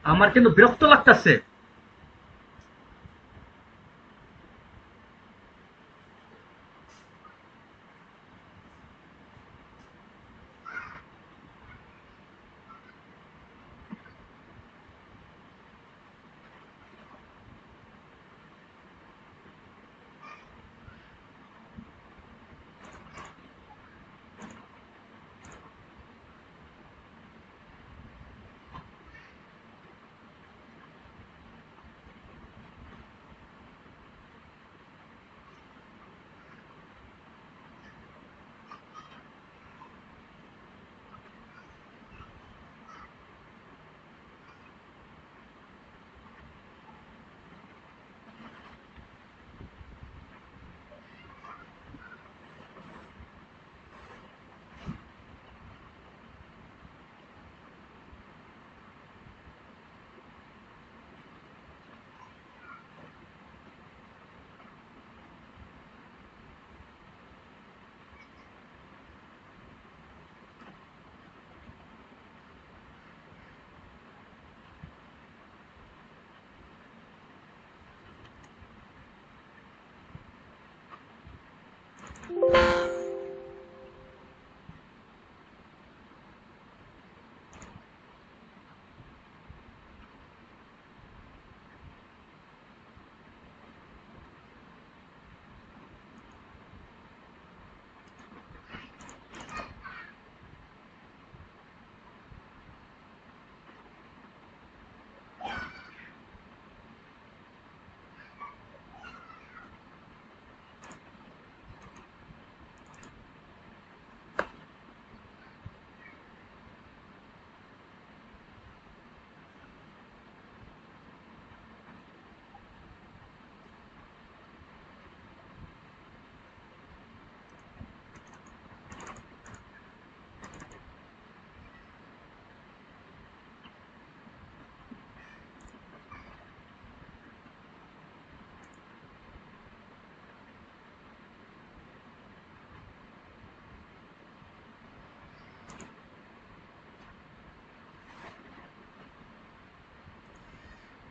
আমার কিন্তু বিরক্ত লাগতেছে।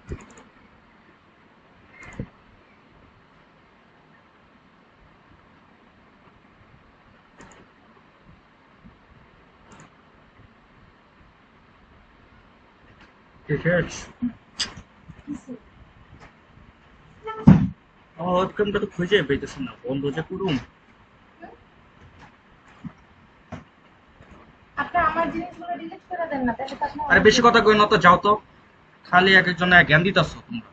ঠিক আছে, আমার ওয়েবক্যামটা তো খুঁজে পেতেছি না, বন্ধ যে করুম। আপনি আমার জিনিসগুলো ডিলিট করে দেন না, তাহলে তো আপনি আরে বেশি কথা কই না তো, যাও তো, খালি এক একজনে জ্ঞান দিতেছো তোমরা।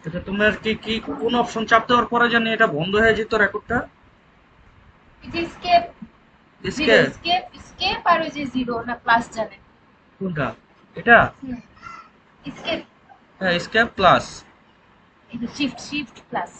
এটা তোমার কি কি কোন অপশন চাপ দেওয়ার পরে জানি এটা বন্ধ হয়ে যেত রেকর্ডটা? Skip zero, skip? Skip skip আর ওই যে জিরো না প্লাস জানেন। কোনটা? এটা? স্কেপ, হ্যাঁ, স্কেপ প্লাস। এই যে শিফট প্লাস।